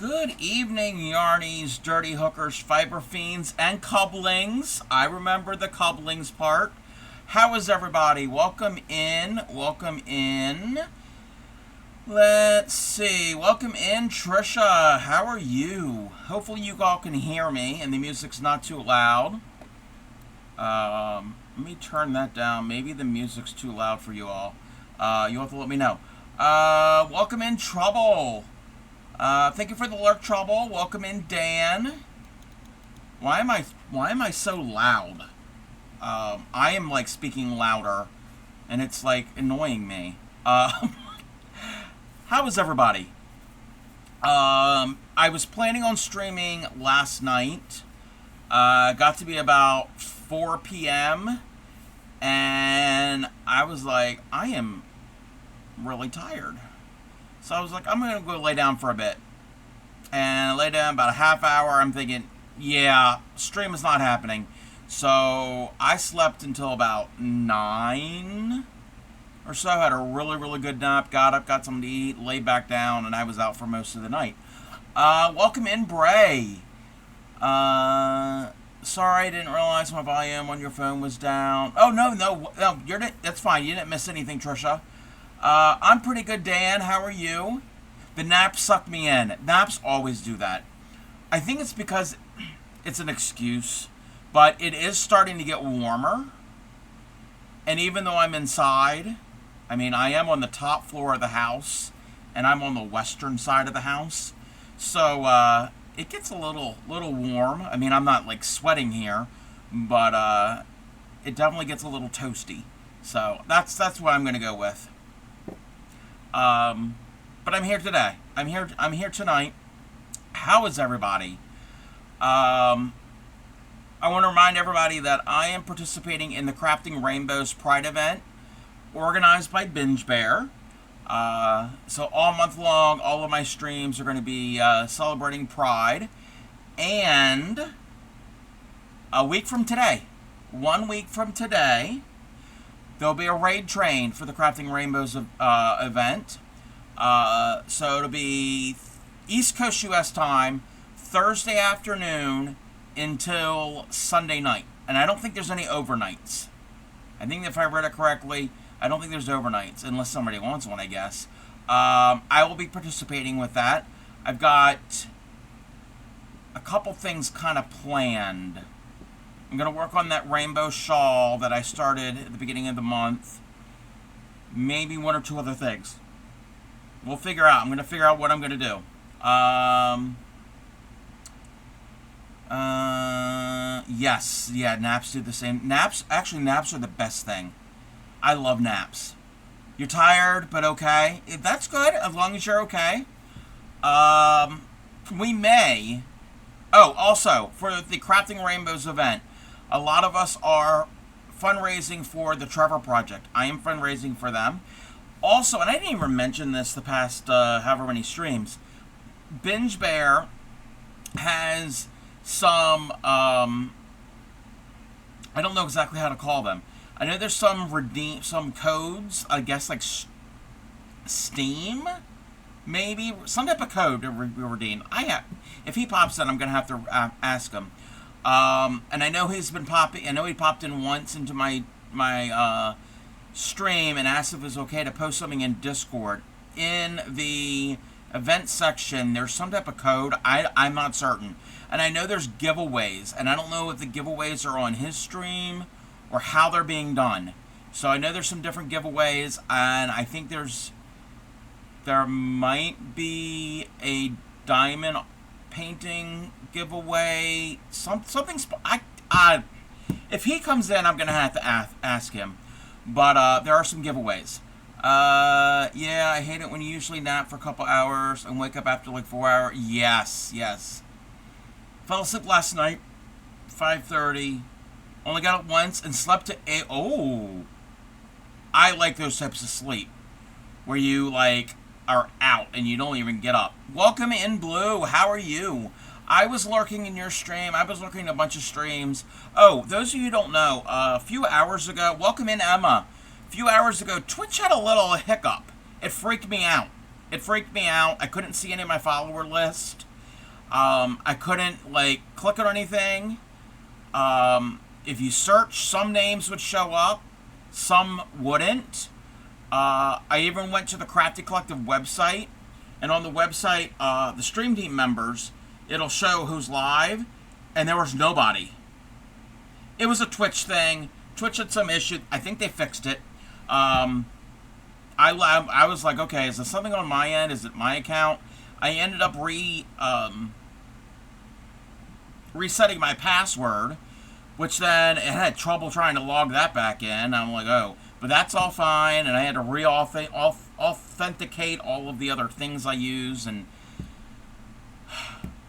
Good evening, yarnies, dirty hookers, fiber fiends, and couplings. I remember the couplings part. How is everybody? Welcome in. Welcome in. Let's see. Welcome in, Trisha. How are you? Hopefully you all can hear me and the music's not too loud. Let me turn that down. Maybe the music's too loud for you all. You'll have to let me know. Welcome in, Trouble. Thank you for the lurk, Trouble. Welcome in, Dan. Why am I so loud? I am like speaking louder, and it's like annoying me. How is everybody? I was planning on streaming last night. Got to be about 4 p.m. and I was like, I am really tired. So I was like, I'm going to go lay down for a bit. And I lay down about a half hour. I'm thinking, yeah, stream is not happening. So I slept until about 9 or so. Had a really, really good nap. Got up, got something to eat, laid back down, and I was out for most of the night. Welcome in, Bray. Sorry, I didn't realize my volume on your phone was down. Oh, no, that's fine. You didn't miss anything, Trisha. I'm pretty good, Dan. How are you? The naps sucked me in. Naps always do that. I think it's because it's an excuse, but it is starting to get warmer. And even though I'm inside, I mean, I am on the top floor of the house, and I'm on the western side of the house. So, it gets a little warm. I mean, I'm not, like, sweating here, but, it definitely gets a little toasty. So, that's what I'm going to go with. But I'm here today. I'm here tonight. How is everybody? I want to remind everybody that I am participating in the Crafting Rainbows Pride event organized by Binge Bear. So all month long, all of my streams are going to be celebrating Pride. And a week from today, 1 week from today, there'll be a raid train for the Crafting Rainbows event. So it'll be East Coast U.S. time, Thursday afternoon until Sunday night. And I don't think there's any overnights. I think if I read it correctly, I don't think there's overnights, unless somebody wants one, I guess. I will be participating with that. I've got a couple things kind of planned. I'm going to work on that rainbow shawl that I started at the beginning of the month. Maybe one or two other things. We'll figure out. I'm going to figure out what I'm going to do. Yes. Yeah, naps do the same. Naps are the best thing. I love naps. You're tired, but okay. That's good, as long as you're okay. We may... Oh, also, for the Crafting Rainbows event, a lot of us are fundraising for the Trevor Project. I am fundraising for them. Also, and I didn't even mention this the past however many streams, Binge Bear has some, I don't know exactly how to call them. I know there's some codes, I guess like Steam, maybe? Some type of code to redeem. If he pops in, I'm going to have to ask him. And I know he's been popping. I know he popped in once into my stream and asked if it was okay to post something in Discord. In the event section, there's some type of code. I'm not certain. And I know there's giveaways, and I don't know if the giveaways are on his stream or how they're being done. So I know there's some different giveaways, and I think there might be a diamond painting giveaway. Something. If he comes in, I'm gonna have to ask him. But there are some giveaways. Yeah, I hate it when you usually nap for a couple hours and wake up after like 4 hours. Yes. Fell asleep last night, 5:30. Only got up once and slept to 8. Oh, I like those types of sleep where you like are out and you don't even get up. Welcome in, Blue. How are you? I was lurking in your stream. I was lurking in a bunch of streams. Oh, those of you who don't know, a few hours ago, welcome in, Emma. A few hours ago, Twitch had a little hiccup. It freaked me out. I couldn't see any of my follower list. I couldn't like click on anything. If you search, some names would show up, some wouldn't. I even went to the Crafty Collective website, and on the website, the stream team members, it'll show who's live, and there was nobody. It was a Twitch thing. Twitch had some issue. I think they fixed it. I was like, okay, is there something on my end? Is it my account? I ended up resetting my password, which then it had trouble trying to log that back in. I'm like, oh, but that's all fine, and I had to authenticate all of the other things I use,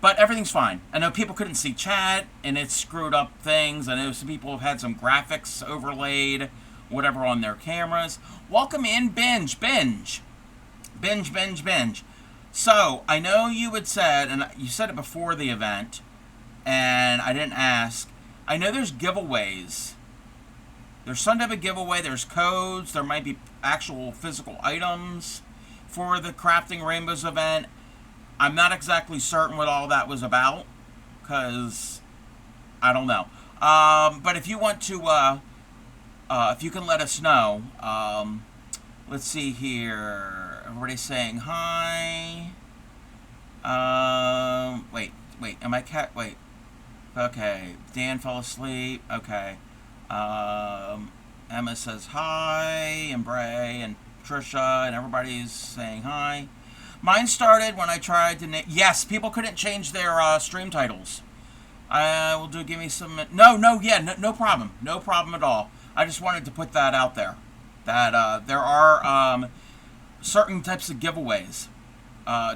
but everything's fine. I know people couldn't see chat, and it screwed up things. I know some people have had some graphics overlaid, whatever, on their cameras. Welcome in, Binge. So, I know you had said, and you said it before the event, and I didn't ask, I know there's giveaways. There's some type of giveaway, there's codes, there might be actual physical items for the Crafting Rainbows event. I'm not exactly certain what all that was about, because I don't know. But if you want to, if you can let us know, let's see here. Everybody's saying hi. Wait, am I wait. Okay, Dan fell asleep. Okay. Emma says hi, and Bray, and Trisha, and everybody's saying hi. Mine started when I tried to... Yes, people couldn't change their stream titles. I will do... Give me some... No problem. No problem at all. I just wanted to put that out there. That there are certain types of giveaways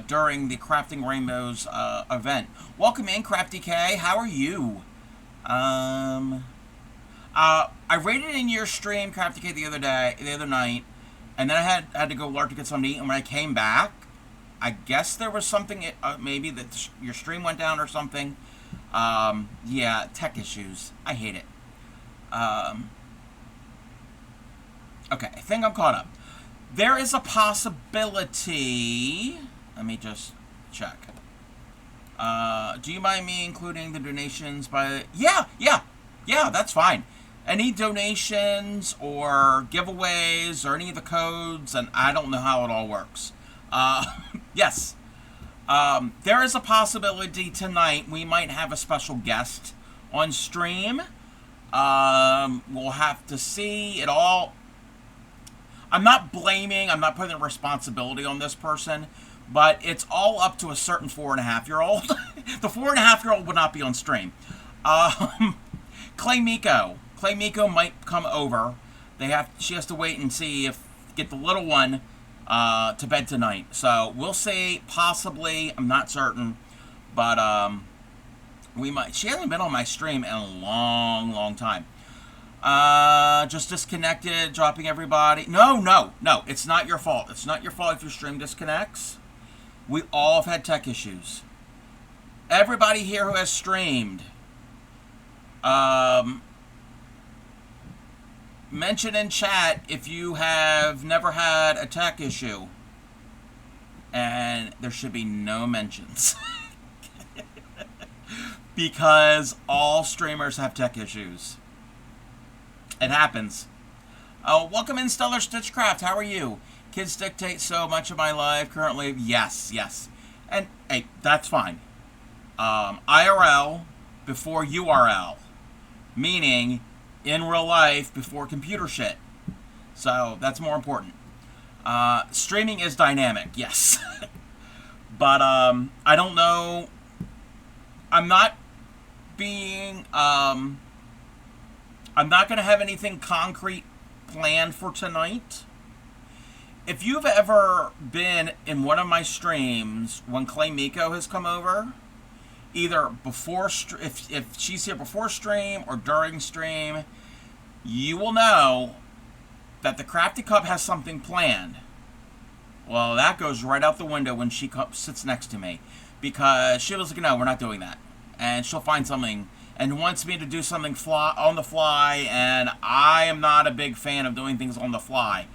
during the Crafting Rainbows event. Welcome in, Crafty K. How are you? I rated in your stream, Crafty K, the other night, and then I had to go lurk to get something to eat, and when I came back, I guess there was something, maybe that your stream went down or something. Yeah, tech issues. I hate it. Okay, I think I'm caught up. There is a possibility, let me just check. Do you mind me including the donations by... Yeah, that's fine. Any donations or giveaways or any of the codes, and I don't know how it all works. Yes. There is a possibility tonight we might have a special guest on stream. We'll have to see it all. I'm not blaming, I'm not putting the responsibility on this person, but it's all up to a certain 4.5-year-old. The 4.5-year-old would not be on stream. Clay Miko might come over. She has to wait and see get the little one to bed tonight. So we'll see. Possibly, I'm not certain, but we might. She hasn't been on my stream in a long time. Just disconnected, dropping everybody. No. It's not your fault. It's not your fault if your stream disconnects. We all have had tech issues. Everybody here who has streamed, mention in chat if you have never had a tech issue. And there should be no mentions. Because all streamers have tech issues. It happens. Welcome in, Stellar Stitchcraft. How are you? Kids dictate so much of my life currently. Yes. And, hey, that's fine. IRL before URL. Meaning, in real life before computer shit. So, that's more important. Streaming is dynamic, yes. But, I don't know. I'm not being, I'm not going to have anything concrete planned for tonight. If you've ever been in one of my streams when Clay Miko has come over, either before, if she's here before stream or during stream, you will know that the Crafty Cup has something planned. Well, that goes right out the window when she sits next to me, because she was like, no, we're not doing that. And she'll find something and wants me to do something on the fly, and I am not a big fan of doing things on the fly.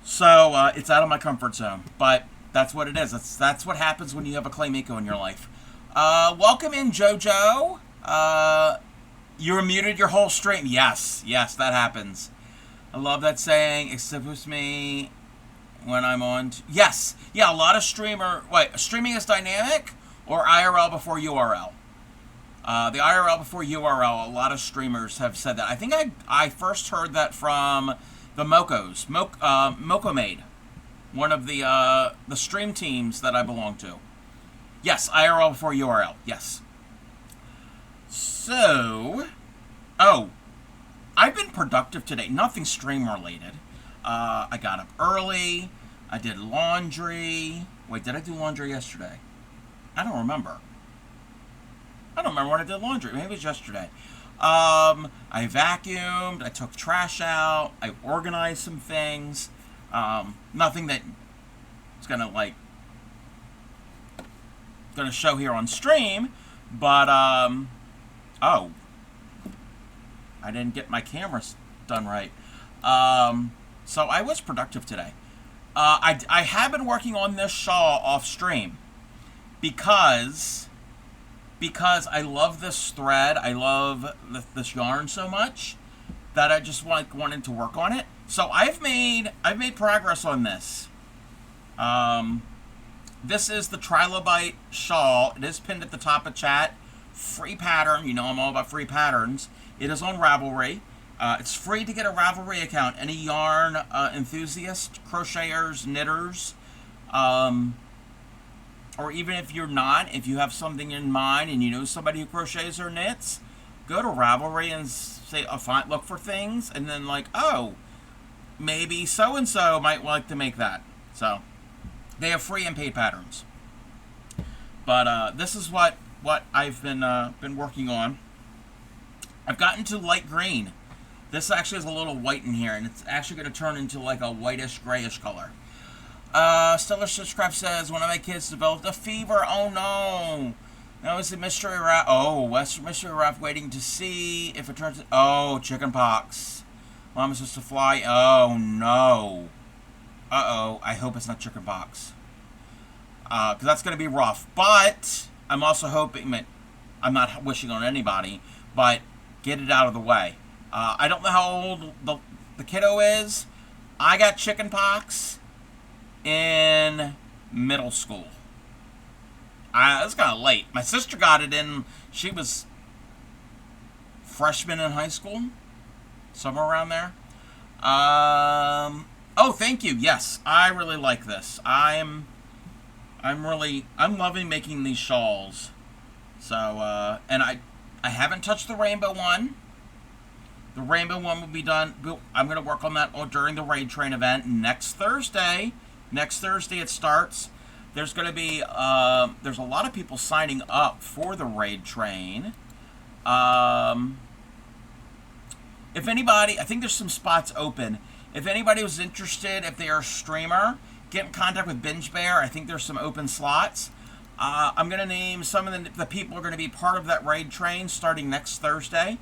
So, it's out of my comfort zone. But that's what it is. That's what happens when you have a Clay Miko in your life. Welcome in, JoJo. You were muted your whole stream. Yes, that happens. I love that saying, except with me when I'm on. Yes, yeah, a lot of streaming is dynamic or IRL before URL? The IRL before URL, a lot of streamers have said that. I think I first heard that from the Mocos, Moco Made, one of the stream teams that I belong to. Yes, IRL before URL, yes. So, I've been productive today. Nothing stream related. I got up early. I did laundry. Wait, did I do laundry yesterday? I don't remember. I don't remember when I did laundry. Maybe it was yesterday. I vacuumed. I took trash out. I organized some things. Nothing that is gonna show here on stream, but oh, I didn't get my cameras done right. So I was productive today. I have been working on this shawl off stream because I love this thread. I love this yarn so much that I just wanted to work on it. So I've made progress on this. This is the Trilobite shawl. It is pinned at the top of chat. Free pattern. You know I'm all about free patterns. It is on Ravelry. It's free to get a Ravelry account. Any yarn enthusiast, crocheters, knitters, or even if you're not, if you have something in mind and you know somebody who crochets or knits, go to Ravelry and say, look for things, and then maybe so-and-so might like to make that. So they have free and paid patterns. But this is what I've been working on. I've gotten to light green. This actually has a little white in here, and it's actually going to turn into like a whitish, grayish color. Stellar Stitchcraft says, one of my kids developed a fever. Oh no. Now it's a mystery wrap. Oh, Western mystery wrap waiting to see if it turns. Oh, chicken pox. Mom is supposed to fly. Oh no. Uh-oh. I hope it's not chicken pox. Because that's going to be rough. But I'm also hoping that I'm not wishing on anybody, but get it out of the way. I don't know how old the kiddo is. I got chicken pox in middle school. It's kind of late. My sister got it she was freshman in high school, somewhere around there. Oh, thank you. Yes, I really like this. I'm loving making these shawls. So, and I haven't touched the rainbow one. The rainbow one will be done. I'm going to work on that during the Raid Train event next Thursday. Next Thursday it starts. There's going to be, there's a lot of people signing up for the Raid Train. If anybody, I think there's some spots open. If anybody was interested, if they are a streamer, get in contact with Binge Bear. I think there's some open slots. I'm going to name some of the people who are going to be part of that Raid Train starting next Thursday.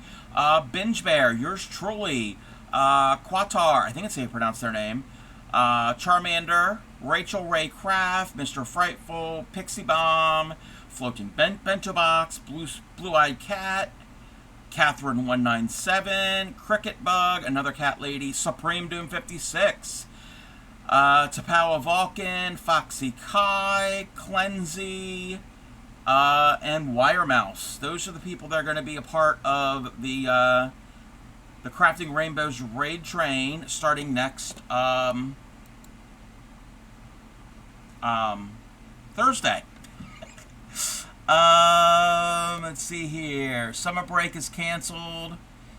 Binge Bear, yours truly, Quatar, I think it's how you pronounce their name, Charmander, Rachel Ray Craft, Mr. Frightful, Pixie Bomb, Floating Bento Box, Blue-Eyed Cat, Catherine197, Cricket Bug, Another Cat Lady, Supreme Doom 56, Tapawa Vulcan, Foxy Kai, Cleansy, and Wire Mouse. Those are the people that are going to be a part of the Crafting Rainbows Raid Train starting next Thursday. Let's see here. Summer break is canceled.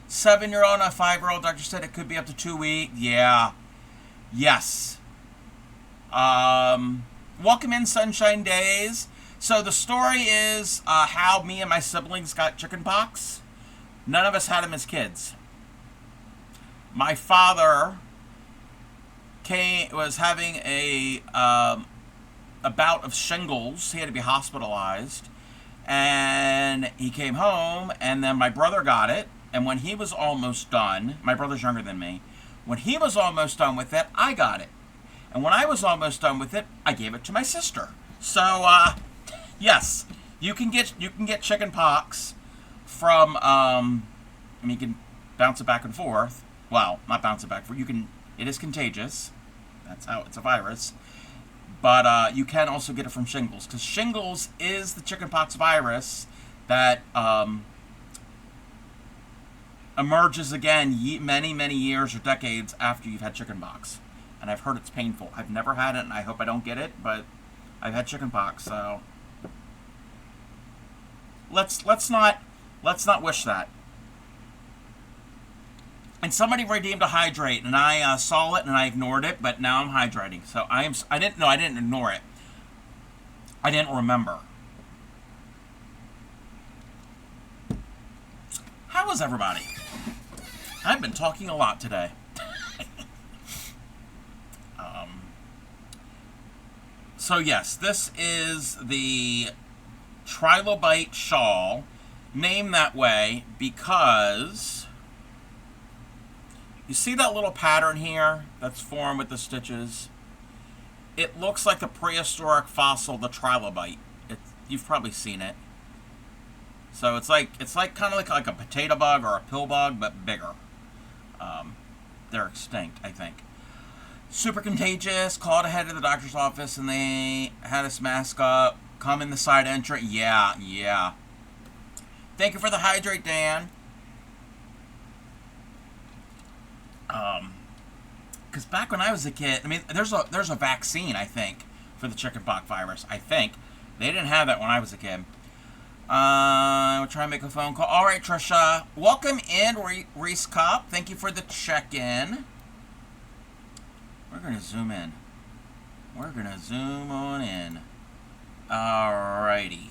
7-year-old and a 5-year-old. Doctor said it could be up to 2 weeks. Yeah. Yes. Welcome in, Sunshine Days. So the story is how me and my siblings got chickenpox. None of us had them as kids. My father was having a bout of shingles. He had to be hospitalized. And he came home, and then my brother got it. And when he was almost done, my brother's younger than me, when he was almost done with it, I got it. And when I was almost done with it, I gave it to my sister. So, yes. You can get chicken pox from I mean, you can bounce it back and forth. Well, not bounce it back and forth. You can. It is contagious. That's how it's a virus. But you can also get it from shingles, because shingles is the chickenpox virus that emerges again many years or decades after you've had chickenpox. And I've heard it's painful. I've never had it, and I hope I don't get it. But I've had chickenpox, so let's not wish that. And somebody redeemed a hydrate, and I saw it and I ignored it, but now I'm hydrating. So I didn't ignore it. I didn't remember. How is everybody? I've been talking a lot today. So yes, this is the Trilobite shawl, named that way because you see that little pattern here that's formed with the stitches? It looks like the prehistoric fossil, the Trilobite. You've probably seen it. So it's like kind of like a potato bug or a pill bug, but bigger. They're extinct, I think. Super contagious. Called ahead to the doctor's office, and they had us mask up. Come in the side entrance. Yeah. Thank you for the hydrate, Dan. Because back when I was a kid, I mean, there's a vaccine, I think, for the chickenpox virus. I think they didn't have that when I was a kid. We'll try and make a phone call. All right, Trisha, welcome in, Reese Cop. Thank you for the check-in. We're gonna zoom in. We're gonna zoom on in. Alrighty.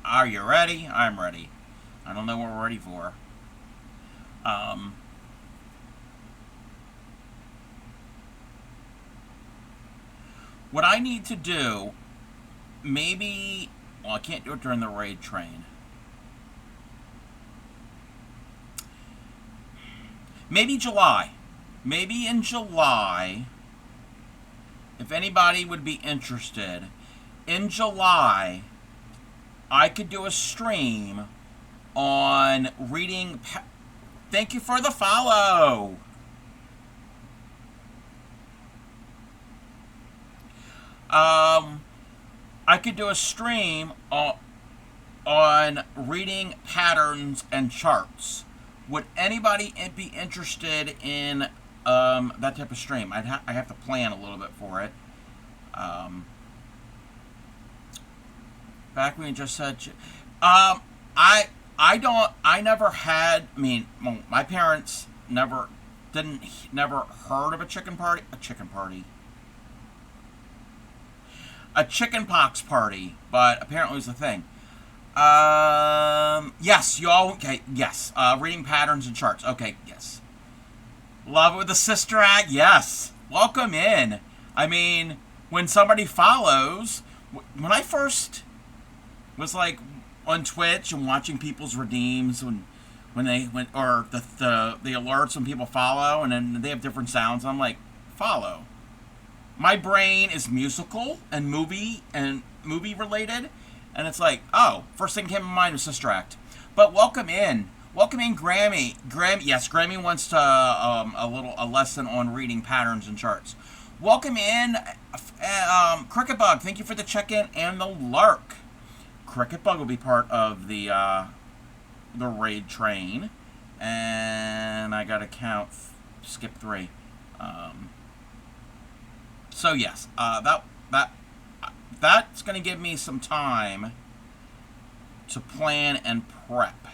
Are you ready? I'm ready. I don't know what we're ready for. What I need to do, maybe, well, I can't do it during the raid train. Maybe July. Maybe in July, if anybody would be interested, in July, I could do a stream on reading. Thank you for the follow. I could do a stream on reading patterns and charts. Would anybody be interested in that type of stream? I have to plan a little bit for it. Back when you just said, I never had. I mean, my parents never heard of a chickenpox party, but apparently it was a thing. Yes, you all, okay, yes. Reading patterns and charts, okay, yes. Love it with the sister act, yes. Welcome in. I mean, when somebody follows, when I first was like on Twitch and watching people's redeems when they went, or the alerts when people follow, and then they have different sounds, I'm like, follow. My brain is musical and movie related, and it's like, oh, first thing came to mind was Sister Act. But welcome in, Grammy. Yes, Grammy wants to a lesson on reading patterns and charts. Welcome in, Cricket Bug. Thank you for the check-in and the lurk. Cricket Bug will be part of the raid train, and I got to count, skip 3. So yes, that's going to give me some time to plan and prep.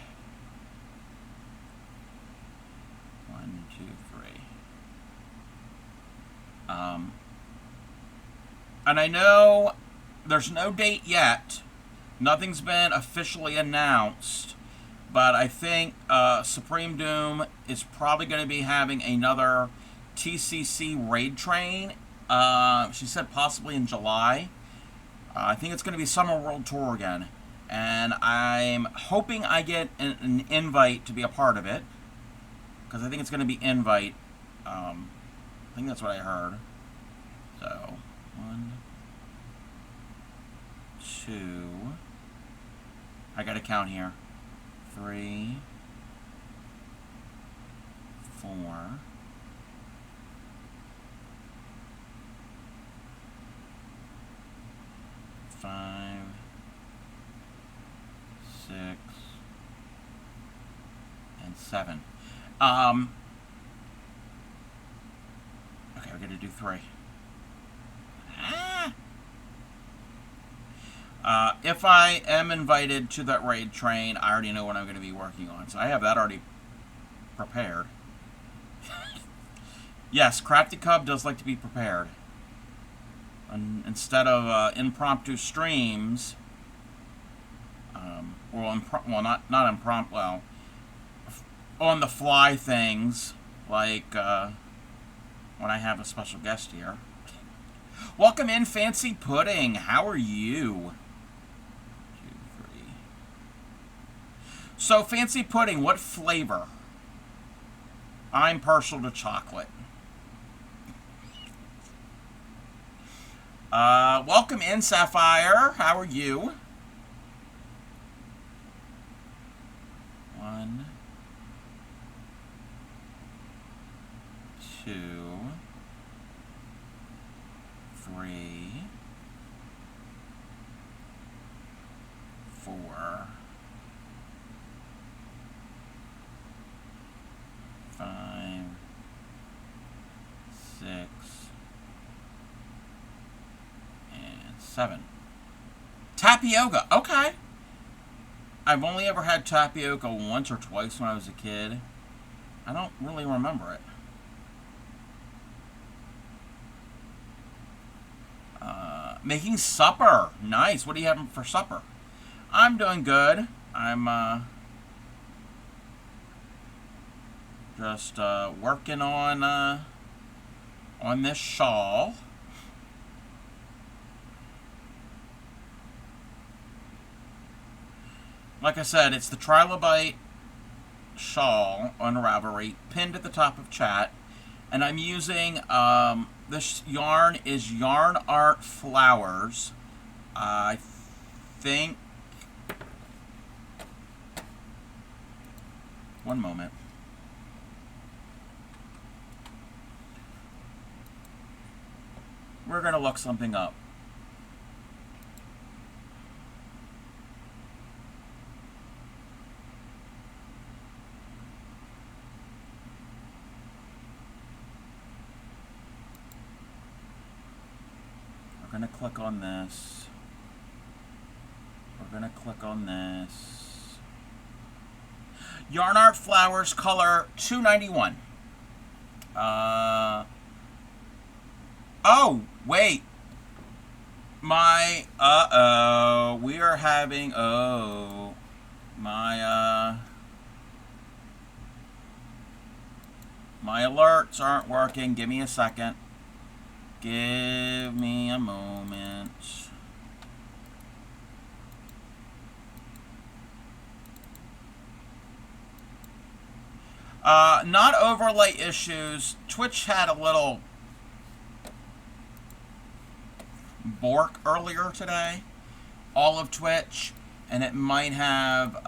1, 2, 3. And I know there's no date yet. Nothing's been officially announced, but I think Supreme Doom is probably going to be having another TCC raid train. She said possibly in July. I think it's going to be Summer World Tour again. And I'm hoping I get an invite to be a part of it. Because I think it's going to be invite. I think that's what I heard. So, 1, 2, I gotta count here. 3, 4, 5, 6, and 7. Okay, we're gonna do 3. If I am invited to that raid train, I already know what I'm going to be working on. So I have that already prepared. Yes, Crafty Cub does like to be prepared. Instead of impromptu streams, not impromptu, well, on the fly things, like when I have a special guest here. Welcome in, Fancy Pudding. How are you? 2, 3. So, Fancy Pudding, what flavor? I'm partial to chocolate. Welcome in, Sapphire. How are you? 1, 2, 3, 4, 5, 6, and 7. Tapioca. Okay. I've only ever had tapioca once or twice when I was a kid. I don't really remember it. Making supper. Nice. What are you having for supper? I'm doing good. I'm just working on this shawl. Like I said, it's the Trilobite shawl on Ravelry, pinned at the top of chat, and I'm using this yarn is Yarn Art Flowers. I think. One moment. We're gonna look something up. We're going to click on this. We're going to click on this. Yarn Art Flowers, color 291. Oh, wait. My, we are having, my alerts aren't working. Give me a second. Give me a moment. Not overlay issues. Twitch had a little bork earlier today. All of Twitch. And it might have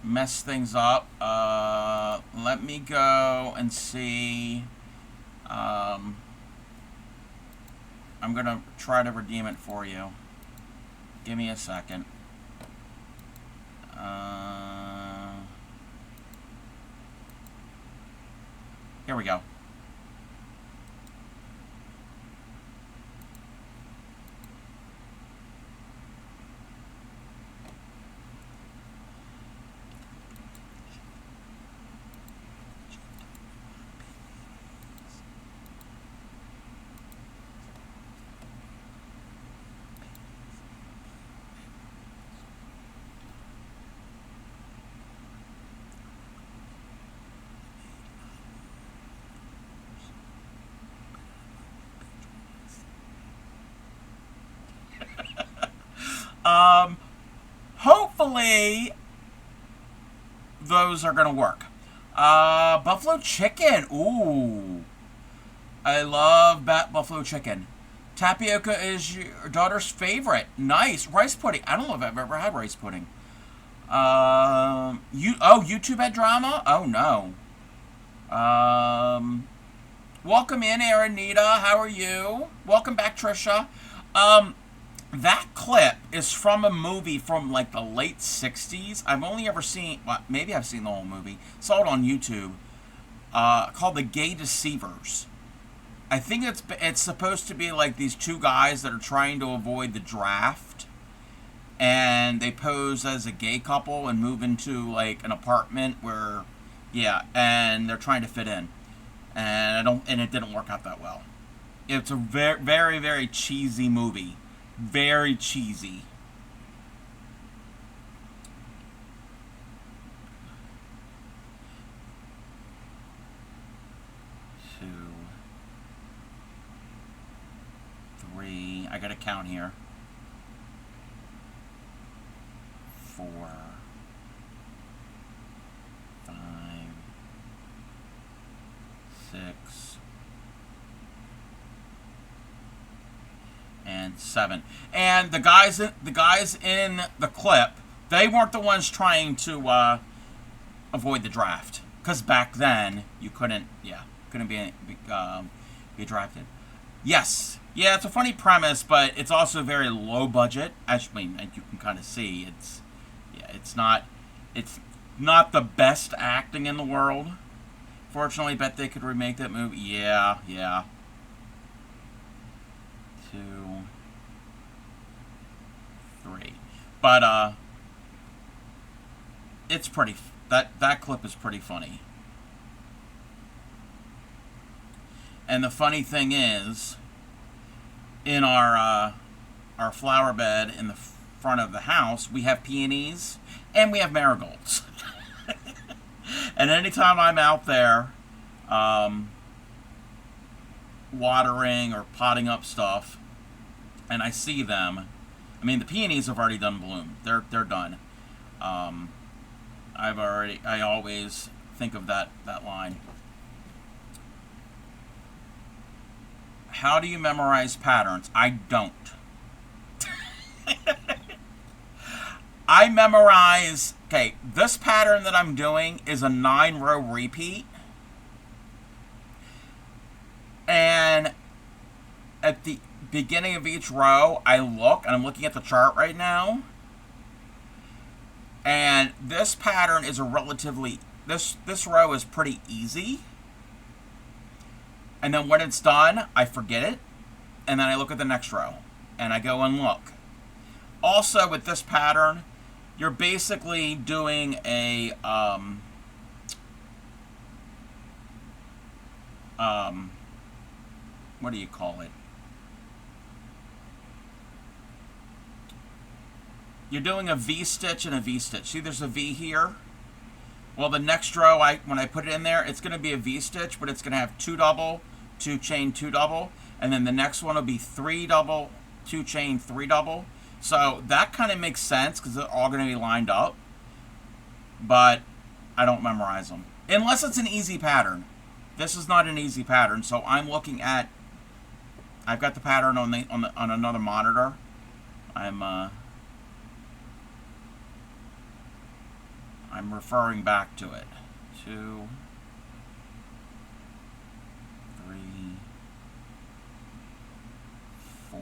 messed things up. Let me go and see. I'm going to try to redeem it for you. Give me a second. Here we go. Hopefully those are gonna work. Buffalo chicken. Ooh, I love buffalo chicken. Tapioca is your daughter's favorite. Nice. Rice pudding. I don't know if I've ever had rice pudding. YouTube had drama? Oh, no. Welcome in, Aranita. How are you? Welcome back, Trisha. That clip is from a movie from like the late 60s. I've only ever seen, well, maybe I've seen the whole movie. Saw it on YouTube. Called The Gay Deceivers. I think it's supposed to be like these two guys that are trying to avoid the draft. And they pose as a gay couple and move into like an apartment where, yeah, and they're trying to fit in. And it didn't work out that well. It's a very, very, very cheesy movie. Very cheesy. Two, three. I gotta count here. 4, 5, 6, and 7. And the guys in the clip, they weren't the ones trying to avoid the draft, because back then you couldn't be drafted. Yes, yeah, it's a funny premise, but it's also very low budget. Actually, you can kind of see it's not the best acting in the world. Fortunately, bet they could remake that movie. Yeah. 2, 3. But it's pretty. That clip is pretty funny. And the funny thing is, in our flower bed in the front of the house, we have peonies and we have marigolds. And anytime I'm out there watering or potting up stuff and I see them, I mean, the peonies have already done bloom. They're done. I always think of that line. How do you memorize patterns? I don't. I memorize, okay, this pattern that I'm doing is a 9-row repeat. And at the beginning of each row, I look, and I'm looking at the chart right now. And this pattern is this row is pretty easy. And then when it's done, I forget it. And then I look at the next row. And I go and look. Also, with this pattern, you're basically doing a what do you call it? You're doing a V-stitch and a V-stitch. See, there's a V here. Well, the next row, when I put it in there, it's going to be a V-stitch, but it's going to have 2 double, 2 chain, 2 double, and then the next one will be 3 double, 2 chain, 3 double. So that kind of makes sense because they're all going to be lined up, but I don't memorize them unless it's an easy pattern. This is not an easy pattern, so I'm looking at. I've got the pattern on another monitor. I'm referring back to it. 2, 3, 4,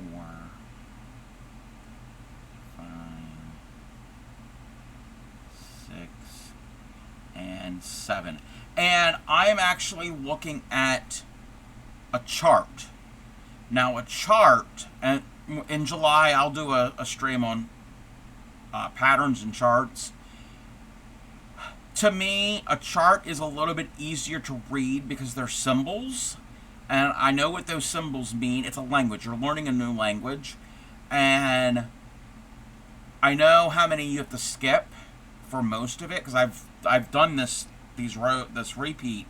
5, 6, and 7. And I am actually looking at a chart. Now, a chart, and in July I'll do a stream on patterns and charts. To me, a chart is a little bit easier to read because they're symbols. And I know what those symbols mean. It's a language. You're learning a new language. And I know how many you have to skip for most of it because I've done this repeat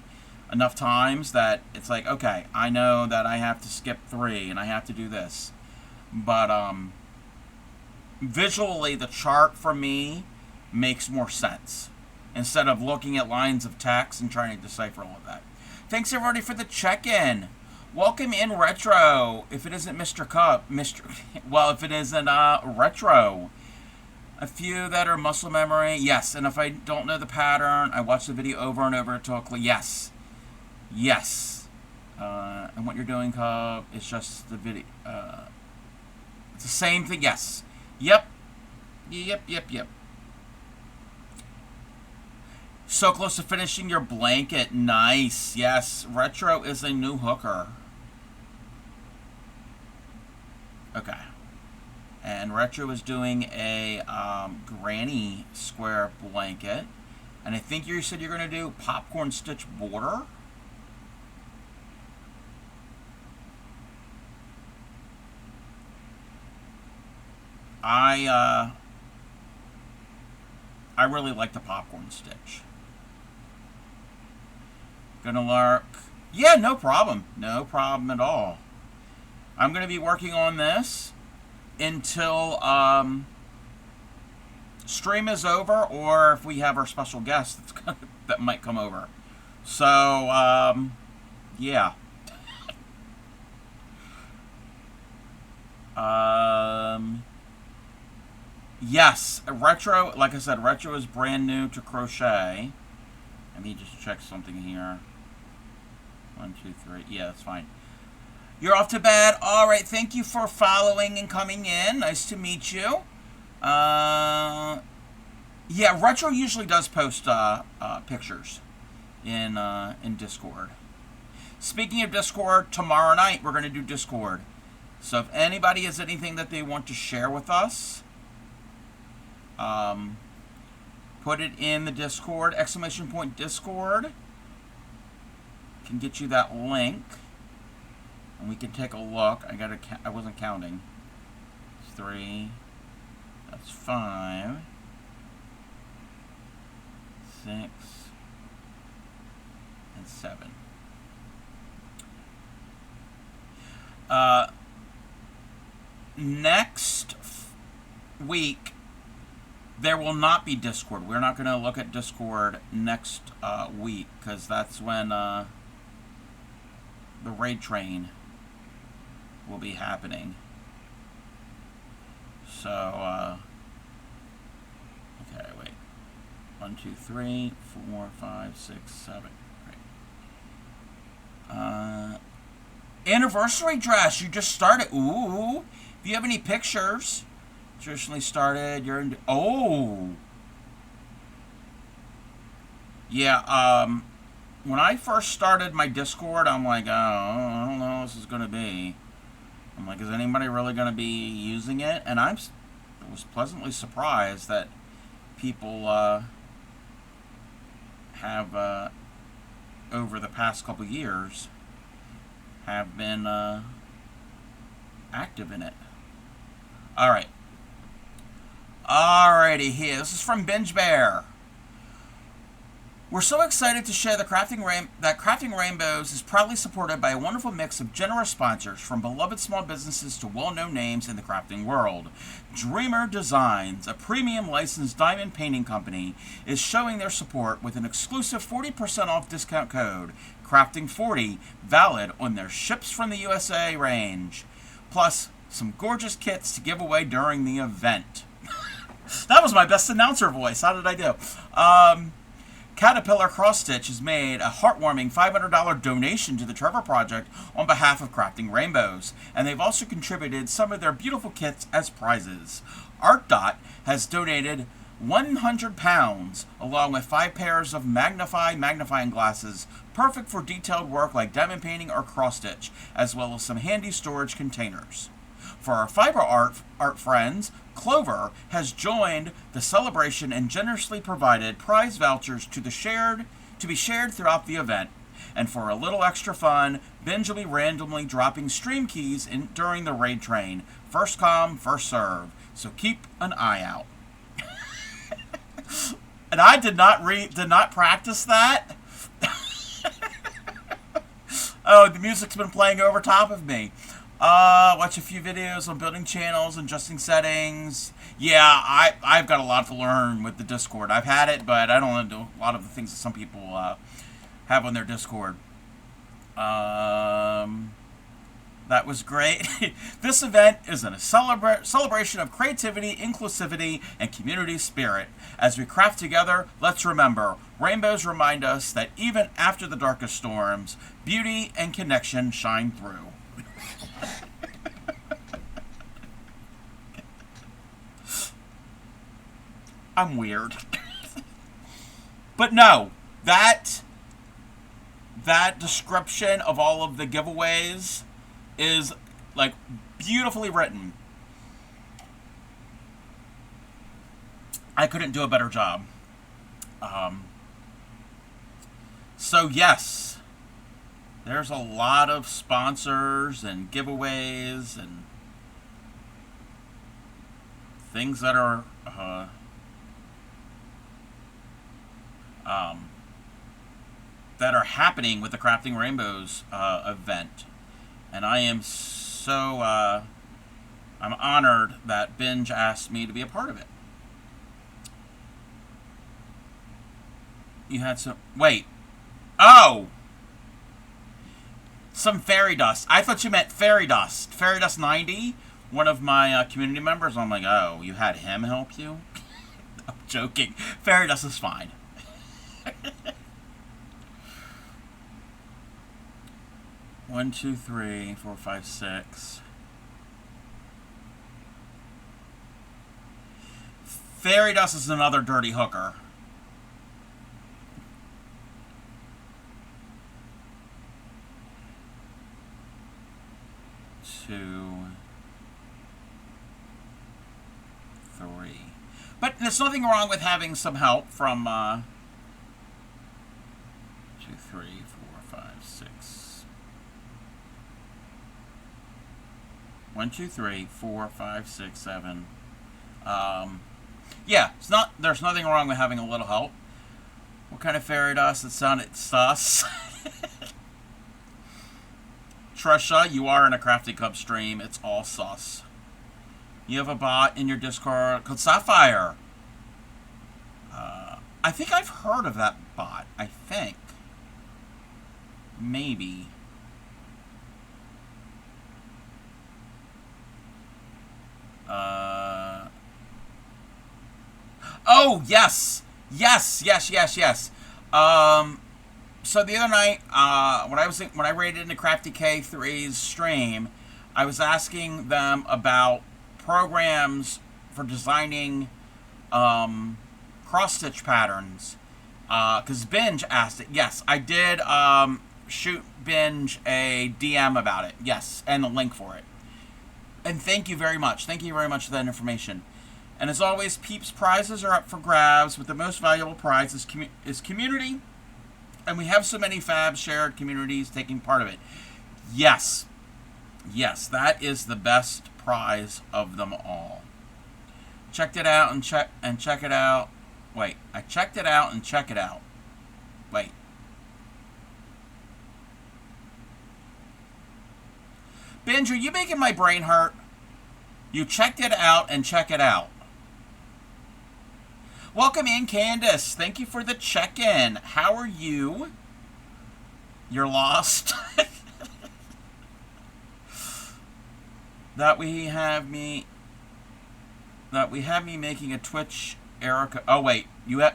enough times that it's like, okay, I know that I have to skip 3 and I have to do this. But visually, the chart for me makes more sense instead of looking at lines of text and trying to decipher all of that. Thanks everybody for the check-in. Welcome in, Retro. If it isn't Mr. Cup, well, if it isn't Retro. A few that are muscle memory, yes. And if I don't know the pattern, I watch the video over and over until I click. Yes, yes. And what you're doing, Cub, is just the video. It's the same thing. Yes. Yep. Yep. So close to finishing your blanket. Nice. Yes. Retro is a new hooker. Okay. And Retro is doing a granny square blanket. And I think you said you're going to do popcorn stitch border. I really like the popcorn stitch. Gonna lark. Yeah, no problem. No problem at all. I'm gonna be working on this until stream is over, or if we have our special guest that might come over. So yeah. Yes, Retro, like I said, Retro is brand new to crochet. Let me just check something here. 1, 2, 3. Yeah, that's fine. You're off to bed. All right, thank you for following and coming in. Nice to meet you. Yeah, Retro usually does post pictures in Discord. Speaking of Discord, tomorrow night we're going to do Discord. So if anybody has anything that they want to share with us, put it in the Discord, ! Discord. Can get you that link, and we can take a look. I wasn't counting. 3. That's 5. 6 and 7. Next week, there will not be Discord. We're not going to look at Discord next week, because that's when the raid train will be happening. So, okay, wait. 1, 2, 3, 4, 5, 6, 7. Great. Anniversary dress. You just started. Ooh. If you have any pictures, traditionally started. You're in. Oh. Yeah. When I first started my Discord, I'm like, oh, I don't know what this is gonna be. I'm like, is anybody really gonna be using it? And I was pleasantly surprised that people have over the past couple years have been active in it. All right. Alrighty, here. This is from Binge Bear. We're so excited to share that Crafting Rainbows is proudly supported by a wonderful mix of generous sponsors, from beloved small businesses to well-known names in the crafting world. Dreamer Designs, a premium licensed diamond painting company, is showing their support with an exclusive 40% off discount code, Crafting40, valid on their Ships from the USA range. Plus, some gorgeous kits to give away during the event. That was my best announcer voice. How did I do? Caterpillar Cross Stitch has made a heartwarming $500 donation to the Trevor Project on behalf of Crafting Rainbows, and they've also contributed some of their beautiful kits as prizes. Art Dot has donated 100 pounds, along with 5 pairs of magnifying glasses, perfect for detailed work like diamond painting or cross stitch, as well as some handy storage containers. For our fiber art friends, Clover has joined the celebration and generously provided prize vouchers to be shared throughout the event. And for a little extra fun, Binge will be randomly dropping stream keys during the raid train. First come, first serve. So keep an eye out. And I did not practice that. Oh, the music's been playing over top of me. Watch a few videos on building channels and adjusting settings. Yeah, I've got a lot to learn with the Discord. I've had it, but I don't want to do a lot of the things that some people have on their Discord. That was great. This event is a celebration of creativity, inclusivity, and community spirit. As we craft together, let's remember, rainbows remind us that even after the darkest storms, beauty and connection shine through. I'm weird. But no, that description of all of the giveaways is like beautifully written. I couldn't do a better job. So yes, there's a lot of sponsors and giveaways and things that are happening with the Crafting Rainbows event. And I am so, I'm honored that Binge asked me to be a part of it. You had some, wait. Oh! Some fairy dust. I thought you meant fairy dust. Fairy Dust 90, one of my community members. I'm like, oh, you had him help you? I'm joking. Fairy dust is fine. 1, 2, 3, 4, 5, 6. Fairy dust is another dirty hooker. Two, 3. But there's nothing wrong with having some help from 2, 3, 4, 5, 6. 1, 2, 3, 4, 5, 6, 7. Yeah, there's nothing wrong with having a little help. What kind of fairy dust? It sounded sus. Trisha, you are in a Crafty Cup stream. It's all sus. You have a bot in your Discord called Sapphire. I think I've heard of that bot. I think. Maybe. Oh, yes! Yes, yes, yes, yes. So the other night, when I raided into Crafty K3's stream, I was asking them about programs for designing cross-stitch patterns. Because Binge asked it. Yes, I did shoot Binge a DM about it. Yes, and the link for it. And thank you very much. Thank you very much for that information. And as always, Peeps prizes are up for grabs, with the most valuable prize is community. And we have so many fab shared communities taking part of it. Yes. Yes, that is the best prize of them all. Checked it out and check it out. Wait, I checked it out and check it out. Wait. Binge, are you making my brain hurt? You checked it out and check it out. Welcome in, Candace. Thank you for the check-in. How are you? You're lost. That we have me making a Twitch Erica. Oh wait, you did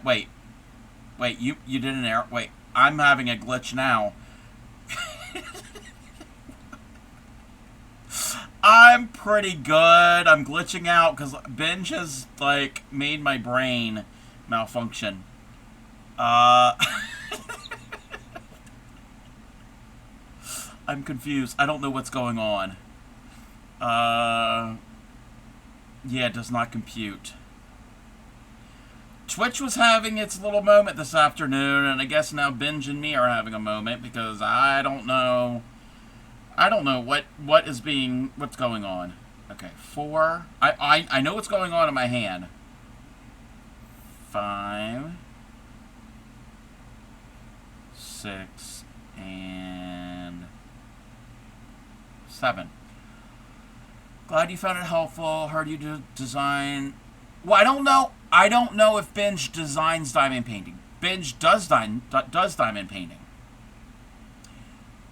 an error. Wait, I'm having a glitch now. I'm pretty good. I'm glitching out because Binge has, like, made my brain malfunction. I'm confused. I don't know what's going on. Yeah, it does not compute. Twitch was having its little moment this afternoon, and I guess now Binge and me are having a moment because I don't know what's going on. Okay, 4. I know what's going on in my hand. 5, 6, and 7. Glad you found it helpful. Heard you design. Well, I don't know. I don't know if Binge designs diamond painting. Binge does diamond painting.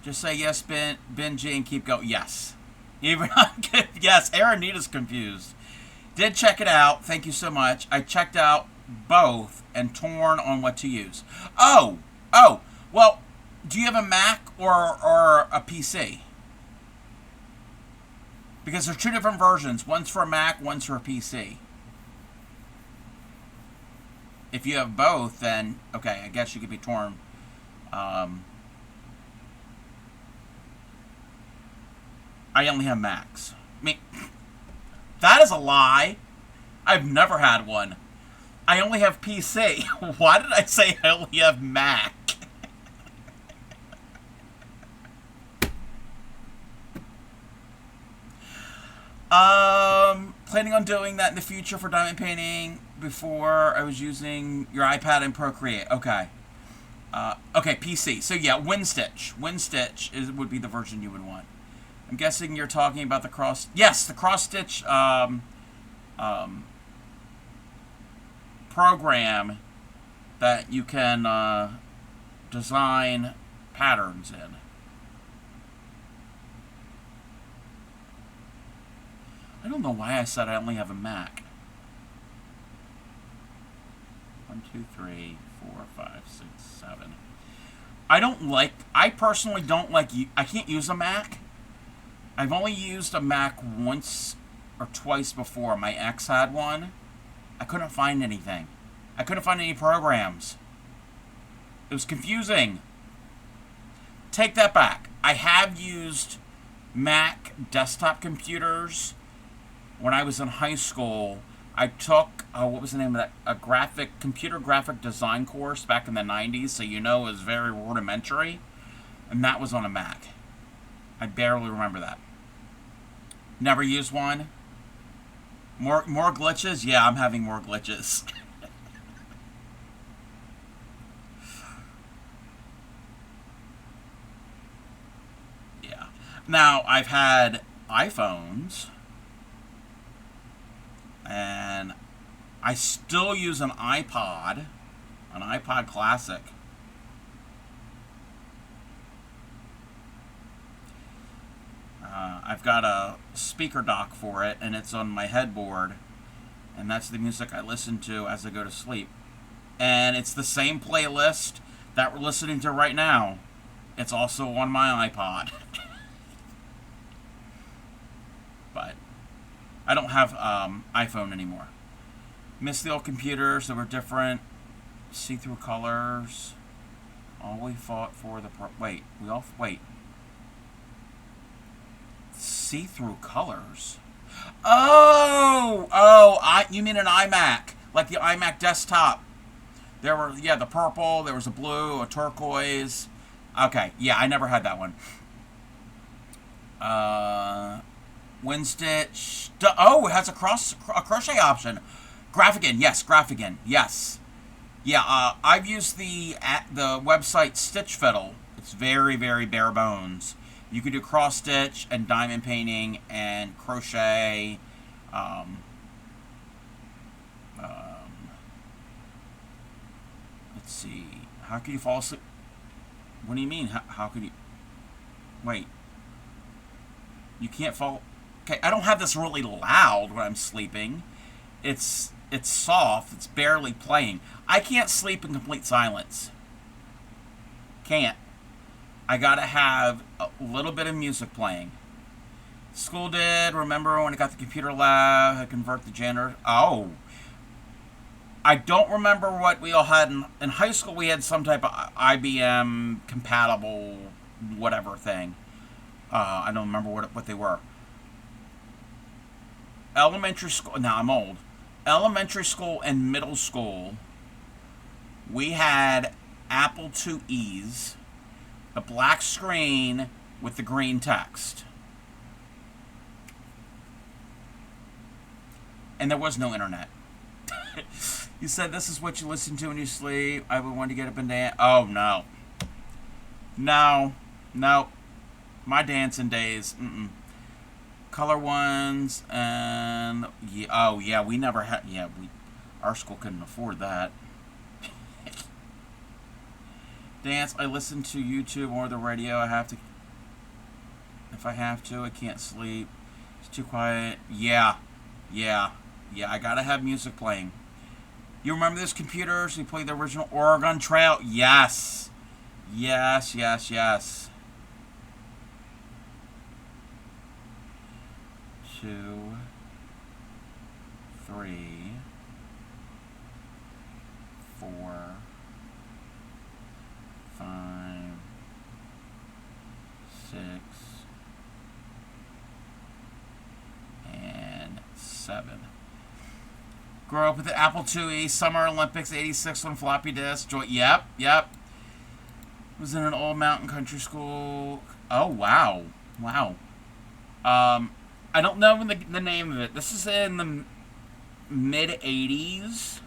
Just say yes, Benji, and keep going. Yes. Even yes, Aaronita's confused. Did check it out. Thank you so much. I checked out both and torn on what to use. Oh. Well, do you have a Mac or a PC? Because there's two different versions. One's for a Mac, one's for a PC. If you have both, then okay, I guess you could be torn. I only have Macs. I mean, that is a lie. I've never had one. I only have PC. Why did I say I only have Mac? Planning on doing that in the future for diamond painting. Before I was using your iPad and Procreate. Okay. Okay, PC. So yeah, WinStitch. WinStitch would be the version you would want. I'm guessing you're talking about the cross... Yes, the cross-stitch program that you can design patterns in. I don't know why I said I only have a Mac. 1, 2, 3, 4, 5, 6, 7. I personally don't like... I can't use a Mac. I've only used a Mac once or twice before. My ex had one. I couldn't find anything. I couldn't find any programs. It was confusing. Take that back. I have used Mac desktop computers. When I was in high school, I took, what was the name of that? A computer graphic design course back in the 90s, so you know it was very rudimentary. And that was on a Mac. I barely remember that. Never used one. More glitches? Yeah, I'm having more glitches. Yeah. Now, I've had iPhones, and I still use an iPod Classic. I've got a speaker dock for it, and it's on my headboard, and that's the music I listen to as I go to sleep. And it's the same playlist that we're listening to right now. It's also on my iPod. But I don't have iPhone anymore. Miss the old computers that were different, see-through colors. All we fought for the wait. See-through colors. You mean an iMac, like the iMac desktop? There were the purple. There was a blue, a turquoise. Okay, yeah, I never had that one. WinStitch. Oh, it has a crochet option. Graphigan, yes. Yeah, I've used the website Stitch Fiddle. It's very, very bare bones. You could do cross stitch and diamond painting and crochet. Let's see. How can you fall asleep? What do you mean? How could you? Wait. You can't fall. Okay, I don't have this really loud when I'm sleeping. It's soft. It's barely playing. I can't sleep in complete silence. Can't. I gotta have a little bit of music playing. School did. Remember when I got the computer lab, I convert the janitor. Oh. I don't remember what we all had in high school. We had some type of IBM compatible whatever thing. I don't remember what they were. Elementary school. Now I'm old. Elementary school and middle school, we had Apple IIe's, a black screen with the green text. And there was no internet. You said this is what you listen to when you sleep. I would want to get up and dance. Oh, no. No. My dancing days. Color ones and... we never had... our school couldn't afford that. Dance, I listen to YouTube or the radio. I have to If I have to, I can't sleep. It's too quiet. Yeah. Yeah. Yeah, I gotta have music playing. You remember those computers? We played the original Oregon Trail? Yes. Yes, yes, yes. 2, 3, 4, 5, 6, and 7. Grew up with the Apple IIe, Summer Olympics, 86 on floppy disk. Yep, yep. Was in an old mountain country school. Oh, wow. Wow. I don't know the name of it. This is in the mid-80s.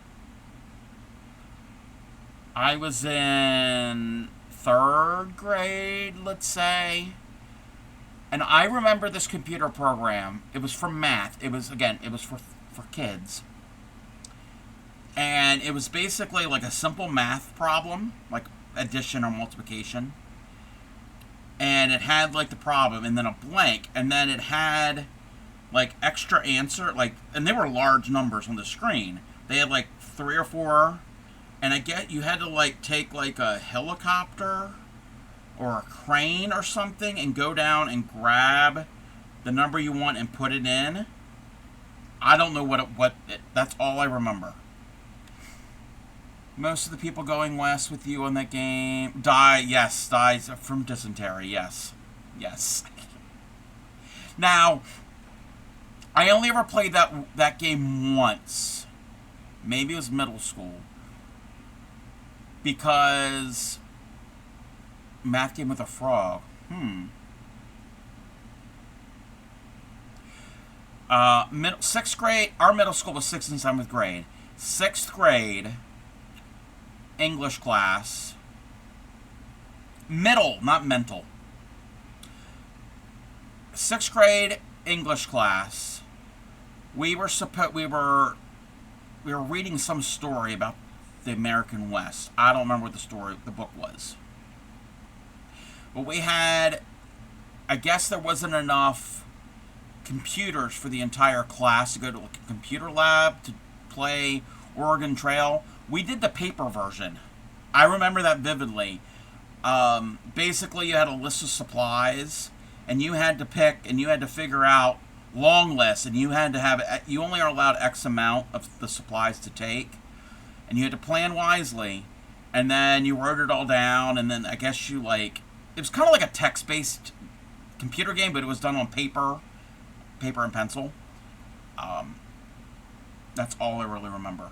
I was in 3rd grade, let's say. And I remember this computer program. It was for math. It was for kids. And it was basically like a simple math problem, like addition or multiplication. And it had like the problem and then a blank. And then it had like extra answer, like, and they were large numbers on the screen. They had like 3 or 4. And I get you had to like take like a helicopter or a crane or something and go down and grab the number you want and put it in. I don't know that's all I remember. Most of the people going west with you on that game dies from dysentery. Yes. Yes. Now, I only ever played that game once. Maybe it was middle school. Because math game with a frog. Sixth grade, our middle school was 6th and 7th grade. 6th grade English class. Middle, not mental. 6th grade English class. We were reading some story about the American West. I don't remember what the book was. But we had, I guess there wasn't enough computers for the entire class to go to a computer lab to play Oregon Trail. We did the paper version. I remember that vividly. Basically, you had a list of supplies, and you had to pick, and you had to figure out long lists, and you only are allowed X amount of the supplies to take, and you had to plan wisely, and then you wrote it all down, and then I guess it was kind of like a text-based computer game, but it was done on paper and pencil. That's all I really remember.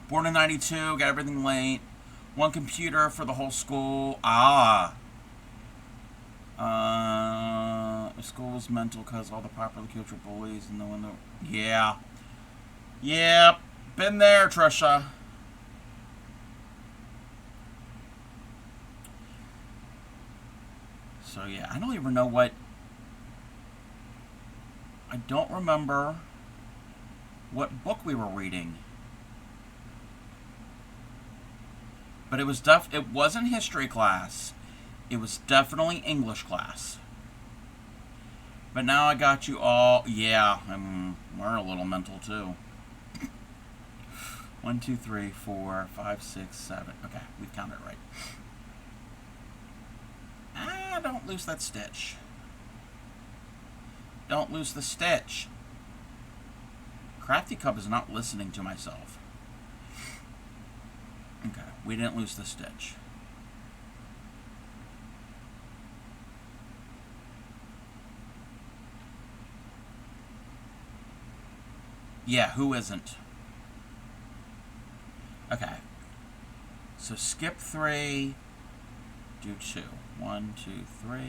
Born in 92, got everything late. 1 computer for the whole school. The school was mental because all the popular kids were bullies and no one. Yeah. Yep. Been there, Trisha. So yeah, I don't even know what. I don't remember what book we were reading. But it wasn't history class. It was definitely English class. But now I got you all. Yeah, we're a little mental too. 1, 2, 3, 4, 5, 6, 7. Okay, we've counted right. Don't lose that stitch. Don't lose the stitch. Crafty Cub is not listening to myself. Okay, we didn't lose the stitch. Yeah, who isn't? Okay. So skip 3, do 2. 1, 2, 3.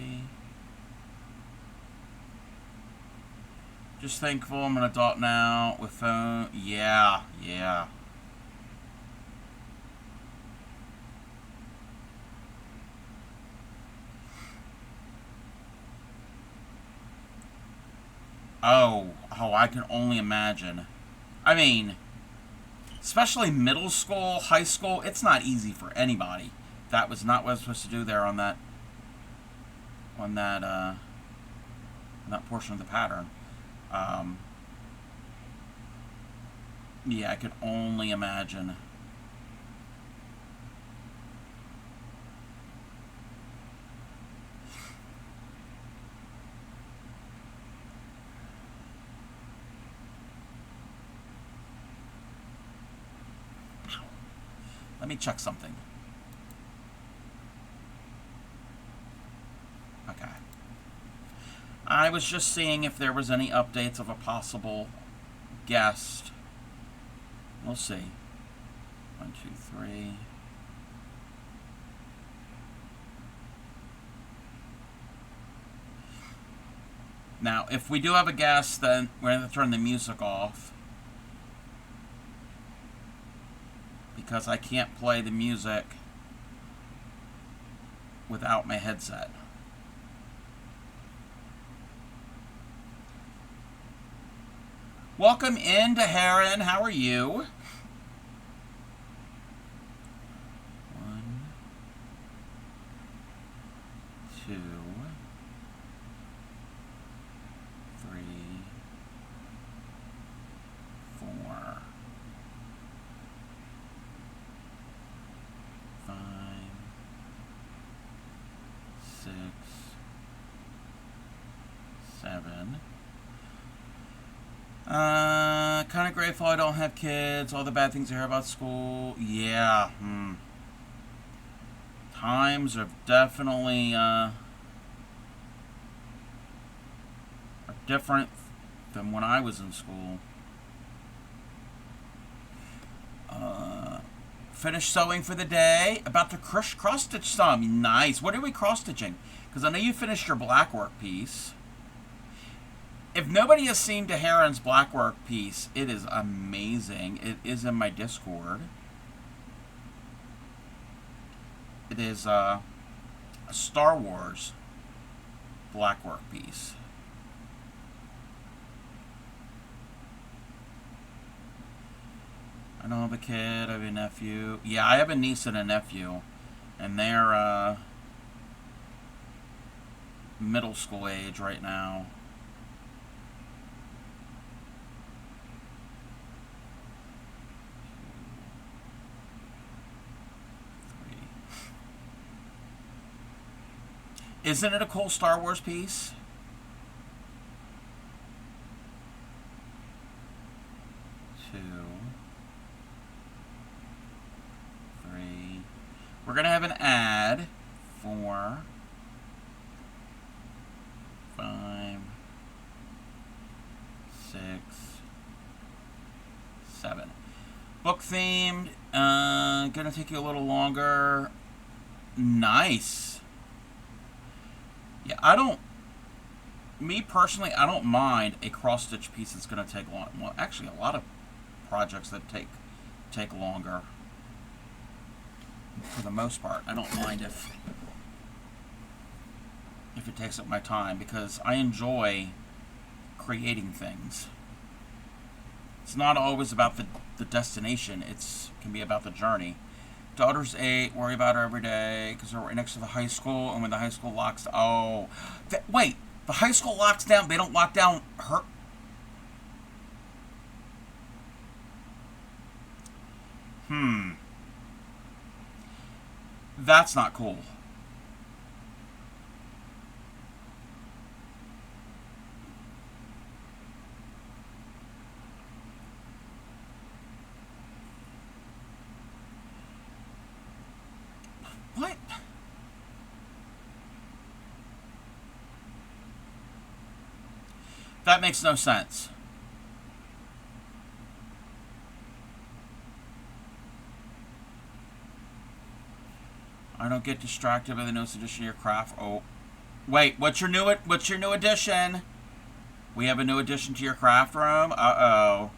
Just thankful I'm an adult now with phone. Yeah. Oh, I can only imagine. I mean, especially middle school, high school, it's not easy for anybody. That was not what I was supposed to do there on that. on that portion of the pattern. Um, yeah, I could only imagine. Let me check something. Okay. I was just seeing if there was any updates of a possible guest. We'll see. 1, 2, 3. Now, if we do have a guest, then we're going to turn the music off. Because I can't play the music without my headset. Welcome in to Heron. How are you? 1, 2, 3, 4, 5, 6, 7. Kind of grateful I don't have kids. All the bad things I hear about school. Yeah. Times have definitely are different than when I was in school. Finished sewing for the day. About to cross-stitch some. Nice. What are we cross-stitching? Because I know you finished your blackwork piece. If nobody has seen Heron's blackwork piece, it is amazing. It is in my Discord. It is a Star Wars blackwork piece. I don't have a kid, I have a nephew. Yeah, I have a niece and a nephew. And they're middle school age right now. Isn't it a cool Star Wars piece? 2, 3. We're going to have an ad. 4, 5, 6, 7. Book themed. Gonna take you a little longer. Nice. Yeah, me personally, I don't mind a cross-stitch piece that's going to take long. Well, actually, a lot of projects that take longer. For the most part, I don't mind if it takes up my time, because I enjoy creating things. It's not always about the destination. It can be about the journey. Daughter's 8, worry about her every day because we're right next to the high school, and when the high school locks... Oh. Wait, the high school locks down, they don't lock down her... That's not cool. What? That makes no sense. I don't get distracted by the newest edition of your craft. Oh, wait. What's your new addition? We have a new addition to your craft room. Uh-oh.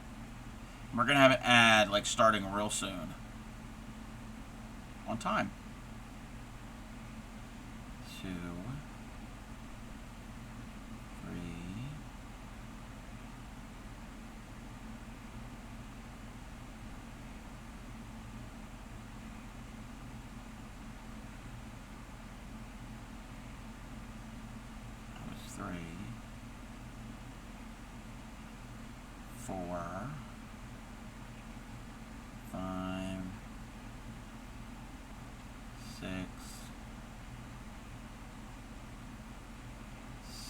We're gonna have an ad like starting real soon. On time. 2, 3. 4, 5, 6,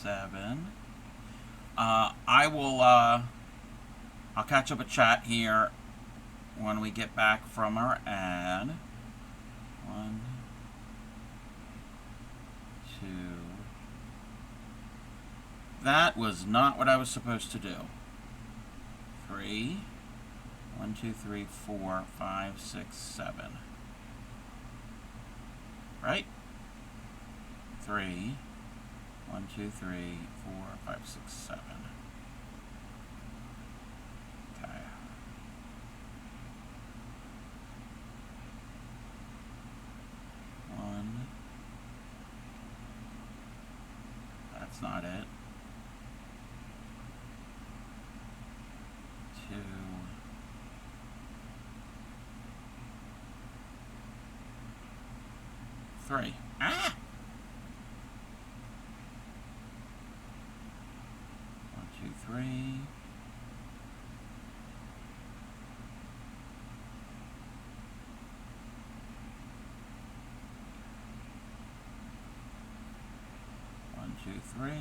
7. I'll catch up a chat here when we get back from our ad. 1, 2. That was not what I was supposed to do. 3. 1, 2, 3, 4, 5, 6, 7. Right? 3. 1, 2, 3, 4, 5, 6, 7. Okay. 1. That's not it. 2. 3. Ah! 1, 2, 3. 1, 2, 3.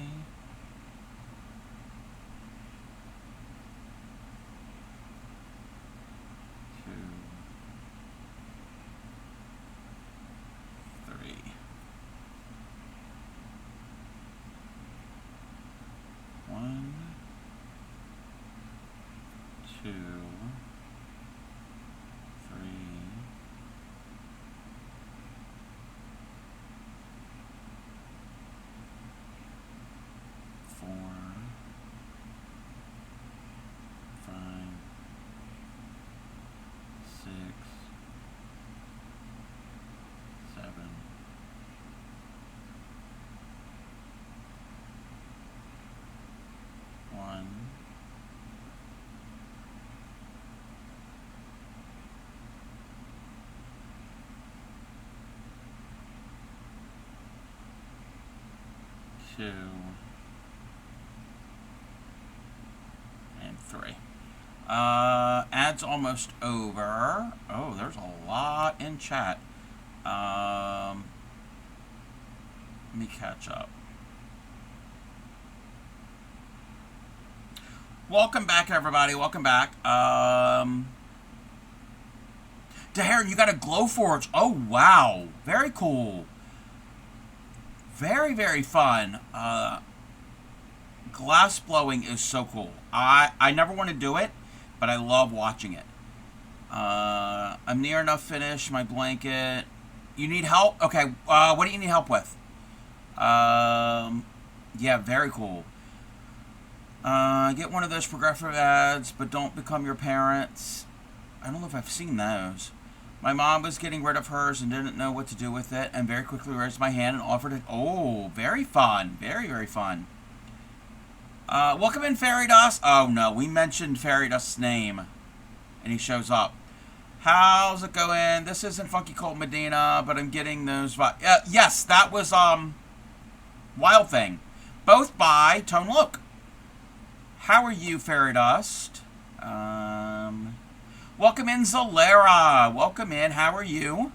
2, 3. 1, 2, 3, 4, 5, 6, 7, 1, 2, and 3. Ad's almost over. Oh, there's a lot in chat. Let me catch up. Welcome back, everybody. Welcome back. Daharon, you got a Glowforge. Oh, wow. Very cool. Very, very fun. Glass blowing is so cool. I never want to do it, but I love watching it. I'm near enough finished. My blanket. You need help? Okay. What do you need help with? Yeah, very cool. Get one of those progressive ads, but don't become your parents. I don't know if I've seen those. My mom was getting rid of hers and didn't know what to do with it, and very quickly raised my hand and offered it. Oh, very fun. Very, very fun. Welcome in, Fairy Dust. Oh, no, we mentioned Fairy Dust's name, and he shows up. How's it going? This isn't Funky Cold Medina, but I'm getting those. Yes, that was Wild Thing, both by Tone Look. How are you, Fairy Dust? Welcome in, Zalera. Welcome in. How are you?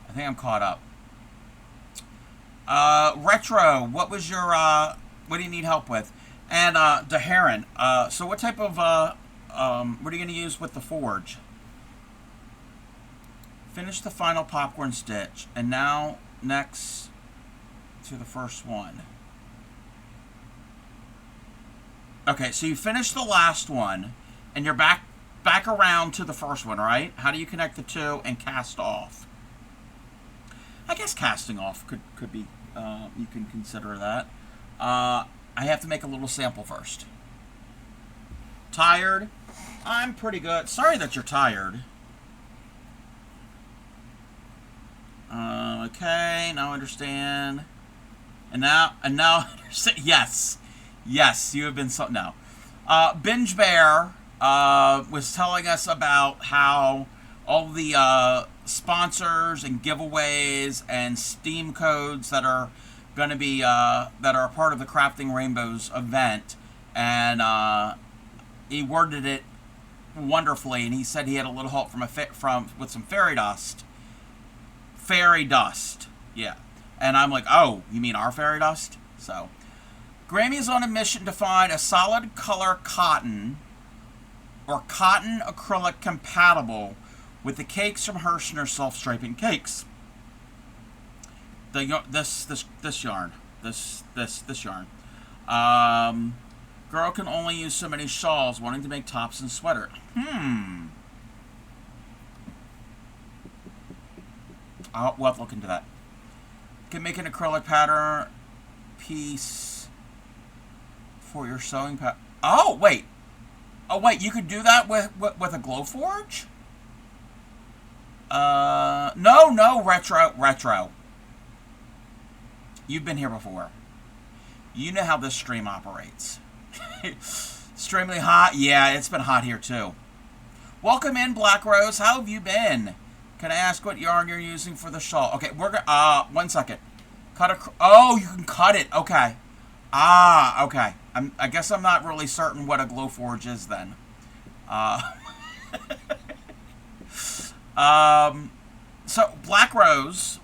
I think I'm caught up. Retro, what was your, what do you need help with? And, Daharon, so what type of, what are you going to use with the forge? Finish the final popcorn stitch. And now, next to the first one. Okay, so you finished the last one, and you're back around to the first one, right? How do you connect the two and cast off? I guess casting off could be, you can consider that. I have to make a little sample first. Tired? I'm pretty good. Sorry that you're tired. Okay, now I understand. And now yes. Yes, you have been so now. Binge Bear was telling us about how all the sponsors and giveaways and Steam codes that are going to be that are a part of the Crafting Rainbows event, and he worded it wonderfully, and he said he had a little help from with some fairy dust. Fairy dust, yeah. And I'm like, oh, you mean our fairy dust? So, Grammy is on a mission to find a solid color cotton or cotton acrylic compatible with the cakes from Hirschner self-striping cakes. This yarn. Girl can only use so many shawls, wanting to make tops and sweater. We'll have to look into that. Can make an acrylic pattern piece for your sewing pattern. Oh wait, you could do that with a Glowforge? No, retro. You've been here before. You know how this stream operates. Extremely hot? Yeah, it's been hot here too. Welcome in, Black Rose. How have you been? Can I ask what yarn you're using for the shawl? Okay, we're gonna, 1 second. Oh, you can cut it. Okay. Okay. I guess I'm not really certain what a Glowforge is then. So Black Rose,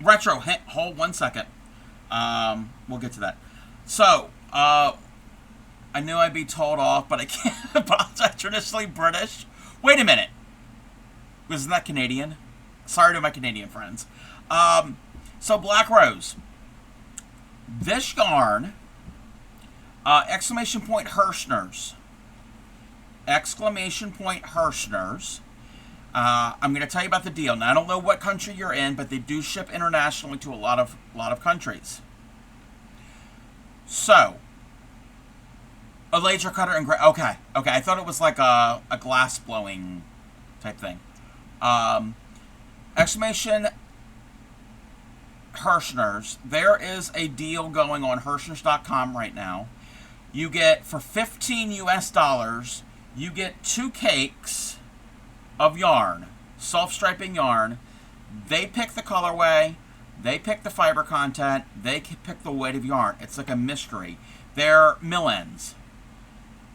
retro, hold 1 second. We'll get to that. So, I knew I'd be told off, but I can't apologize. Traditionally British. Wait a minute. Isn't that Canadian? Sorry to my Canadian friends. So Black Rose. This yarn, exclamation point Hirschners. Exclamation point Hirschners. I'm going to tell you about the deal. Now, I don't know what country you're in, but they do ship internationally to a lot of countries. So, a laser cutter and okay. I thought it was like a glass blowing type thing. Exclamation Hirschners. There is a deal going on Hirschners.com right now. You get, for $15 US, you get 2 cakes of yarn, self-striping yarn. They pick the colorway, they pick the fiber content, they pick the weight of yarn. It's like a mystery. They're mill ends.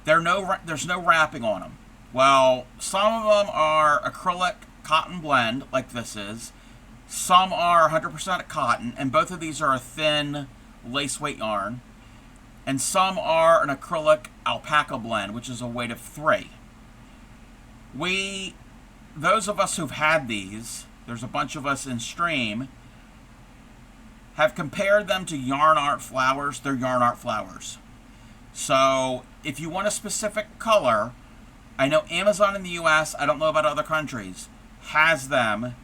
There's no wrapping on them. Well, some of them are acrylic cotton blend, like this is. Some are 100% cotton, and both of these are a thin lace weight yarn. And some are an acrylic alpaca blend, which is a weight of 3. Those of us who've had these, there's a bunch of us in stream, have compared them to Yarn Art Flowers. They're Yarn Art Flowers. So, if you want a specific color, I know Amazon in the US, I don't know about other countries, has them.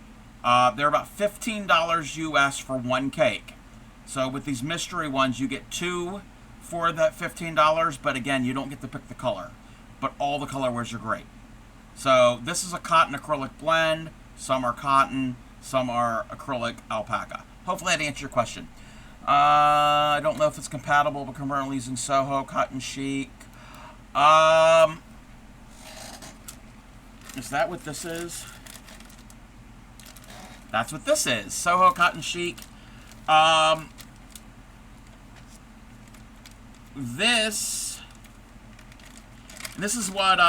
They're about $15 US for 1 cake. So with these mystery ones, you get 2 for that $15, but again, you don't get to pick the color. But all the colorways are great. So this is a cotton acrylic blend. Some are cotton, some are acrylic alpaca. Hopefully that answered your question. I don't know if it's compatible, but currently using Soho Cotton Chic. Is that what this is? That's what this is. Soho Cotton Chic. This is what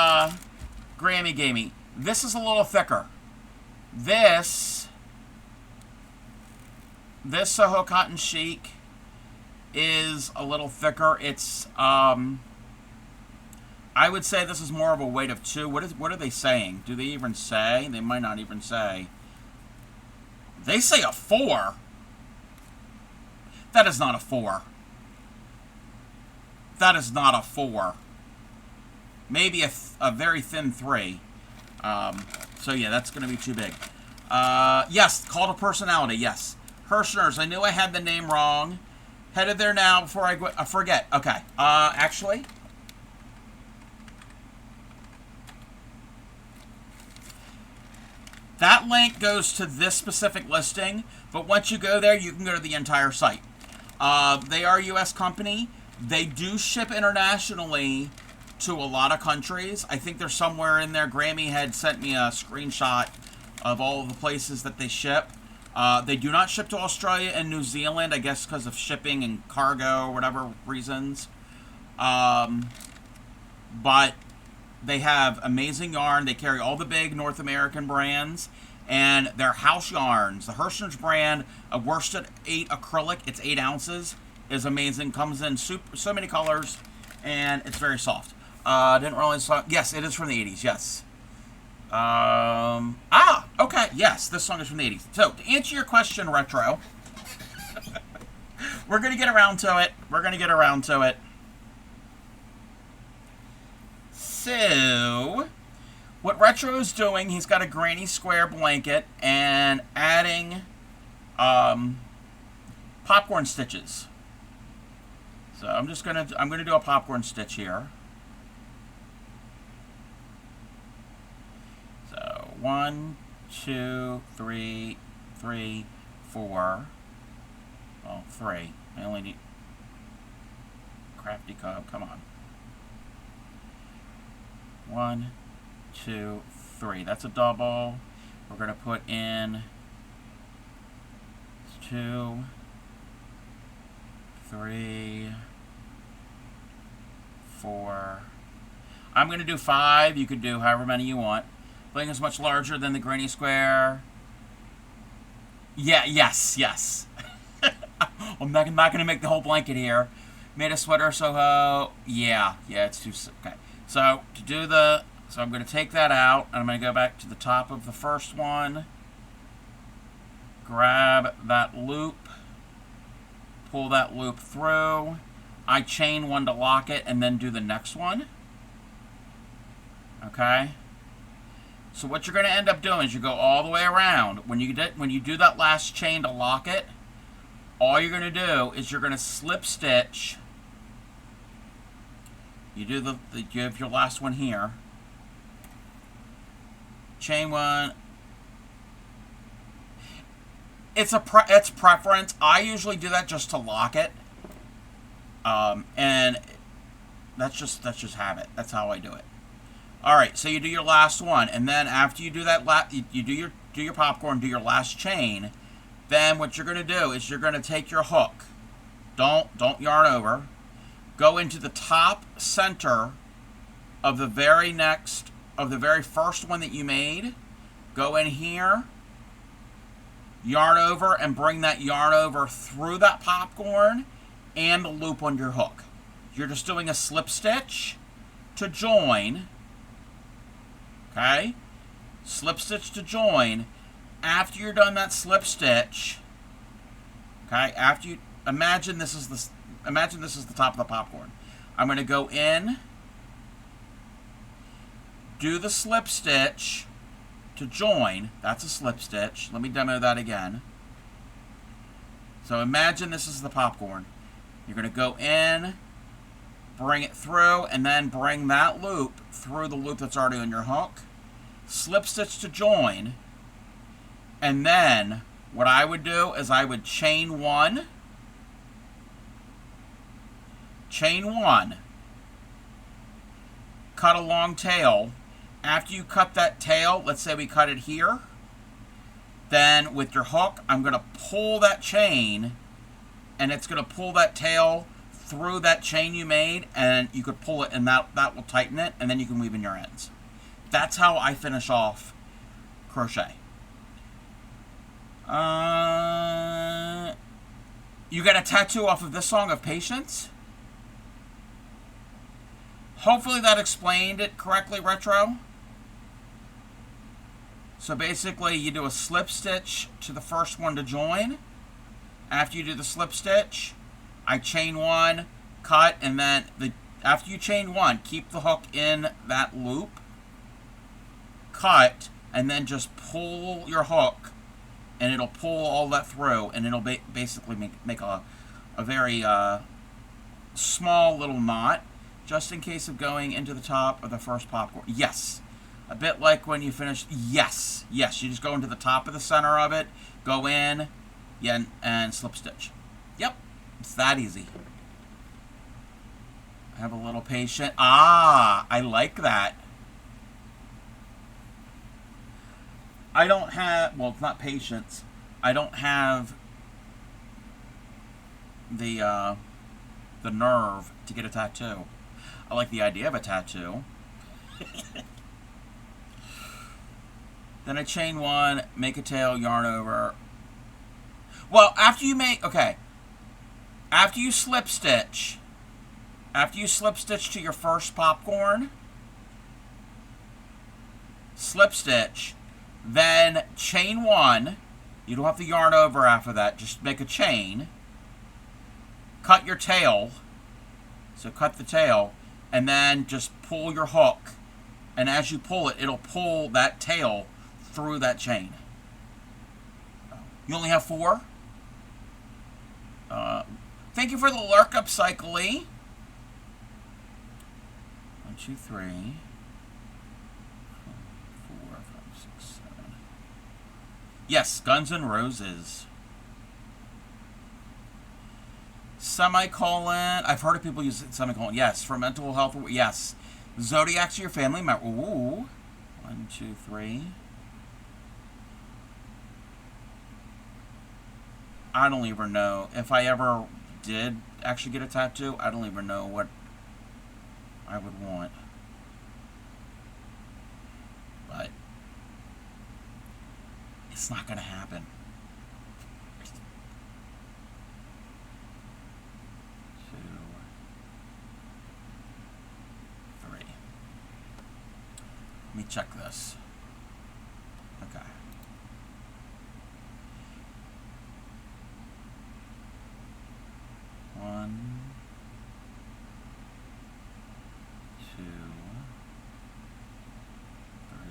Grammy gave me. This is a little thicker. This Soho Cotton Chic is a little thicker. It's I would say this is more of a weight of 2. What are they saying? Do they even say? They might not even say. They say a 4. That is not a 4. That is not a 4. Maybe a very thin 3. So yeah, that's going to be too big. Yes, call to personality, yes. Hirschners, I knew I had the name wrong. Headed there now before I forget. Okay, actually... That link goes to this specific listing, but once you go there, you can go to the entire site. They are a U.S. company. They do ship internationally to a lot of countries. I think there's somewhere in there. Grammy had sent me a screenshot of all of the places that they ship. They do not ship to Australia and New Zealand, I guess because of shipping and cargo or whatever reasons. But they have amazing yarn. They carry all the big North American brands, and their house yarns. The Hirschner's brand of worsted 8 acrylic, it's 8 ounces, is amazing. Comes in so many colors, and it's very soft. Didn't realize. Yes, it is from the 80s. Yes. Okay. Yes, this song is from the 80s. So, to answer your question, Retro, we're going to get around to it. So, what Retro is doing, he's got a granny square blanket and adding popcorn stitches. So I'm gonna do a popcorn stitch here. So 1, 2, 3, 3, 4. Well, 3. I only need crafty cub. Come on. 1, 2, 3. That's a double. We're gonna put in 2, 3, 4. I'm gonna do 5. You could do however many you want. Blanket is much larger than the granny square. Yeah, yes. I'm not gonna make the whole blanket here. Made a sweater, so yeah, it's too. Okay, so I'm gonna take that out, and I'm gonna go back to the top of the first one. Grab that loop, pull that loop through. I chain one to lock it, and then do the next one. Okay. So what you're going to end up doing is you go all the way around. When you do that last chain to lock it, all you're going to do is you're going to slip stitch. You do you have your last one here. Chain one. It's preference. I usually do that just to lock it, and that's just habit. That's how I do it. All right, so you do your last one, and then after you do that, you do your popcorn, do your last chain. Then what you're going to do is you're going to take your hook. Don't yarn over. Go into the top center of the very first one that you made. Go in here. Yarn over and bring that yarn over through that popcorn and the loop on your hook. You're just doing a slip stitch to join. Okay? Slip stitch to join. After you're done that slip stitch, okay, imagine this is the top of the popcorn. I'm going to go in, do the slip stitch to join. That's a slip stitch. Let me demo that again. So imagine this is the popcorn. You're going to go in, bring it through, and then bring that loop through the loop that's already on your hook. Slip stitch to join. And then what I would do is I would chain one. Cut a long tail. After you cut that tail, let's say we cut it here, then with your hook, I'm going to pull that chain, and it's going to pull that tail through that chain you made, and you could pull it, and that will tighten it, and then you can weave in your ends. That's how I finish off crochet. You got a tattoo off of this song of Patience? Hopefully that explained it correctly, Retro. So basically, you do a slip stitch to the first one to join. After you do the slip stitch, I chain one, cut, and then after you chain one, keep the hook in that loop, cut, and then just pull your hook, and it'll pull all that through, and it'll basically make a very small little knot, just in case of going into the top of the first popcorn. Yes. A bit like when you finish. Yes. You just go into the top of the center of it, go in, and slip stitch. Yep. It's that easy. Have a little patience. I like that. I don't have, well, it's not patience. I don't have the the nerve to get a tattoo. I like the idea of a tattoo. Then I chain one, make a tail, yarn over. Well, after you slip stitch to your first popcorn, slip stitch, then chain one. You don't have to yarn over after that. Just make a chain. Cut your tail. So cut the tail, and then just pull your hook. And as you pull it, it'll pull that tail through that chain. You only have 4? Thank you for the lurk up, Cycly. 1, 2, 3, 4, 5, 6, 7. Yes, Guns N' Roses. Semicolon. I've heard of people use semicolon. Yes, for mental health. Yes. Zodiacs are your family member. Ooh. 1, 2, 3. I don't even know. If I ever did actually get a tattoo, I don't even know what I would want. But it's not going to happen. 2, 3. Let me check this. Okay. 1, 2, 3,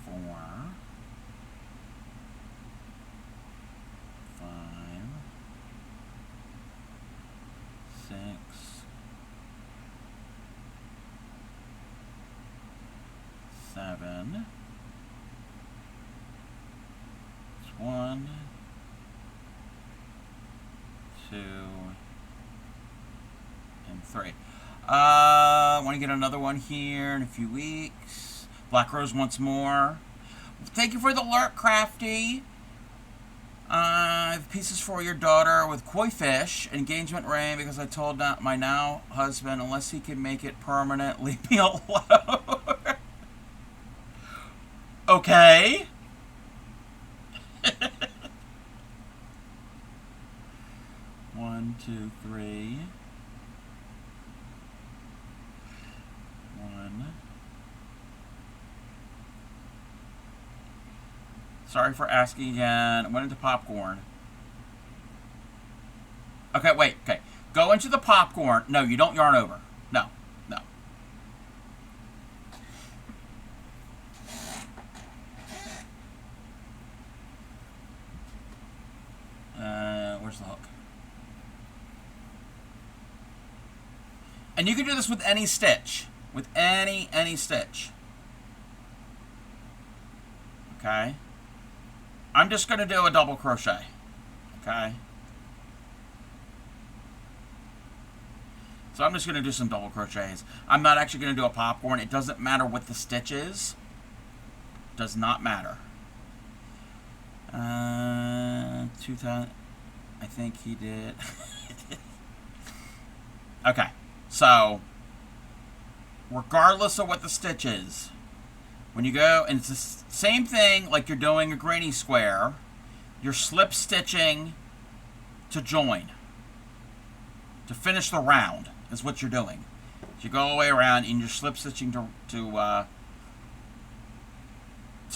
4, 5, 6, 7. 1, 2, and 3. I want to get another one here in a few weeks. Black Rose once more. Thank you for the lurk, Crafty. I have pieces for your daughter with koi fish, engagement ring, because I told my now husband, unless he can make it permanent, leave me alone. Okay. 1, 2, 3. 1. Sorry for asking again. I went into popcorn. Okay, wait. Okay. Go into the popcorn. No, you don't yarn over. No. No. Where's the hook? And you can do this with any stitch. With any stitch. Okay? I'm just going to do a double crochet. Okay? So I'm just going to do some double crochets. I'm not actually going to do a popcorn. It doesn't matter what the stitch is. Does not matter. 2000. I think he did. Okay. So, regardless of what the stitch is, when you go, and it's the same thing like you're doing a granny square, you're slip stitching to join. To finish the round is what you're doing. So you go all the way around and you're slip stitching to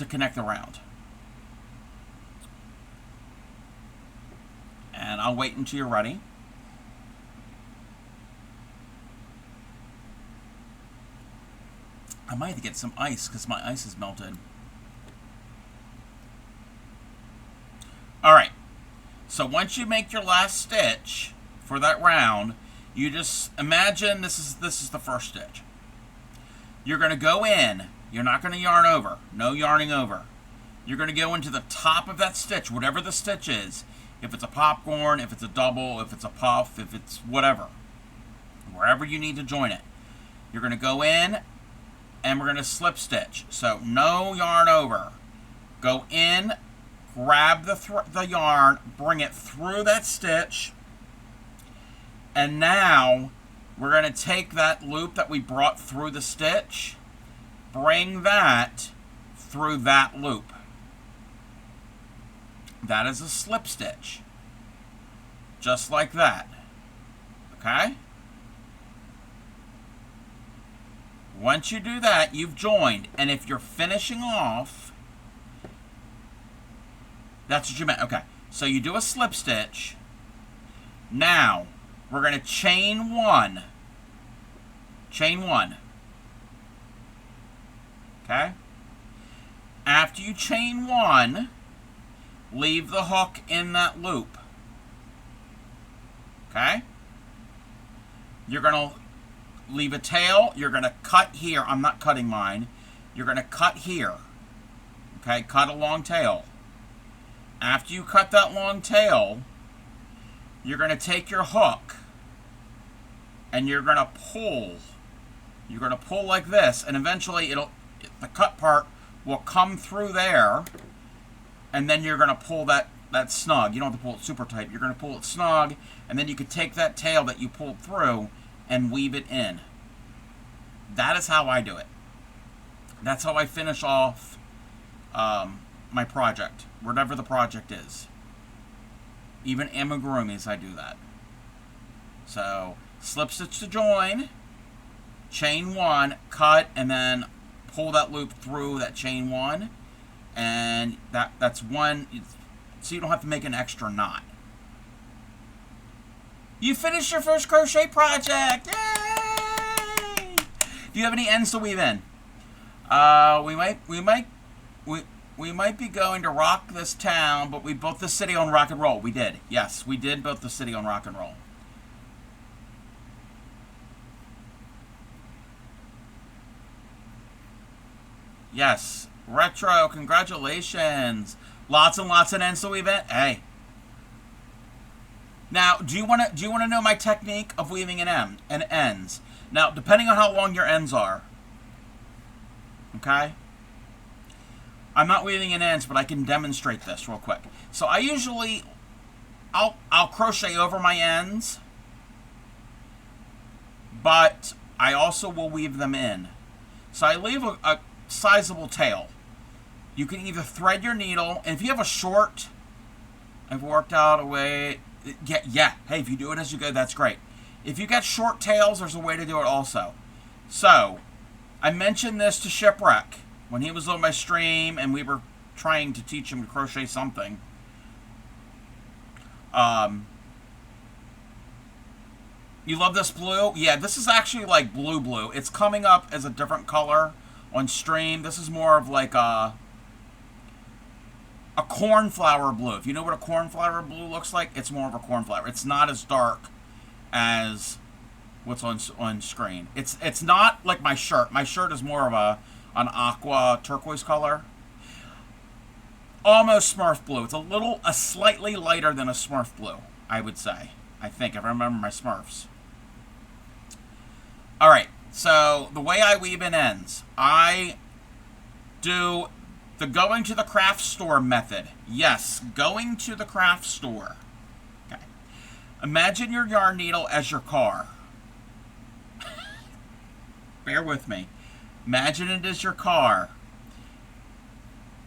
connect the round. And I'll wait until you're ready. I might have to get some ice because my ice is melted. Alright. So once you make your last stitch for that round, you just imagine this is the first stitch. You're going to go in. You're not going to yarn over. No yarning over. You're going to go into the top of that stitch, whatever the stitch is. If it's a popcorn, if it's a double, if it's a puff, if it's whatever. Wherever you need to join it. You're going to go in and we're going to slip stitch. So no yarn over. Go in, grab the yarn, bring it through that stitch, and now we're going to take that loop that we brought through the stitch, bring that through that loop. That is a slip stitch. Just like that. Okay? Once you do that, you've joined. And if you're finishing off, that's what you meant. Okay. So you do a slip stitch. Now, we're going to chain one. Chain one. Okay? After you chain one, leave the hook in that loop. Okay? You're going to leave a tail. You're going to cut here. I'm not cutting mine. You're going to cut here. Okay? Cut a long tail. After you cut that long tail, you're going to take your hook and you're going to pull. You're going to pull like this, and eventually the cut part will come through there, and then you're going to pull that snug. You don't have to pull it super tight. You're going to pull it snug, and then you can take that tail that you pulled through and weave it in. That is how I do it. That's how I finish off my project, whatever the project is. Even amigurumis, I do that. So, slip stitch to join, chain one, cut, and then pull that loop through that chain one, and that's one, so you don't have to make an extra knot. You finished your first crochet project! Yay! Do you have any ends to weave in? We might be going to rock this town, but we built the city on rock and roll. We did. Yes, we did build the city on rock and roll. Yes. Retro, congratulations. Lots and lots of ends to weave in. Hey. Now, do you want to know my technique of weaving an ends? Now, depending on how long your ends are. Okay? I'm not weaving in ends, but I can demonstrate this real quick. So I usually, I'll crochet over my ends, but I also will weave them in. So I leave a sizable tail. You can either thread your needle, and if you have a short, I've worked out a way, yeah, hey, if you do it as you go, that's great. If you got short tails, there's a way to do it also. So, I mentioned this to Shipwreck when he was on my stream and we were trying to teach him to crochet something. You love this blue? Yeah, this is actually like blue. It's coming up as a different color on stream. This is more of like a cornflower blue. If you know what a cornflower blue looks like, it's more of a cornflower. It's not as dark as what's on screen. It's not like my shirt. My shirt is more of an aqua turquoise color. Almost Smurf blue. It's a slightly lighter than a Smurf blue, I would say. I think, if I remember my Smurfs. Alright, so the way I weave in ends, I do the going to the craft store method. Yes, going to the craft store. Okay. Imagine your yarn needle as your car. Bear with me. Imagine it as your car.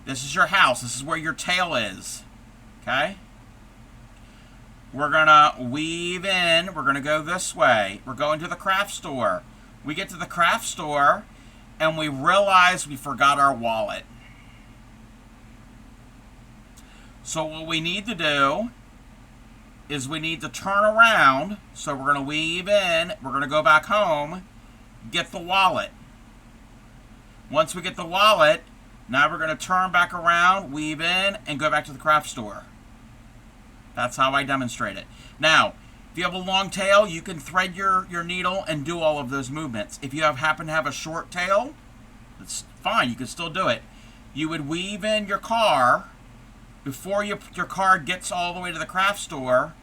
This is your house. This is where your tail is. Okay? We're going to weave in. We're going to go this way. We're going to the craft store. We get to the craft store, and we realize we forgot our wallet. So what we need to do is we need to turn around. So we're going to weave in. We're going to go back home, get the wallet. Once we get the wallet, now we're going to turn back around, weave in, and go back to the craft store. That's how I demonstrate it. Now, if you have a long tail, you can thread your needle and do all of those movements. If you happen to have a short tail, it's fine. You can still do it. You would weave in your car before your car gets all the way to the craft store.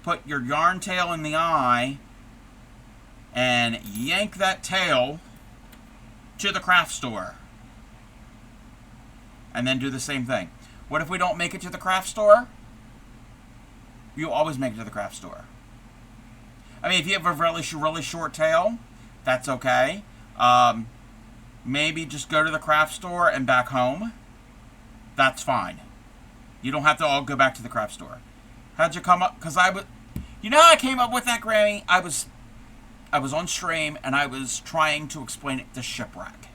Put your yarn tail in the eye and yank that tail to the craft store. And then do the same thing. What if we don't make it to the craft store? You always make it to the craft store. I mean, if you have a really short tail, that's okay. Maybe just go to the craft store and back home. That's fine. You don't have to all go back to the craft store. How'd you come up? Because you know how I came up with that, Grammy? I was on stream and I was trying to explain it to Shipwreck.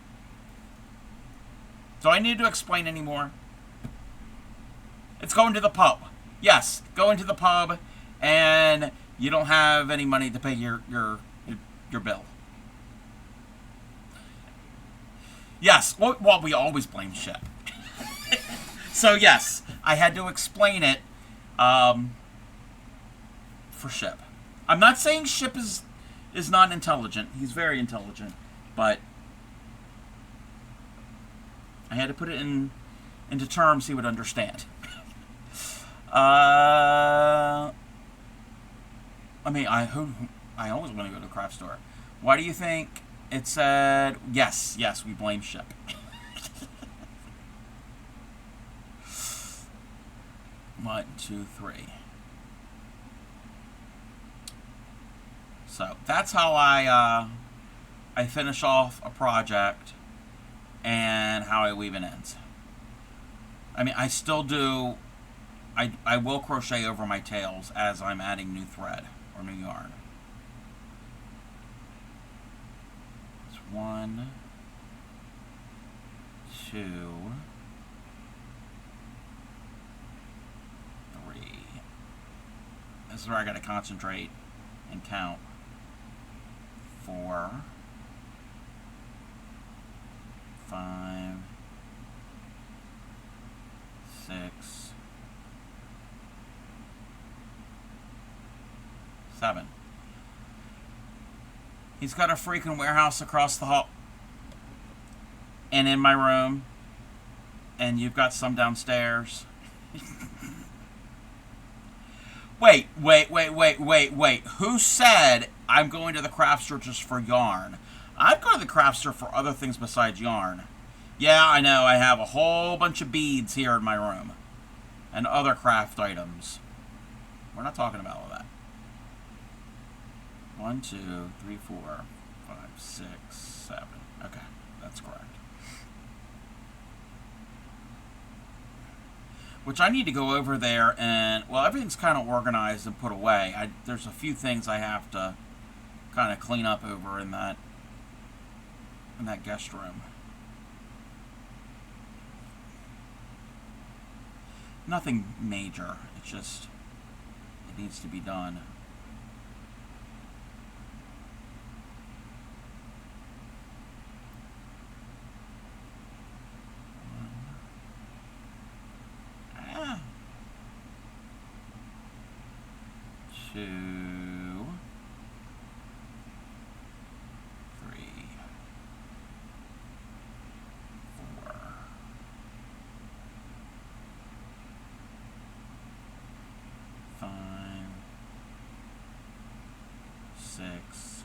Do I need to explain anymore? It's going to the pub. Yes, going to the pub, and you don't have any money to pay your bill. Yes, well, we always blame Ship. So yes, I had to explain it for Ship. I'm not saying Ship is not intelligent. He's very intelligent, but I had to put it into terms he would understand. I mean, I always want to go to the craft store. Why do you think it said yes, we blame Ship? One, two, three. So that's how I finish off a project and how I weave and ends. I mean, I still do. I will crochet over my tails as I'm adding new thread or new yarn. It's 1, 2, 3. This is where I got to concentrate and count. 4, 5, 6, 7. He's got a freaking warehouse across the hall and in my room, and you've got some downstairs. Wait. Who said I'm going to the craft store just for yarn? I've gone to the craft store for other things besides yarn. Yeah, I know, I have a whole bunch of beads here in my room and other craft items. We're not talking about all that. 1, 2, 3, 4, 5, 6, 7. Okay, that's correct. Which I need to go over there and, well, everything's kind of organized and put away. There's a few things I have to kind of clean up over in that guest room. Nothing major. It's just, it needs to be done. Two, 3, 4, 5, 6,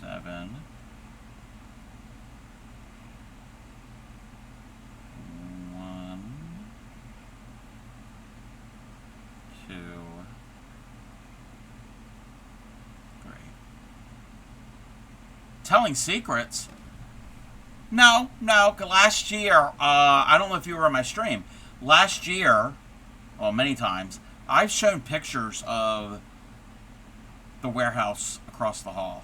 7. 2, 3. Telling secrets? No. Last year, I don't know if you were on my stream. Last year, well, many times, I've shown pictures of the warehouse across the hall.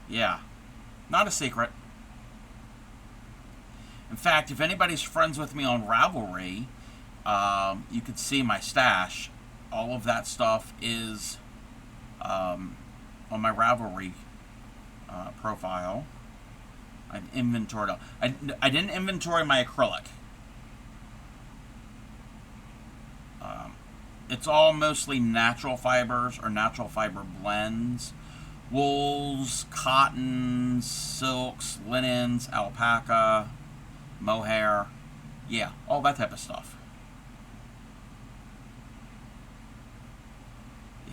Yeah, not a secret. In fact, if anybody's friends with me on Ravelry, you could see my stash. All of that stuff is on my Ravelry profile. I've inventoried. I didn't inventory my acrylic. It's all mostly natural fibers or natural fiber blends. Wools, cottons, silks, linens, alpaca, mohair. Yeah, all that type of stuff.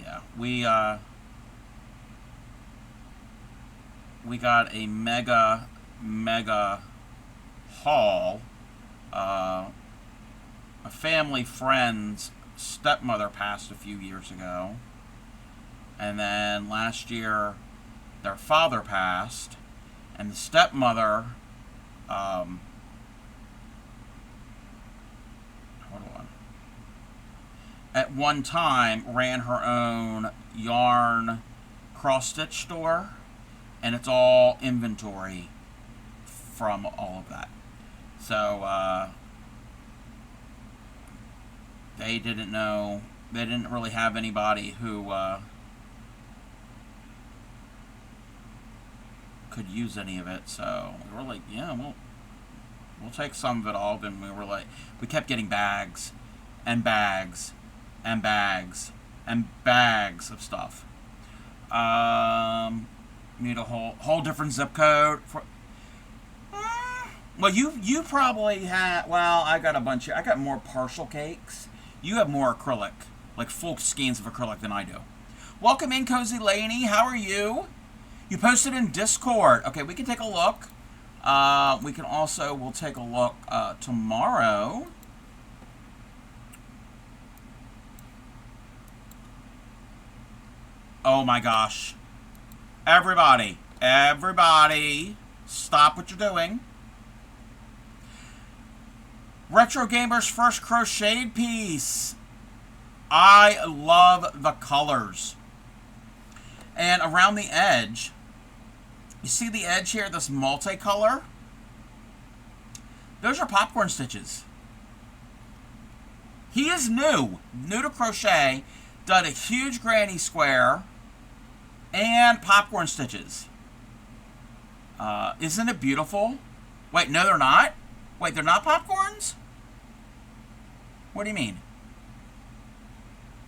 Yeah, we got a mega haul. A family friend's stepmother passed a few years ago. And then last year, their father passed. And the stepmother, hold on, at one time ran her own yarn cross-stitch store. And it's all inventory from all of that. So, they didn't really have anybody who could use any of it. So we were like, yeah, we'll take some of it all. And we kept getting bags and bags and bags and bags of stuff. Need a whole different zip code for. Well, you probably had. Well, I got a bunch. I got more partial cakes. You have more acrylic, like full skeins of acrylic than I do. Welcome in, Cozy Laney. How are you? You posted in Discord. Okay, we can take a look. We'll take a look tomorrow. Oh my gosh. Everybody, stop what you're doing. Retro Gamer's first crocheted piece. I love the colors. And around the edge, you see the edge here, this multicolor? Those are popcorn stitches. He is new to crochet, done a huge granny square, and popcorn stitches. Isn't it beautiful? Wait, no, they're not? Wait, they're not popcorns? What do you mean?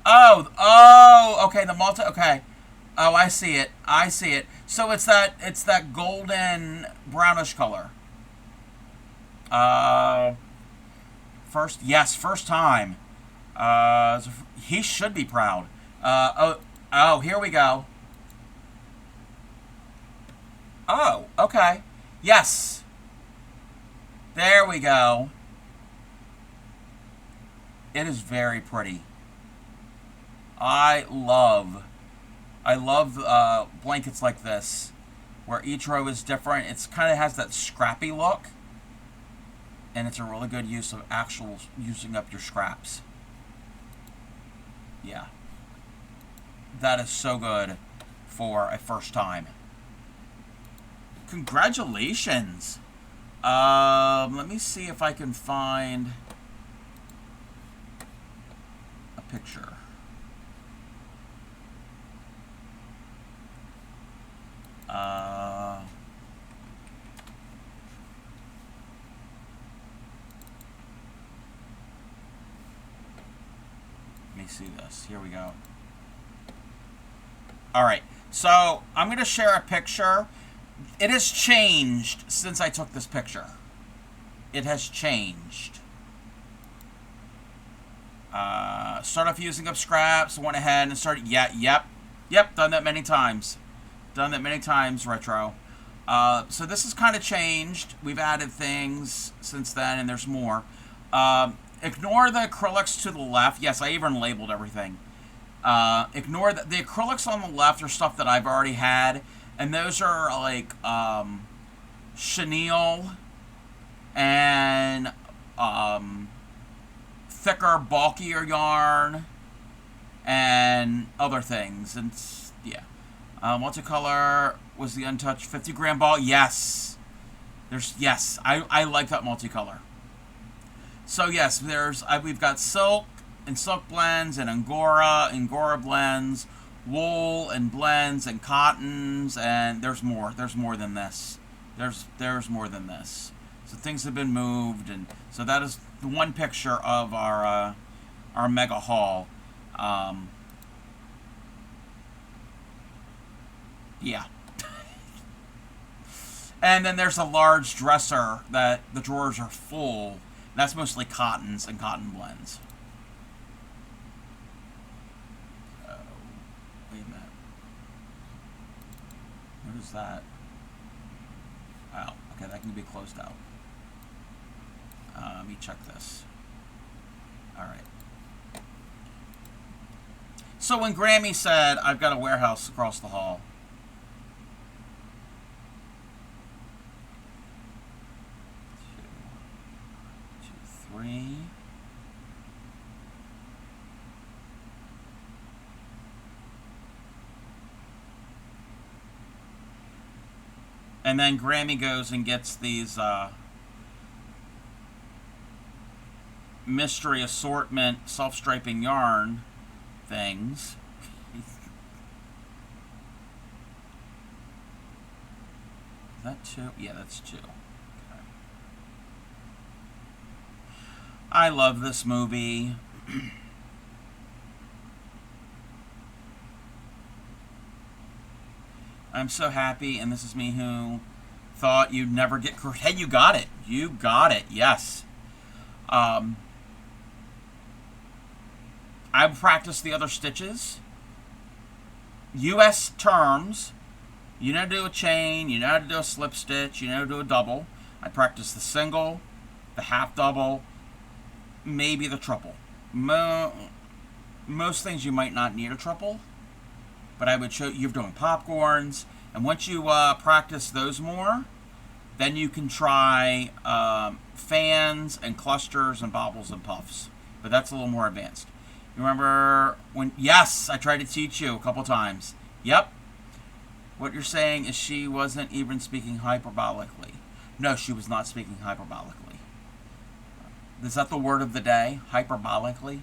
Oh, okay, okay. Oh, I see it. So it's that golden brownish color. First time. He should be proud. Oh, here we go. Oh, okay. Yes. There we go. It is very pretty. I love blankets like this, where each row is different. It's kind of has that scrappy look, and it's a really good use of using up your scraps. Yeah. That is so good for a first time. Congratulations. Let me see if I can find a picture. Let me see this. Here we go. Alright, so I'm going to share a picture. It has changed since I took this picture. It has changed. Start off using up scraps, went ahead and started, yep, done that many times. Retro. So this has kind of changed. We've added things since then, and there's more. Ignore the acrylics to the left. Yes, I even labeled everything. Ignore the acrylics on the left are stuff that I've already had, and those are like chenille and thicker, bulkier yarn and other things. And yeah, multicolor was the untouched 50-gram ball. Yes, I like that multicolor. So yes, we've got silk and silk blends and angora blends, wool and blends and cottons, and there's more than this. There's more than this. So things have been moved, and so that is the one picture of our mega haul. Yeah. And then there's a large dresser that the drawers are full. That's mostly cottons and cotton blends. Oh, wait a minute. What is that? Wow. Okay, that can be closed out. Let me check this. All right. So when Grammy said, I've got a warehouse across the hall. 2, 2, 3. And then Grammy goes and gets these mystery assortment self-striping yarn things. Is that 2? Yeah, that's 2. Okay. I love this movie. I'm so happy, and this is me who thought you'd never get... Hey, you got it. You got it. Yes. I've practiced the other stitches. U.S. terms. You know how to do a chain. You know how to do a slip stitch. You know how to do a double. I practiced the single, the half double, maybe the triple. Most things you might not need a triple. But I would show you're doing popcorns, and once you practice those more, then you can try fans and clusters and bobbles and puffs. But that's a little more advanced. You remember when? Yes, I tried to teach you a couple times. Yep. What you're saying is she wasn't even speaking hyperbolically. No, she was not speaking hyperbolically. Is that the word of the day? Hyperbolically?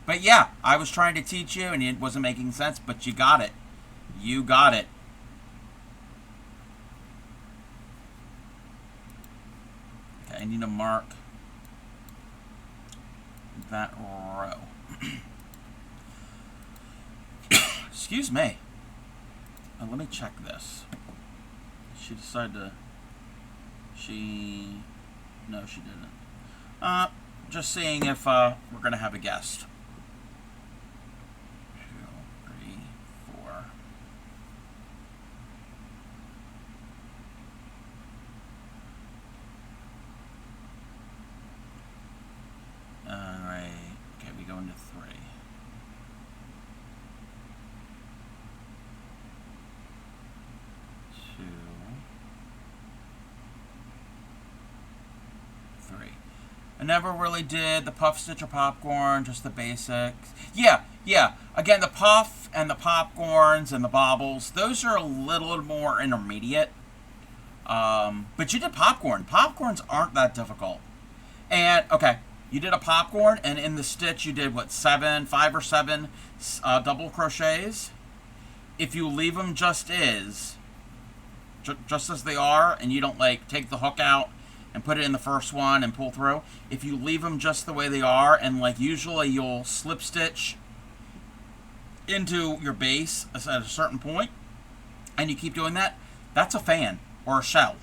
But yeah, I was trying to teach you and it wasn't making sense, but you got it. You got it. Okay, I need to mark that row. Excuse me. Let me check this. She decided to... No, she didn't. Just seeing if we're going to have a guest. 2, 3, 4. Alright. Okay, we go into 3. 2, 3. I never really did the puff stitch or popcorn, just the basics. Yeah. Again, the puff and the popcorns and the bobbles, those are a little more intermediate. But you did popcorn. Popcorns aren't that difficult. And, okay, you did a popcorn, and in the stitch you did, what, 5 or 7 double crochets? If you leave them just as they are, and you don't, like, take the hook out and put it in the first one and pull through. If you leave them just the way they are, and like usually you'll slip stitch into your base at a certain point, and you keep doing that, that's a fan or a shell.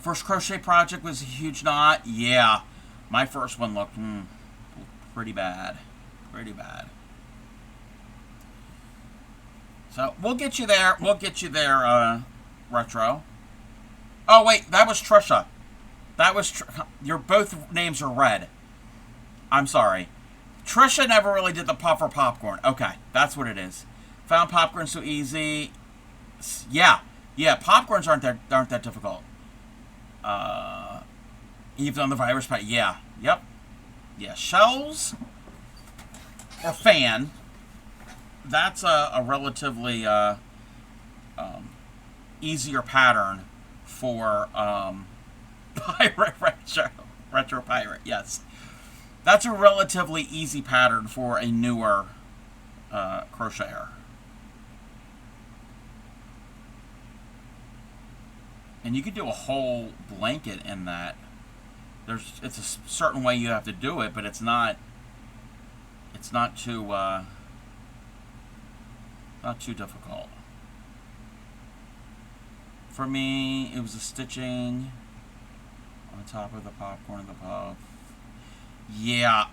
First crochet project was a huge knot. Yeah, my first one looked pretty bad. Pretty bad. So we'll get you there. We'll get you there, Retro. Oh, wait, that was Trisha. That was... Your both names are red. I'm sorry. Trisha never really did the puff or popcorn. Okay, that's what it is. Found popcorn so easy. Yeah, popcorns aren't that difficult. Even on the virus pack. Yeah, yep. Yeah, shells or fan. That's a relatively easier pattern for Pirate Retro Pirate, yes. That's a relatively easy pattern for a newer crocheter. And you could do a whole blanket in that. It's a certain way you have to do it, but it's not too difficult. For me, it was the stitching on top of the popcorn and the puff. Yeah,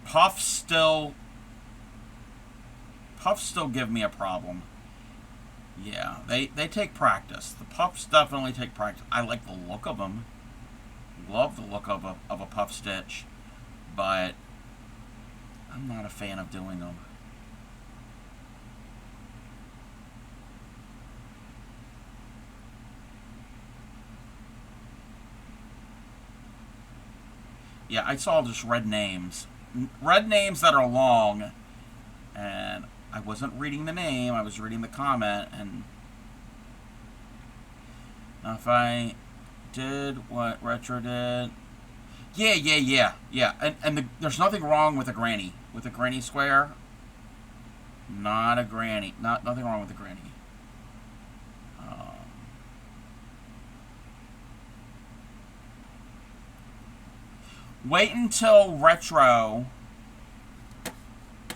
puffs still give me a problem. Yeah, they take practice. The puffs definitely take practice. I like the look of them. Love the look of a puff stitch, but I'm not a fan of doing them. Yeah, I saw just red names. Red names that are long, and I wasn't reading the name, I was reading the comment, and if I did what Retro did... Yeah. And there's nothing wrong with a granny. With a granny square, not a granny. Nothing wrong with a granny. Wait until Retro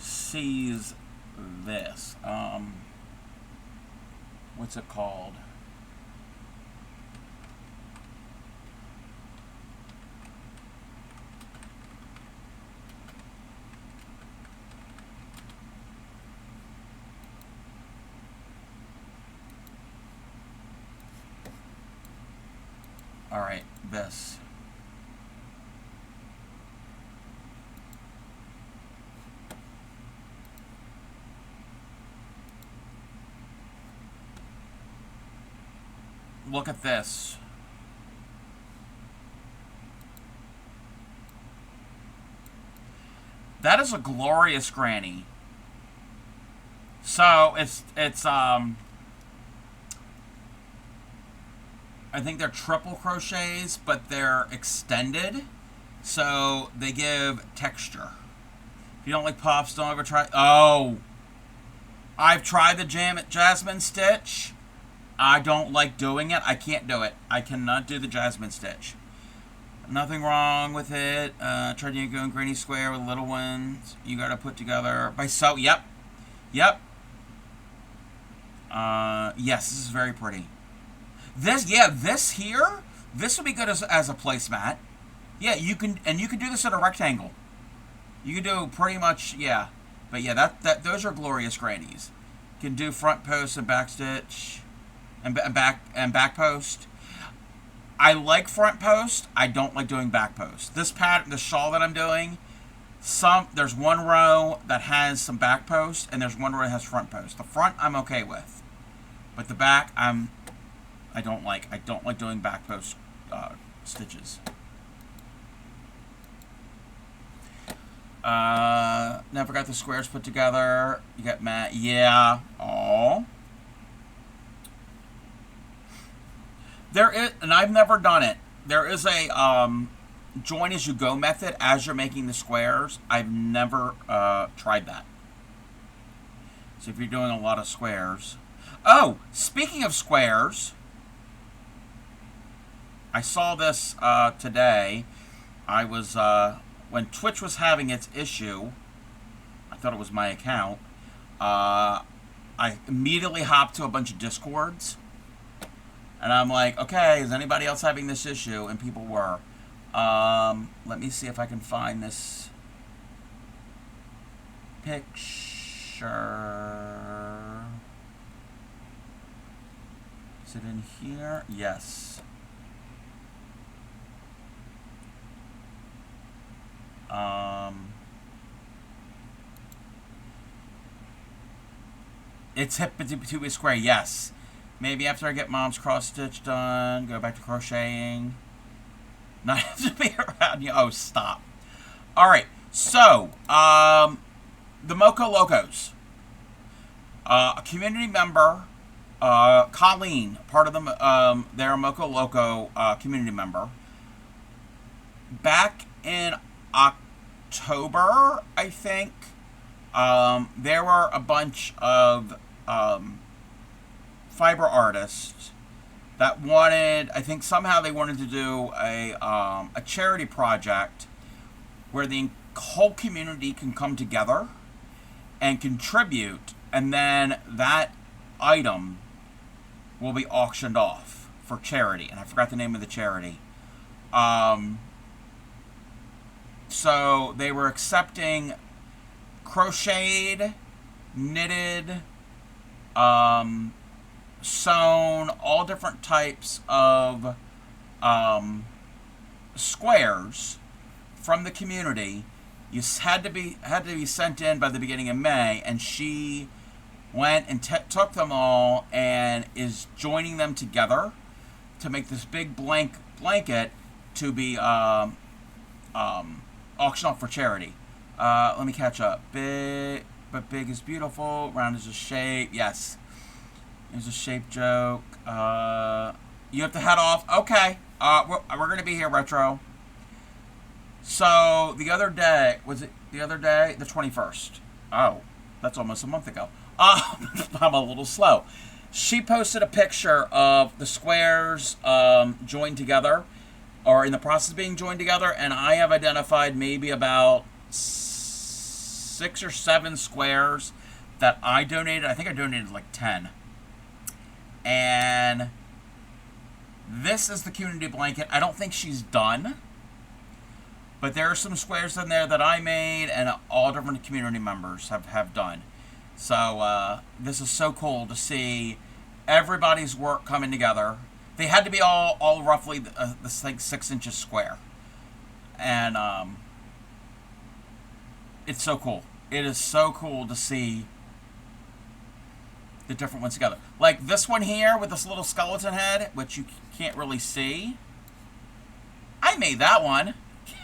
sees this. What's it called? Alright, this. Look at this. That is a glorious granny. So it's I think they're triple crochets, but they're extended, so they give texture. If you don't like puffs, don't ever try. Oh, I've tried the jasmine stitch. I don't like doing it. I can't do it. I cannot do the jasmine stitch. Nothing wrong with it. Tried to go in granny square with little ones. You got to put together by sew. Yep. Yes, this is very pretty. This here, this would be good as a placemat. Yeah, you can do this in a rectangle. You can do pretty much, yeah. But yeah, those are glorious grannies. You can do front post and back stitch, and back post. I like front post. I don't like doing back post. This pattern, the shawl that I'm doing, there's one row that has some back post, and there's one row that has front post. The front I'm okay with, but the back I don't like. I don't like doing back post stitches. Never got the squares put together. You got Matt. Yeah. Oh. There is, and I've never done it. There is a join as you go method as you're making the squares. I've never tried that. So if you're doing a lot of squares. Oh, speaking of squares, I saw this today. I was when Twitch was having its issue. I thought it was my account. I immediately hopped to a bunch of Discords. And I'm like, okay, is anybody else having this issue? And people were. Let me see if I can find this picture. Is it in here? Yes. It's hip to be square, yes. Maybe after I get mom's cross stitch done, go back to crocheting. Not have to be around you. Oh, stop. Alright, so, the Moco Locos. A community member, Colleen, part of they're a Moco Loco community member. Back in October, I think, there were a bunch of fiber artists that wanted, I think somehow they wanted to do a charity project where the whole community can come together and contribute, and then that item will be auctioned off for charity. And I forgot the name of the charity. So they were accepting crocheted, knitted, sewn all different types of squares from the community. You had to be sent in by the beginning of May, and she went and took them all and is joining them together to make this big blanket to be auctioned off for charity. Let me catch up. Big, but big is beautiful. Round is a shape. Yes. There's a shape joke. You have to head off. Okay. We're going to be here, Retro. So, the other day, was it the other day? The 21st. Oh, that's almost a month ago. I'm a little slow. She posted a picture of the squares joined together, or in the process of being joined together, and I have identified maybe about 6 or 7 squares that I donated. I think I donated like 10. And this is the community blanket. I don't think she's done, but there are some squares in there that I made and all different community members have done. So this is so cool to see everybody's work coming together. They had to be all roughly this like 6 inches square, and it's so cool. It is so cool to see the different ones together. Like this one here with this little skeleton head, which you can't really see. I made that one.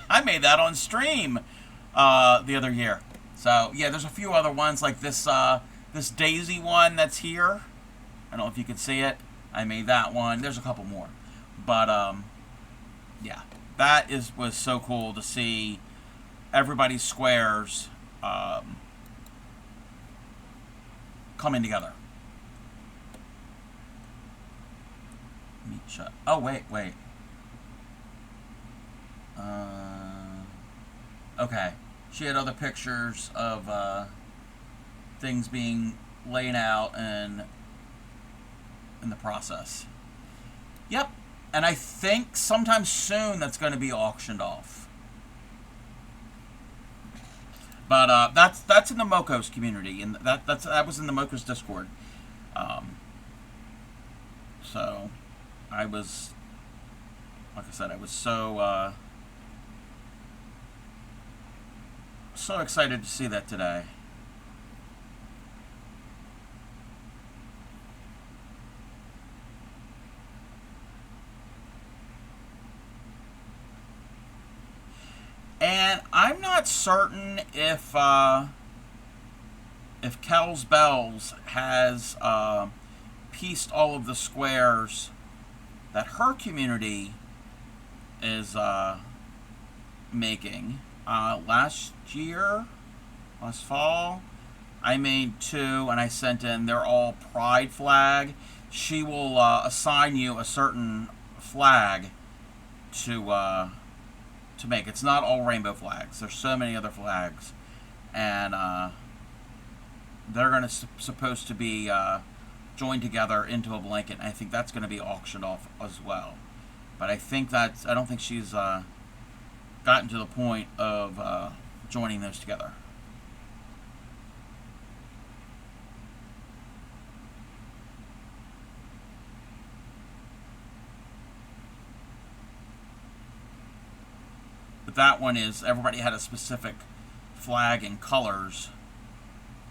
I made that on stream the other year. So yeah, there's a few other ones like this this daisy one that's here. I don't know if you can see it. I made that one. There's a couple more, but yeah, that was so cool to see everybody's squares coming together. Let me check. Oh wait. Okay. She had other pictures of things being laid out and in the process. Yep. And I think sometime soon that's going to be auctioned off. But that's in the Mokos community, and that was in the Mokos Discord. So I was, like I said, I was so excited to see that today. And I'm not certain if Kel's Bells has pieced all of the squares that her community is making. Last fall, I made 2 and I sent in. They're all pride flag. She will assign you a certain flag to make. It's not all rainbow flags. There's so many other flags, and they're supposed to be joined together into a blanket. And I think that's going to be auctioned off as well. But I don't think she's gotten to the point of joining those together. But that one is, everybody had a specific flag and colors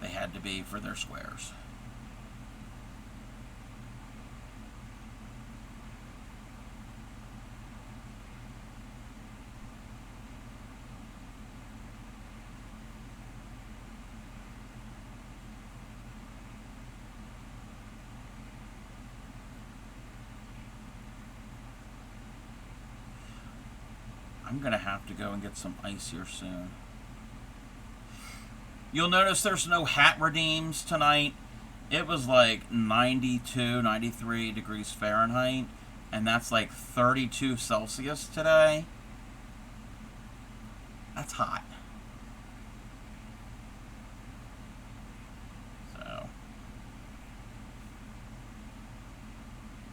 they had to be for their squares. I'm going to have to go and get some ice here soon. You'll notice there's no hat redeems tonight. It was like 92, 93 degrees Fahrenheit, and that's like 32 Celsius today. That's hot. So,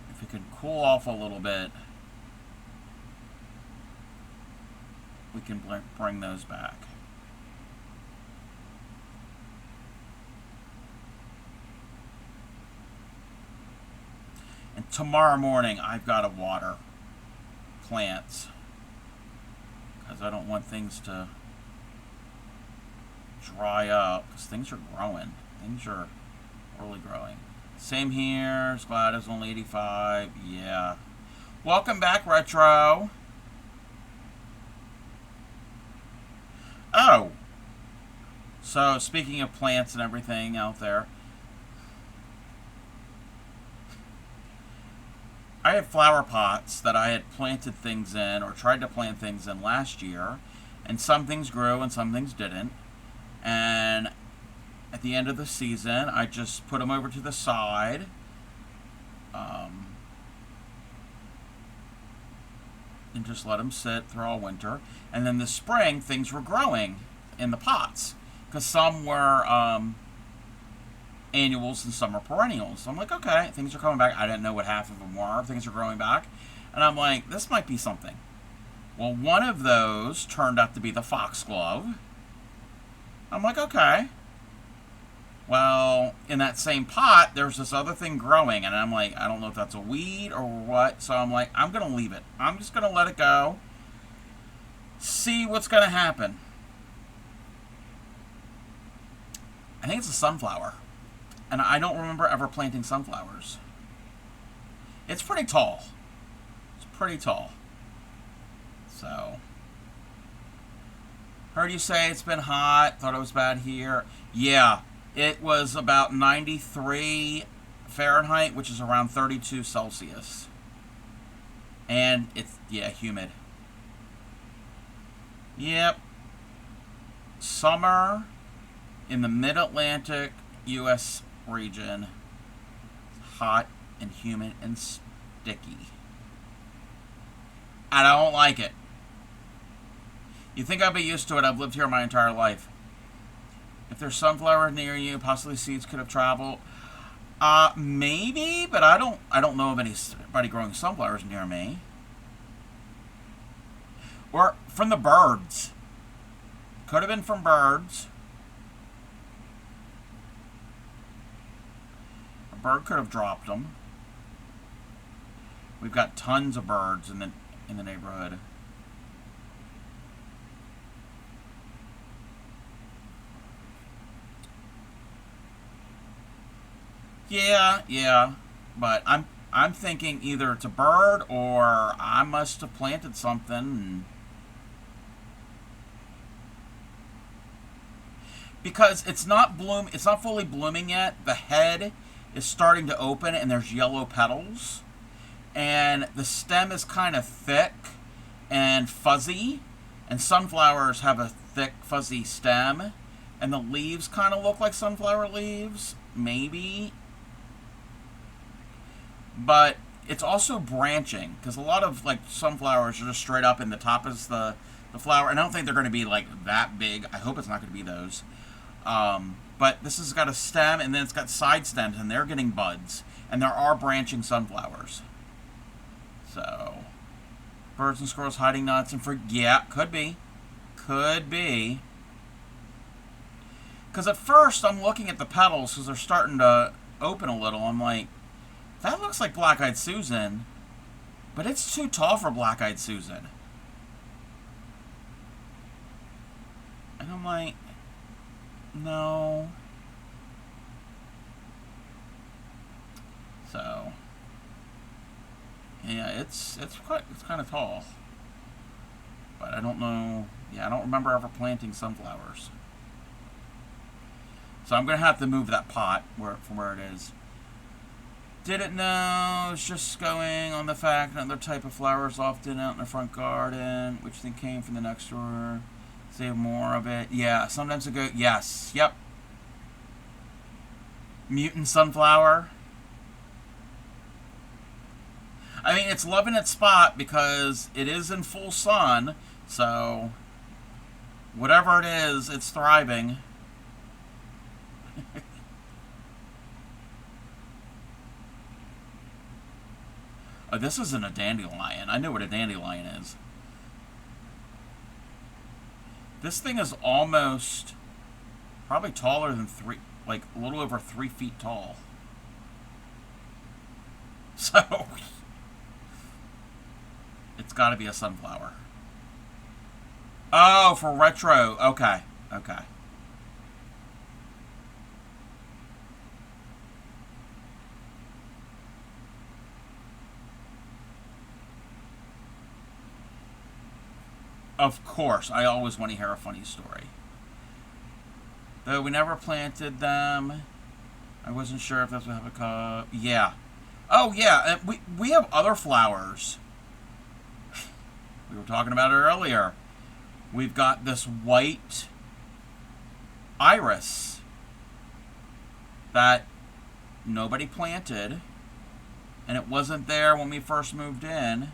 if it could cool off a little bit, we can bring those back. tomorrow morning I've got to water plants because I don't want things to dry up because things are growing. Things are really growing. Same here. Glad it's only 85. Yeah. Welcome back, Retro. Oh. So, speaking of plants and everything out there, I have flower pots that I had planted things in or tried to plant things in last year, and some things grew and some things didn't. And at the end of the season, I just put them over to the side. And just let them sit through all winter. And then this spring, things were growing in the pots. Because some were annuals and some are perennials. So I'm like, okay, things are coming back. I didn't know what half of them were. Things are growing back. And I'm like, this might be something. Well, one of those turned out to be the foxglove. I'm like, okay. Well, in that same pot, there's this other thing growing, and I'm like, I don't know if that's a weed or what, so I'm like, I'm going to leave it. I'm just going to let it go, see what's going to happen. I think it's a sunflower, and I don't remember ever planting sunflowers. It's pretty tall. It's pretty tall. So, heard you say it's been hot, thought it was bad here. Yeah. It was about 93 Fahrenheit, which is around 32 Celsius. And it's, yeah, humid. Yep. Summer in the mid-Atlantic U.S. region. Hot and humid and sticky. I don't like it. You think I'd be used to it? I've lived here my entire life. If there's sunflower near you, possibly seeds could have traveled. Maybe, but I don't know of anybody growing sunflowers near me. Or from the birds. Could have been from birds. A bird could have dropped them. We've got tons of birds in the neighborhood. Yeah, but I'm thinking either it's a bird or I must have planted something. Because it's not fully blooming yet. The head is starting to open and there's yellow petals. And the stem is kind of thick and fuzzy. And sunflowers have a thick, fuzzy stem. And the leaves kind of look like sunflower leaves. Maybe. But it's also branching, because a lot of like sunflowers are just straight up and the top is the flower. And I don't think they're going to be like that big. I hope it's not going to be those. But this has got a stem and then it's got side stems and they're getting buds. And there are branching sunflowers. So, birds and squirrels hiding nuts and fruit. Yeah, could be. Could be. Because at first I'm looking at the petals because they're starting to open a little. I'm like, that looks like Black-Eyed Susan, but it's too tall for Black-Eyed Susan. And I'm like, no. So, yeah, it's kind of tall. But I don't know. Yeah, I don't remember ever planting sunflowers. So I'm going to have to move that pot from where it is. Didn't know, it's just going on the fact another type of flowers often out in the front garden, which then came from the next door. Save more of it. Yeah, sometimes it goes, yes, yep. Mutant sunflower. I mean, it's loving its spot because it is in full sun, so whatever it is, it's thriving. Oh, this isn't a dandelion. I know what a dandelion is. This thing is almost, probably taller than a little over 3 feet tall. So it's got to be a sunflower. Oh, for retro. Okay. Okay. Of course. I always want to hear a funny story. Though we never planted them. I wasn't sure if that's what have a cup. Yeah. Oh, yeah. And we have other flowers. We were talking about it earlier. We've got this white iris that nobody planted, and it wasn't there when we first moved in.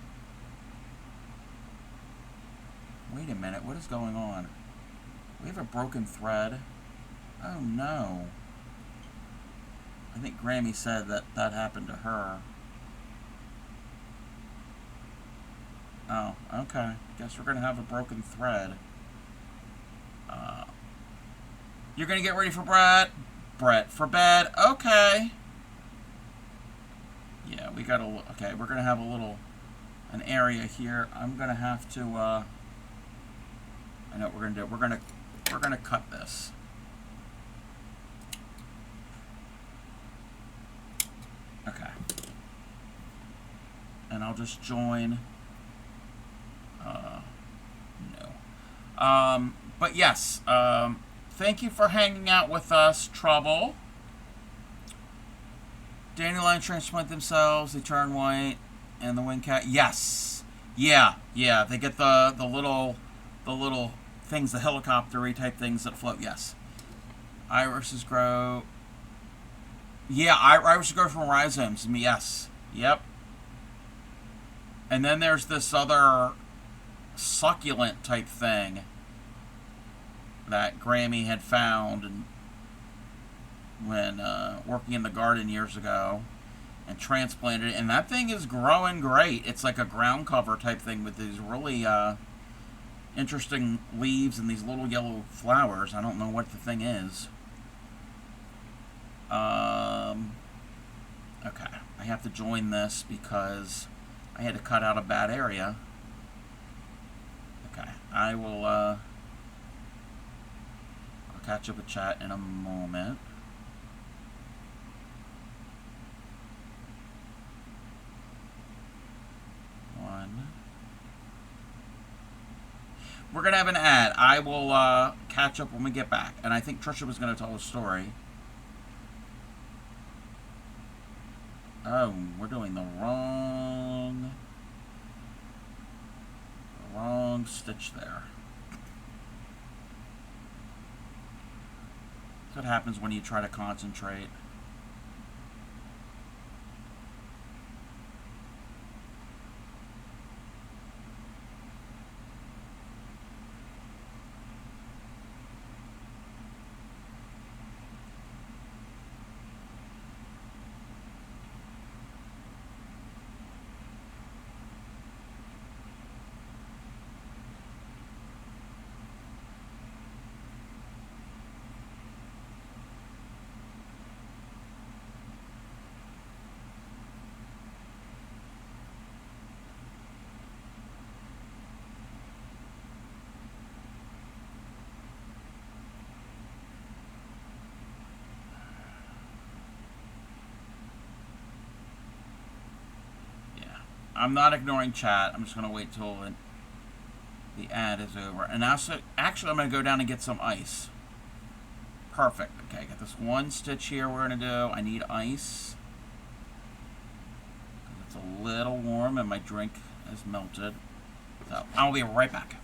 Wait a minute, what is going on? We have a broken thread. Oh no. I think Grammy said that that happened to her. Oh, okay. Guess we're going to have a broken thread. You're going to get ready for Brett, for bed. Okay. Yeah, we got a... Okay, we're going to have an area here. I'm going to have to, I know what we're going to do. We're going to cut this. Okay. And I'll just join... no. But yes, thank you for hanging out with us, Trouble. Dandelion transplant themselves, they turn white, and the wing cat. Yes. Yeah. They get the little things, the helicopter-y type things that float. Yes. Irises grow. Yeah, irises grow from rhizomes. Yes. Yep. And then there's this other succulent type thing that Grammy had found and when working in the garden years ago and transplanted it, and that thing is growing great. It's like a ground cover type thing with these really interesting leaves and these little yellow flowers. I don't know what the thing is. Okay, I have to join this because I had to cut out a bad area. Okay, I'll catch up with chat in a moment. We're going to have an ad. I will catch up when we get back. And I think Trisha was going to tell a story. Oh, we're doing the wrong stitch there. That's what happens when you try to concentrate. I'm not ignoring chat. I'm just going to wait till the ad is over. And also, actually, I'm going to go down and get some ice. Perfect. Okay, got this one stitch here we're going to do. I need ice. It's a little warm and my drink has melted. So, I'll be right back.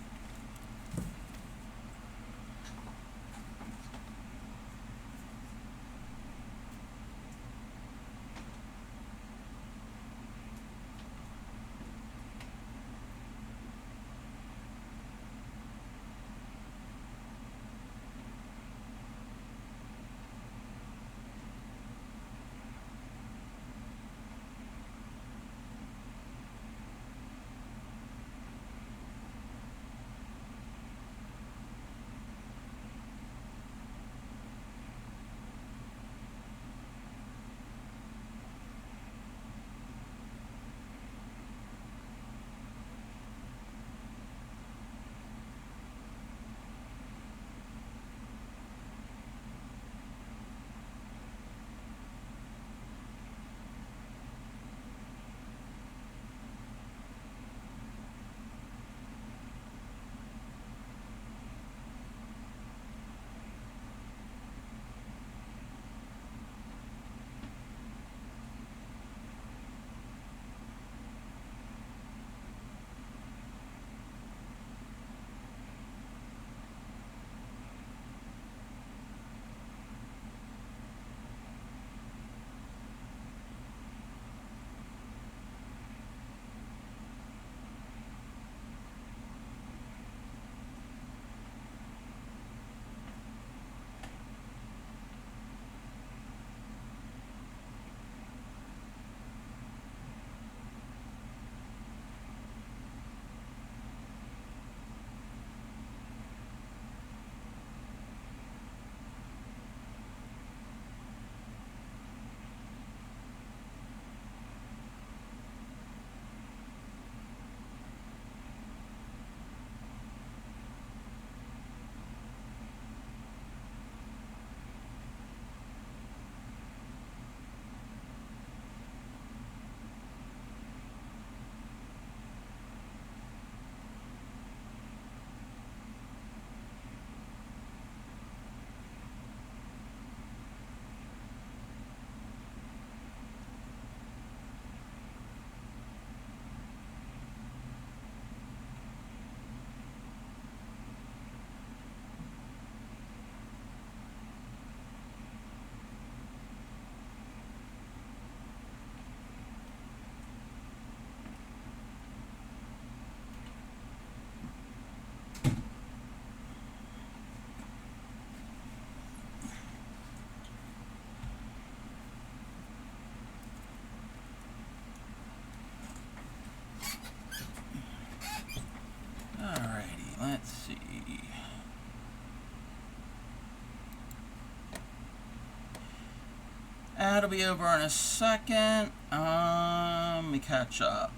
That'll be over in a second. Let me catch up.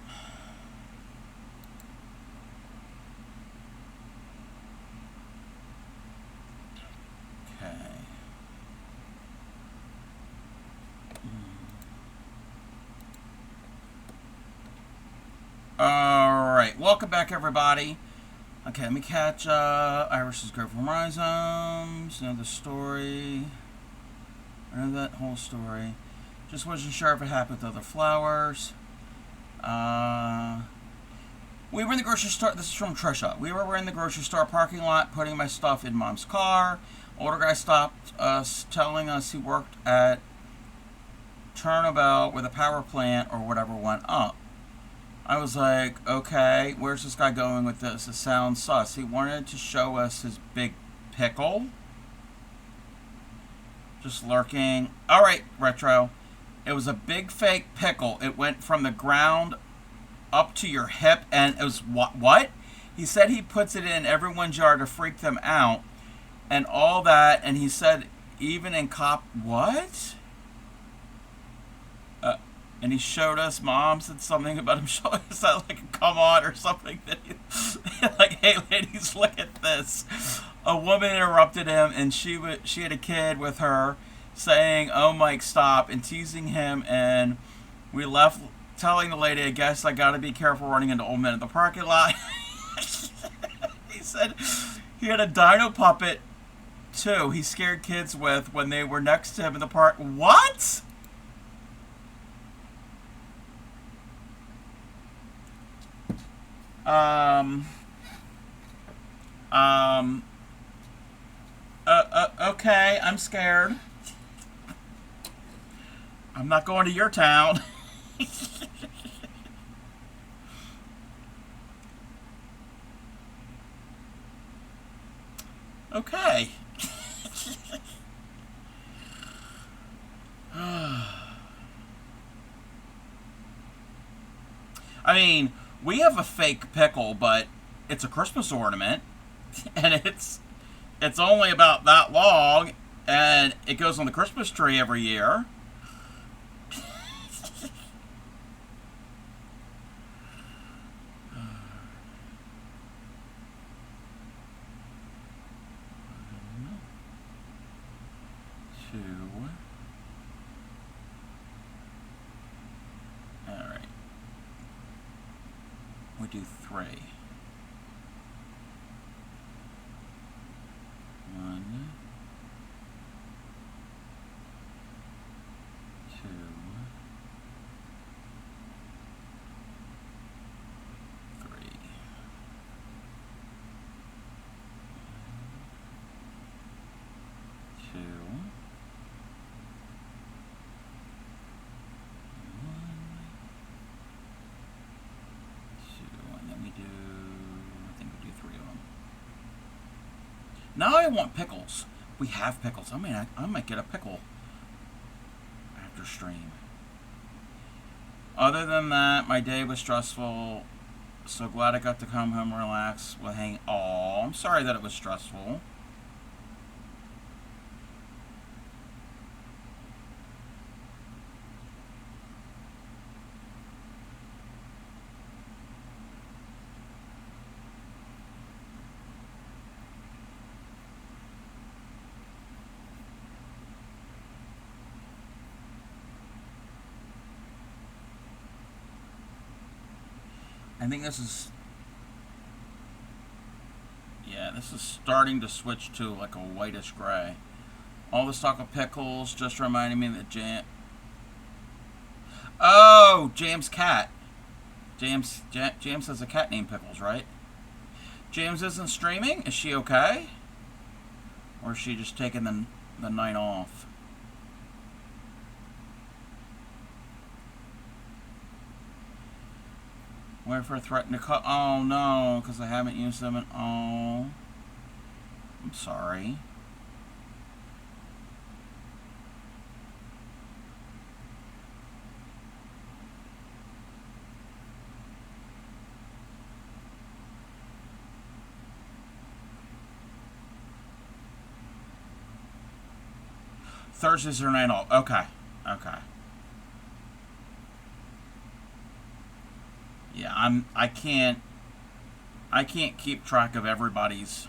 Okay. Alright, welcome back everybody. Okay, let me catch up. Irises grow from rhizomes. Know the story. I know that whole story. Just wasn't sure if it happened with other flowers. We were in the grocery store. This is from Trisha. We were in the grocery store parking lot putting my stuff in Mom's car. Older guy stopped us, telling us he worked at Turnabout where the power plant or whatever went up. I was like, okay, where's this guy going with this? It sounds sus. He wanted to show us his big pickle. Just lurking. Alright, Retro. It was a big fake pickle. It went from the ground up to your hip, and it was what? He said he puts it in everyone's yard to freak them out, and all that, and he said even in what? And he showed us, Mom said something about him showing us that like a come on or something. That he, like, hey ladies, look at this. A woman interrupted him, and she had a kid with her, saying, "Oh, Mike, stop," and teasing him. And we left, telling the lady, "I guess I gotta be careful running into old men in the parking lot." He said he had a dino puppet too. He scared kids with when they were next to him in the park. What? Okay, I'm scared. I'm not going to your town. Okay. I mean, we have a fake pickle, but it's a Christmas ornament, and it's only about that long, and it goes on the Christmas tree every year. Alright. We do 3. 1, 2, 3. 2. 1, 2, and then we do, I think we do 3 of them. Now I want pickles. We have pickles. I might get a pickle after stream. Other than that, my day was stressful. So glad I got to come home and relax. Well, I'm sorry that it was stressful. I think this is, yeah, this is starting to switch to like a whitish gray. All the stock of pickles just reminded me that oh, James' cat. James has a cat named Pickles, right? James isn't streaming? Is she okay? Or is she just taking the night off? Wait for a threaten to cut. Oh no, because I haven't used them at all. I'm sorry. Thursdays are night off. Okay. Okay. Yeah, I can't keep track of everybody's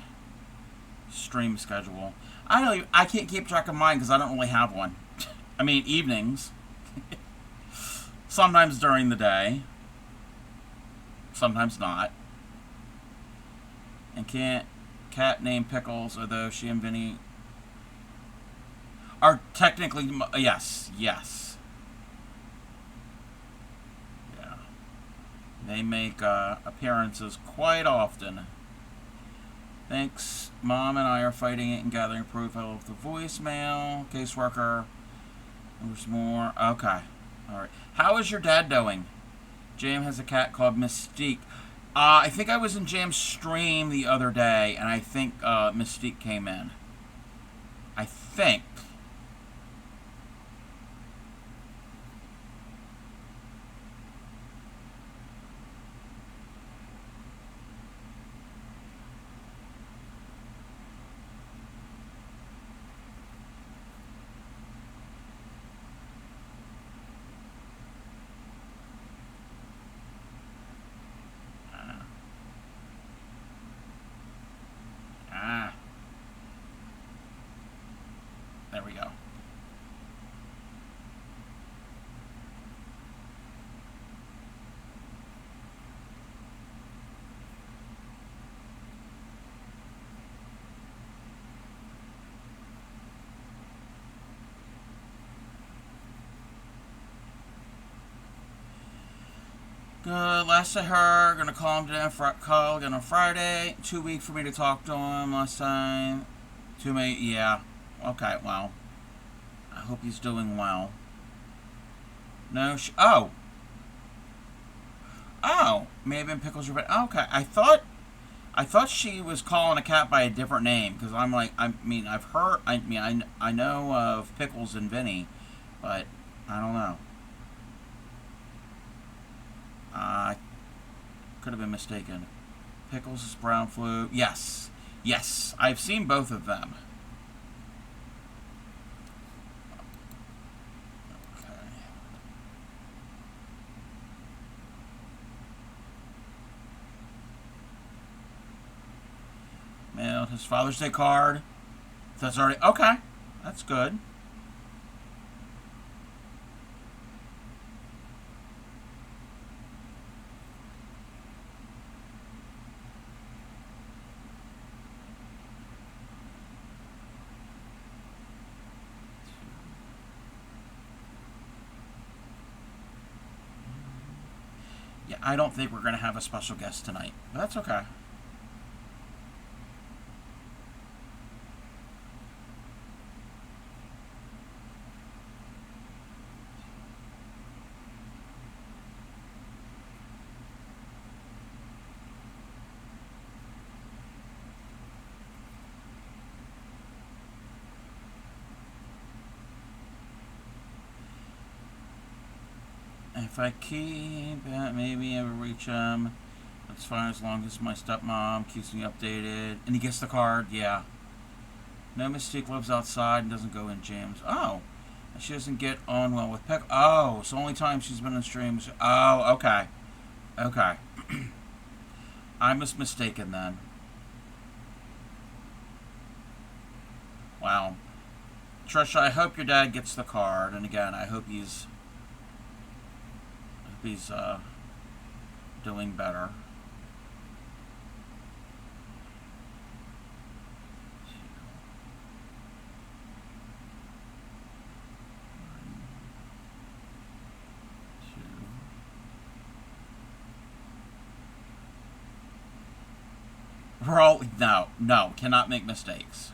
stream schedule. I can't keep track of mine because I don't really have one. I mean, evenings, sometimes during the day, sometimes not. And can't cat named Pickles, although she and Vinny are technically yes, yes, yeah. They make appearances quite often. Thanks. Mom and I are fighting it and gathering proof of the voicemail. Caseworker. There's more. Okay. Alright. How is your dad doing? Jam has a cat called Mystique. I think I was in Jam's stream the other day, and I think Mystique came in. I think. Ah. There we go. Good. Last I heard, gonna call him today. Call again on Friday. 2 weeks for me to talk to him. Last time, too many. Yeah. Okay. Well, I hope he's doing well. No. Oh. Oh. May have been Pickles. Okay. I thought she was calling a cat by a different name because I'm like, I mean, I've heard. I mean, I know of Pickles and Vinny, but I don't know. I could have been mistaken. Pickles is brown flu. Yes. Yes. I've seen both of them. Okay. Mailed his Father's Day card. That's already. Okay. That's good. Yeah, I don't think we're going to have a special guest tonight, but that's okay. If I keep it, maybe I will reach him. That's fine as long as my stepmom keeps me updated. And he gets the card, yeah. No Mystique lives outside and doesn't go in James. Oh. She doesn't get on well with Peck. Oh, so only time she's been on streams. Oh, okay. Okay. I was mistaken then. Wow. Trisha, I hope your dad gets the card. And again, I hope he's doing better. We're all no, cannot make mistakes.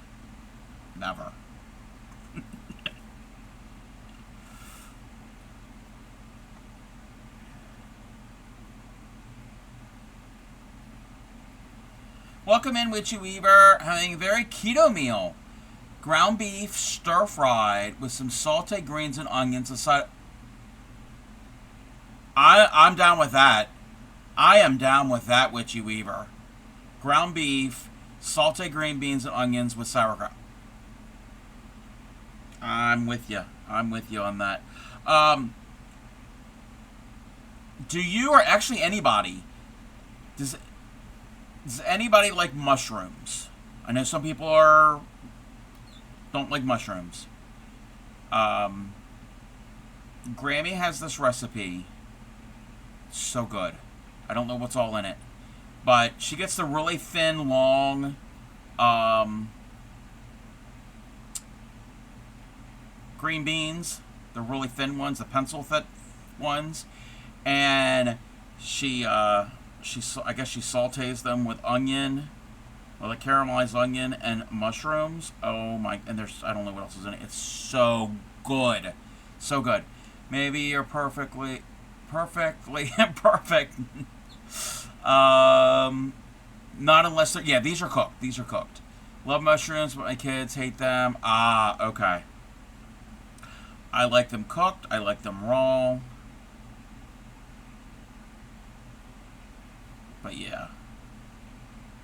Never. Welcome in, Witchy Weaver. Having a very keto meal. Ground beef stir fried with some sauteed greens and onions aside. I'm down with that. I am down with that, Witchy Weaver. Ground beef, sauteed green beans and onions with sauerkraut. I'm with you. I'm with you on that. Um, do you or actually anybody does does anybody like mushrooms? I know some people are don't like mushrooms. Um, Grammy has this recipe. So good. I don't know what's all in it, but she gets the really thin, long, um, green beans, the really thin ones, the pencil thick ones, and I guess she sautés them with onion, with a caramelized onion and mushrooms. Oh my! And there's I don't know what else is in it. It's so good, so good. Maybe you're perfectly perfect. Not unless they're, yeah, these are cooked. These are cooked. Love mushrooms, but my kids hate them. Ah, okay. I like them cooked. I like them raw. But yeah,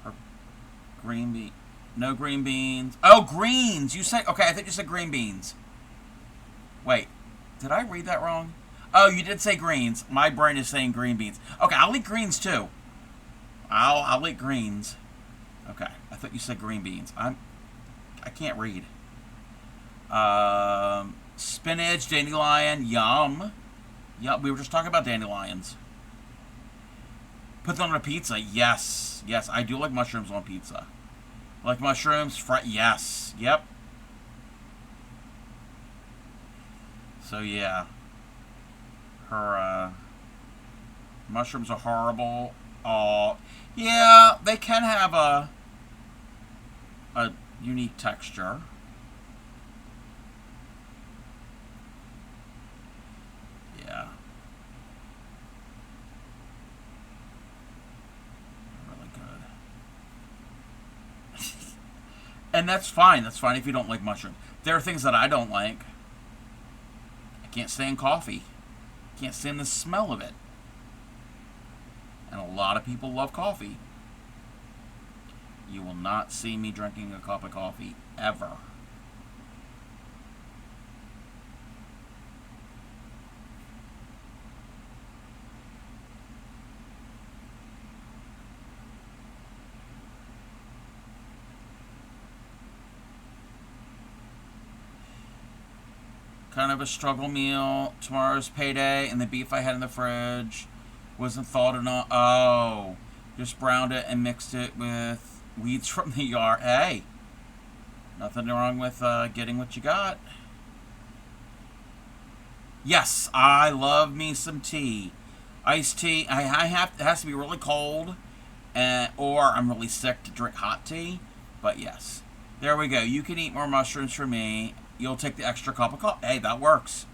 her green bean, no green beans. Oh, greens. You said okay. I think you said green beans. Wait, did I read that wrong? Oh, you did say greens. My brain is saying green beans. Okay, I'll eat greens too. I'll eat greens. Okay, I thought you said green beans. I can't read. Spinach, dandelion, yum. Yep, we were just talking about dandelions. Put them on a pizza. Yes, yes, I do like mushrooms on pizza. Like mushrooms, yes, yep. So yeah, her mushrooms are horrible. Oh, yeah, they can have a unique texture. Yeah, really good. And that's fine. That's fine if you don't like mushrooms. There are things that I don't like. I can't stand coffee. Can't stand the smell of it. And a lot of people love coffee. You will not see me drinking a cup of coffee ever. Kind of a struggle meal. Tomorrow's payday, and the beef I had in the fridge wasn't thawed enough. Oh, just browned it and mixed it with weeds from the yard. Hey, nothing wrong with getting what you got. Yes, I love me some tea. Iced tea. I have it has to be really cold, or I'm really sick to drink hot tea. But yes, there we go. You can eat more mushrooms for me. You'll take the extra cup of coffee. Hey, that works.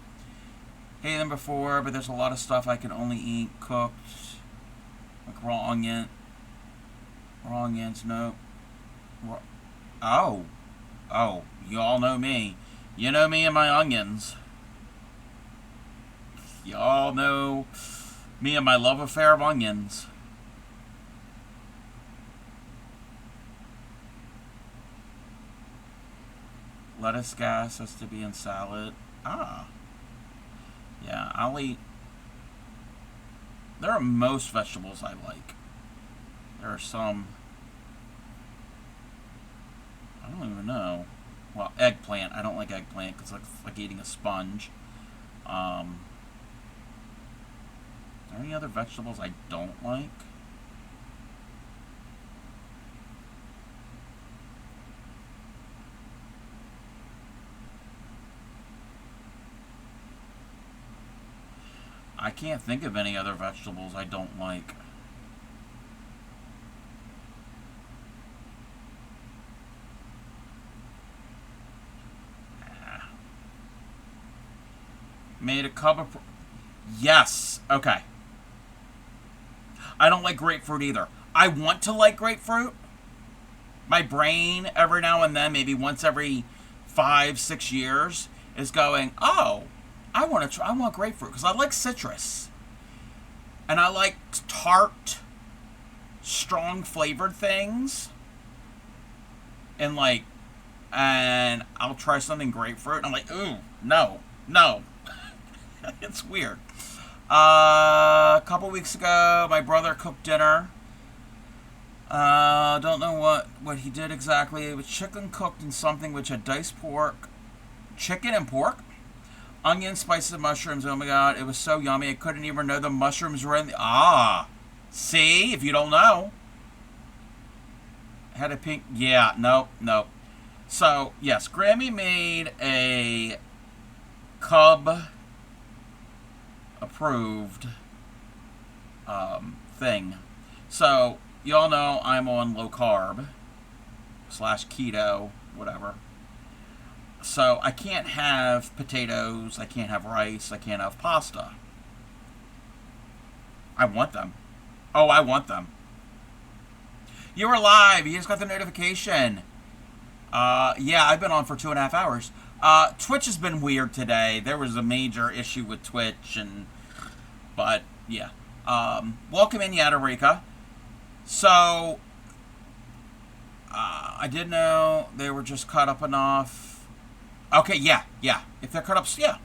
Hated them before, but there's a lot of stuff I can only eat cooked, like raw onion. Raw onions, no. Oh, oh, you all know me. You know me and my onions. Y'all know me and my love affair of onions. Lettuce gas has to be in salad. Ah. Yeah, I'll eat. There are most vegetables I like. There are some. I don't even know. Well, eggplant. I don't like eggplant because it's like eating a sponge. Are there any other vegetables I don't like? I can't think of any other vegetables I don't like. Made a cup of. Yes. Okay. I don't like grapefruit either. I want to like grapefruit. My brain, every now and then, maybe once every 5, 6 years, is going, oh, I want to try. I want grapefruit because I like citrus, and I like tart, strong flavored things, and like and I'll try something grapefruit, and I'm like, ooh, no, no. It's weird. A couple weeks ago, my brother cooked dinner. Don't know what he did exactly. It was chicken cooked in something which had diced pork, chicken and pork, onion, spices, and mushrooms. Oh my god, it was so yummy. I couldn't even know the mushrooms were in the... See, if you don't know. Had a pink... Yeah, no. So, yes, Grammy made a Cub-approved thing. So, y'all know I'm on low carb / keto, whatever. So, I can't have potatoes, I can't have rice, I can't have pasta. I want them. Oh, I want them. You were live. You just got the notification. Yeah, I've been on for 2.5 hours. Twitch has been weird today. There was a major issue with Twitch, but yeah. Welcome in, Yadarika. So, I did know they were just cut up enough. Okay, yeah. If they're cut up, yeah.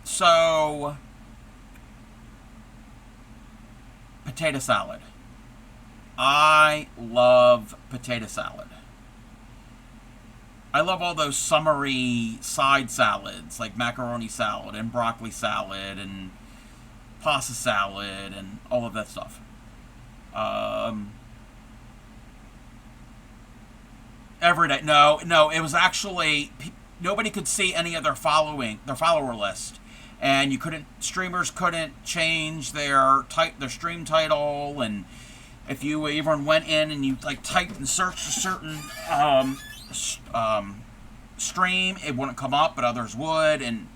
So, potato salad. I love potato salad. I love all those summery side salads, like macaroni salad and broccoli salad and pasta salad and all of that stuff. Every day. No, it was actually... Nobody could see any of their follower list. And streamers couldn't change their stream title, and if you even went in and you typed and searched a certain stream, it wouldn't come up, but others would, and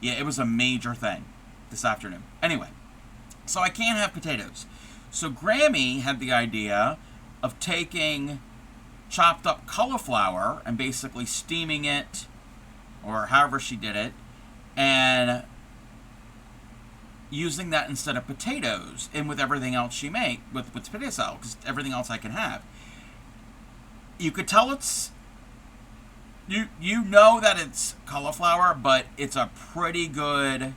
yeah, it was a major thing this afternoon. Anyway, so I can't have potatoes. So Grammy had the idea of taking chopped up cauliflower and basically steaming it, or however she did it, and using that instead of potatoes, and with everything else she made with potato salad, because everything else I can have. You could tell it's... You know that it's cauliflower, but it's a pretty good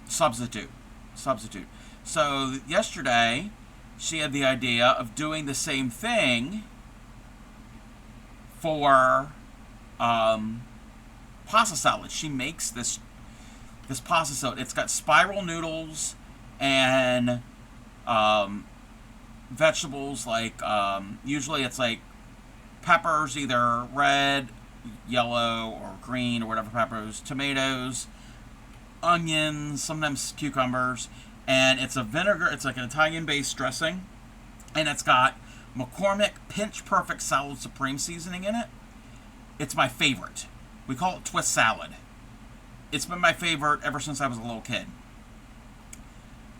substitute. So yesterday, she had the idea of doing the same thing for pasta salad. She makes this pasta salad. It's got spiral noodles and vegetables like usually it's like peppers, either red, yellow, or green, or whatever peppers, tomatoes, onions, sometimes cucumbers, and it's a vinegar. It's like an Italian-based dressing, and it's got McCormick Pinch Perfect Salad Supreme seasoning in it. It's my favorite. We call it twist salad. It's been my favorite ever since I was a little kid.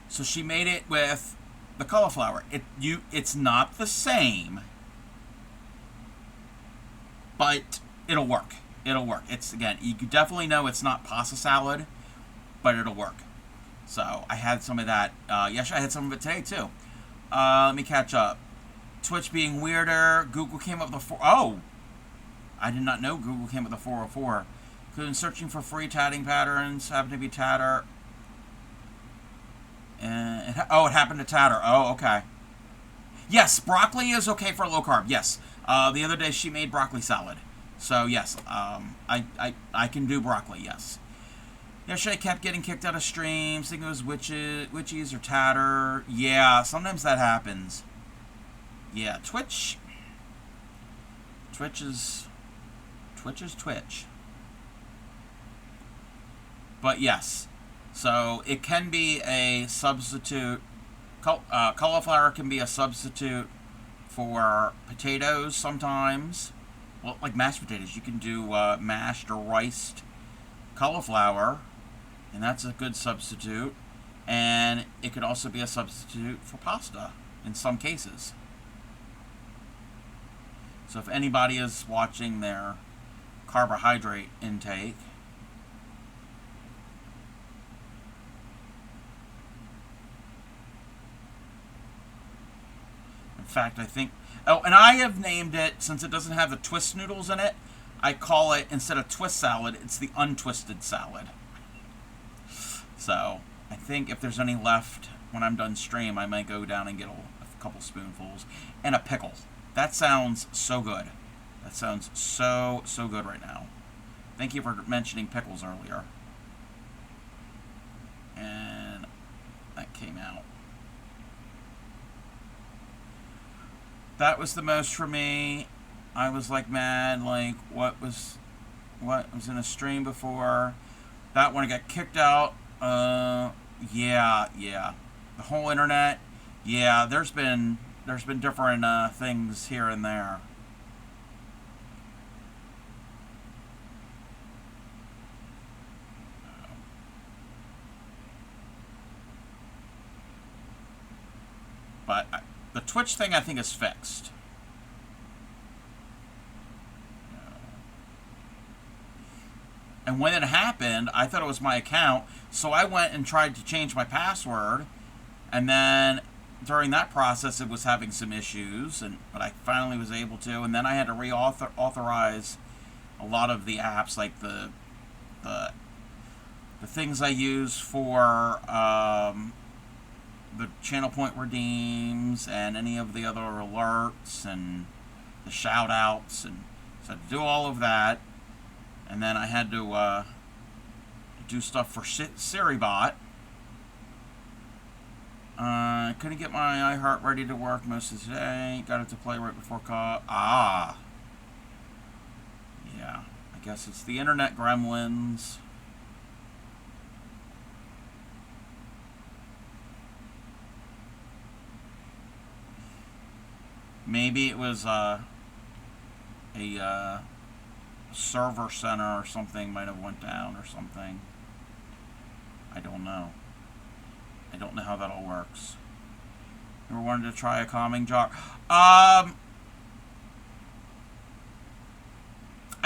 So she made it with the cauliflower. It's not the same, but it'll work. It's, again, you could definitely know it's not pasta salad, but it'll work. So I had some of that. Yesterday I had some of it today too. Let me catch up. Twitch being weirder. Google came up with I did not know Google came up with the 404. Couldn't searching for free tatting patterns. Happened to be tatter. It happened to tatter. Oh, okay. Yes, broccoli is okay for low carb. Yes. The other day she made broccoli salad. So yes, I can do broccoli. Yes. Yesterday I kept getting kicked out of streams. Thinking it was witches or tatter. Yeah, sometimes that happens. Yeah, Twitch is Twitch. But yes, so it can be a substitute. Cauliflower can be a substitute for potatoes sometimes. Well, like mashed potatoes. You can do mashed or riced cauliflower, and that's a good substitute. And it could also be a substitute for pasta in some cases. So if anybody is watching their carbohydrate intake, fact, I think... Oh, and I have named it, since it doesn't have the twist noodles in it, I call it, instead of twist salad, it's the untwisted salad. So, I think if there's any left when I'm done stream, I might go down and get a couple spoonfuls. And a pickle. That sounds so good. That sounds so, so good right now. Thank you for mentioning pickles earlier. And that came out. That was the most for me. I was like mad, like what was in a stream before. That one got kicked out. Yeah. The whole internet. Yeah, there's been different things here and there. But the Twitch thing, I think, is fixed. And when it happened, I thought it was my account, so I went and tried to change my password, and then during that process, it was having some issues, but I finally was able to, and then I had to reauthorize a lot of the apps, like the things I use for the channel point redeems and any of the other alerts and the shout outs, and so I had to do all of that. And then I had to do stuff for SiriBot. Couldn't get my iHeart ready to work most of today. Got it to play right before call. Ah. Yeah. I guess it's the internet gremlins. Maybe it was a server center or something might have went down or something. I don't know. I don't know how that all works. You ever wanted to try a calming jar? I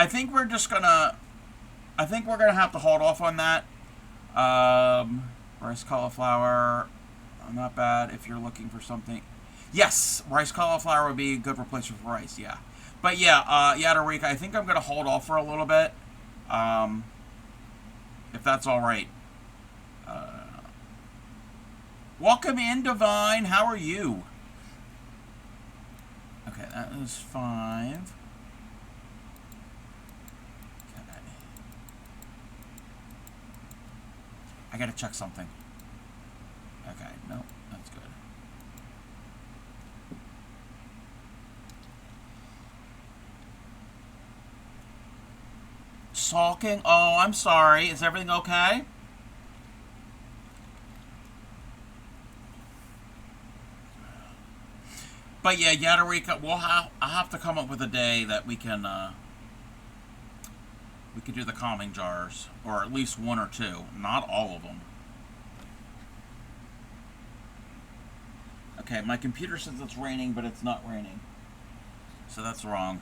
think we're just gonna... I think we're gonna have to hold off on that. Rice cauliflower, not bad if you're looking for something. Yes, rice cauliflower would be a good replacement for rice, yeah. But yeah, Yadarika, I think I'm going to hold off for a little bit, if that's all right. Welcome in, Divine. How are you? Okay, that is 5. Okay. I got to check something. Okay, no, that's good. Sulking? Oh, I'm sorry. Is everything okay? But yeah, Yadarika, I'll have to come up with a day that we can do the calming jars, or at least 1 or 2, not all of them. Okay, my computer says it's raining, but it's not raining, so that's wrong.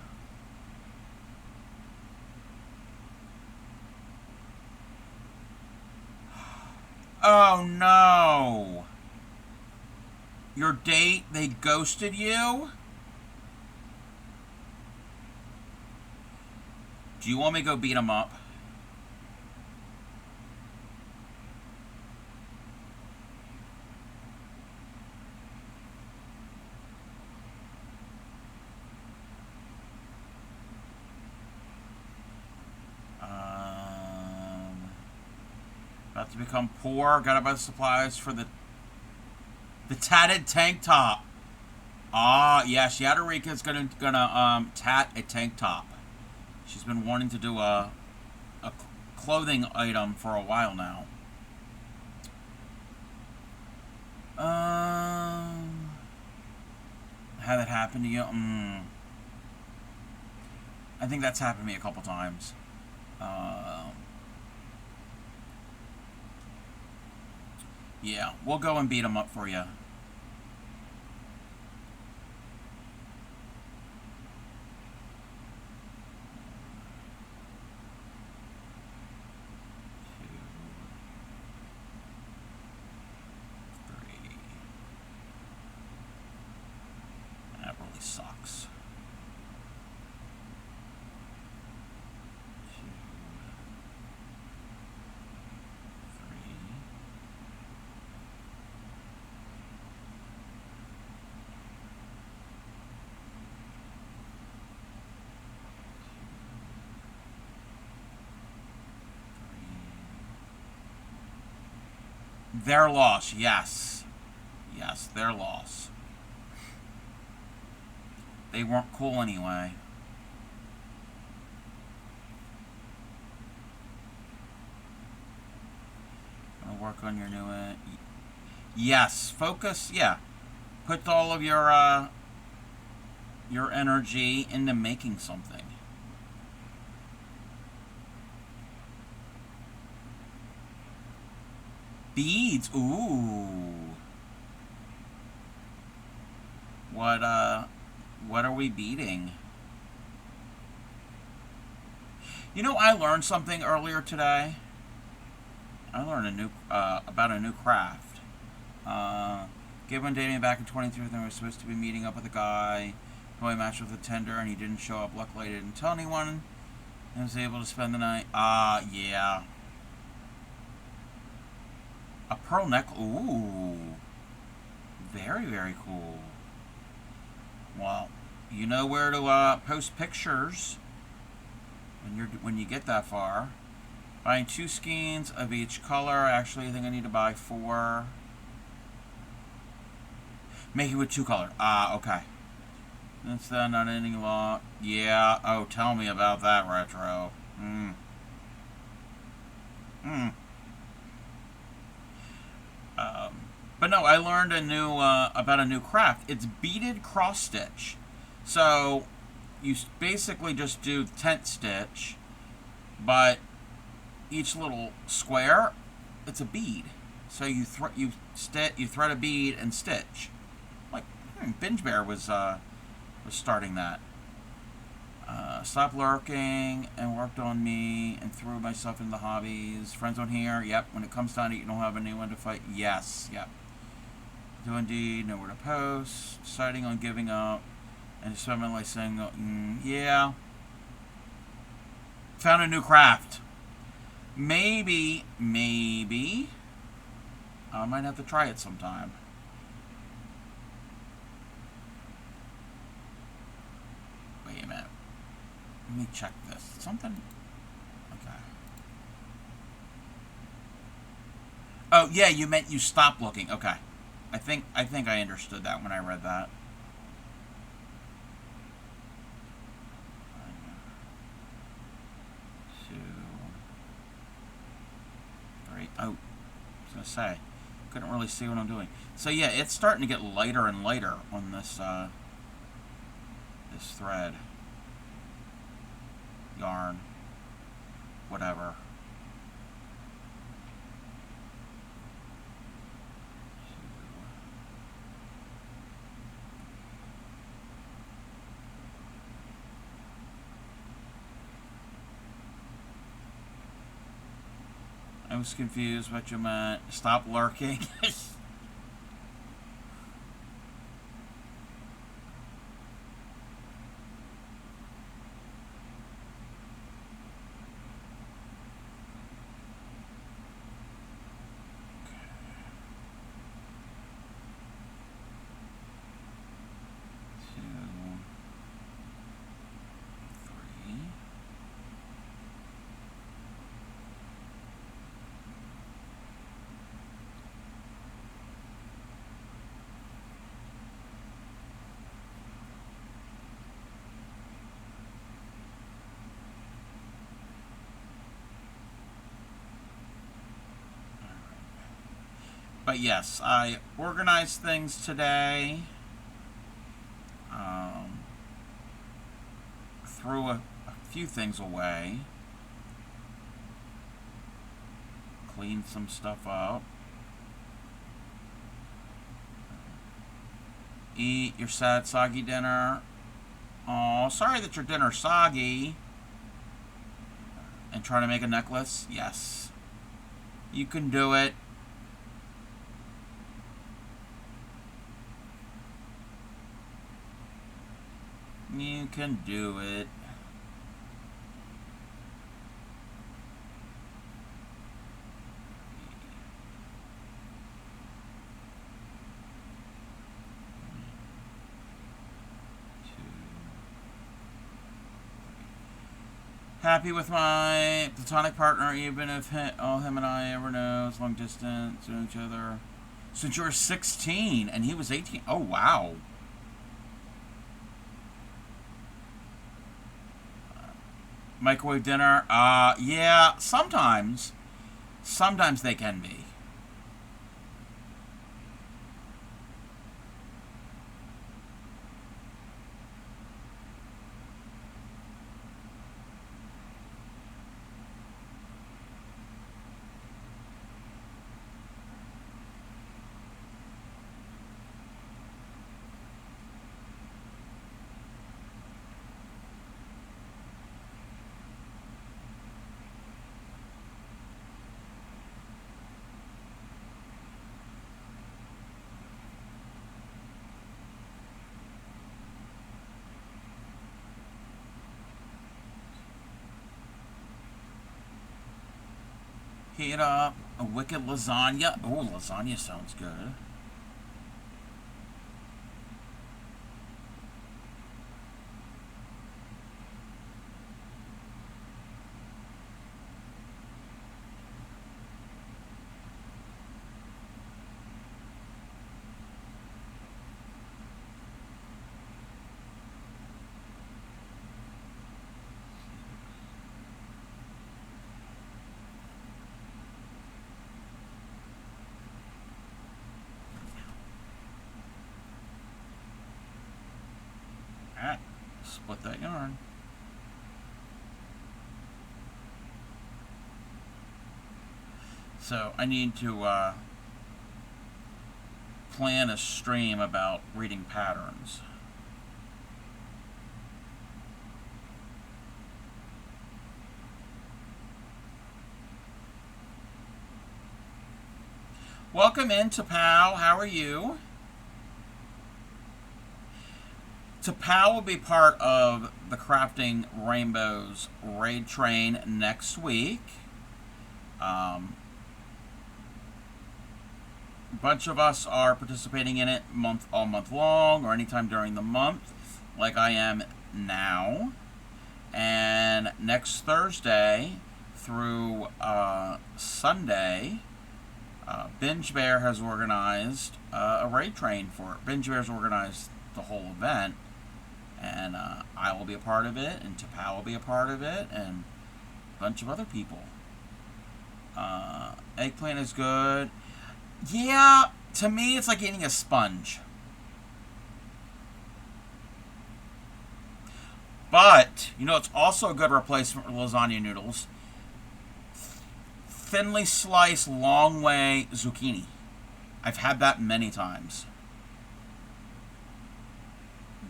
Oh no! Your date, they ghosted you? Do you want me to go beat them up? About to become poor. Gotta buy supplies for the tatted tank top. Ah, yes, Yadarika's gonna tat a tank top. She's been wanting to do a clothing item for a while now. Had that happen to you? I think that's happened to me a couple times. Yeah, we'll go and beat them up for you. Their loss, yes. Yes, their loss. They weren't cool anyway. Gonna work on your new... yes, focus, yeah. Put all of your energy into making something. Beads, ooh. What are we beading? You know, I learned something earlier today. I learned about a new craft. Given dating back in 23, they were supposed to be meeting up with a guy who I matched with a tender, and he didn't show up. Luckily, I didn't tell anyone. I was able to spend the night. Yeah. A pearl necklace. Ooh. Very, very cool. Well, you know where to post pictures when you get that far. Buying 2 skeins of each color. Actually, I think I need to buy 4. Make it with 2 color. Okay. That's that not ending law. Yeah. Oh, tell me about that, retro. But no, I learned about a new craft. It's beaded cross stitch. So you basically just do tent stitch, but each little square, it's a bead. So you thread a bead and stitch. Like Binge Bear was starting that. Stopped lurking and worked on me and threw myself into the hobbies. Friends on here. Yep. When it comes down to it, you don't have anyone to fight. Yes. Yep. Do indeed. Nowhere to post. Deciding on giving up. And just spent my life saying, yeah. Found a new craft. Maybe. I might have to try it sometime. Wait a minute. Let me check this. Something. Okay. Oh yeah, you meant you stopped looking. Okay. I think I understood that when I read that. 2, 3. Oh, I was gonna say, couldn't really see what I'm doing. So yeah, it's starting to get lighter and lighter on this this thread. Yarn, whatever. I was confused what you meant. Stop lurking. But yes, I organized things today. Threw a few things away. Cleaned some stuff up. Eat your sad, soggy dinner. Oh, sorry that your dinner's soggy. And try to make a necklace? Yes. You can do it. You can do it. Happy with my platonic partner, even if all him and I ever know is long distance to each other. Since you were 16 and he was 18. Oh, wow. Microwave dinner? Yeah, sometimes. Sometimes they can be. Heat up a wicked lasagna. Oh, lasagna sounds good. Alright, split that yarn. So I need to plan a stream about reading patterns. Welcome in, Tapao. How are you? Tapao will be part of the Crafting Rainbows raid train next week. A bunch of us are participating in it all month long or anytime during the month, like I am now. And next Thursday through Sunday, Binge Bear has organized a raid train for it. Binge Bear's organized the whole event, and I will be a part of it, and Tapao will be a part of it, and a bunch of other people. Eggplant is good. Yeah, to me it's like eating a sponge. But, you know, it's also a good replacement for lasagna noodles. Thinly sliced, long way zucchini. I've had that many times.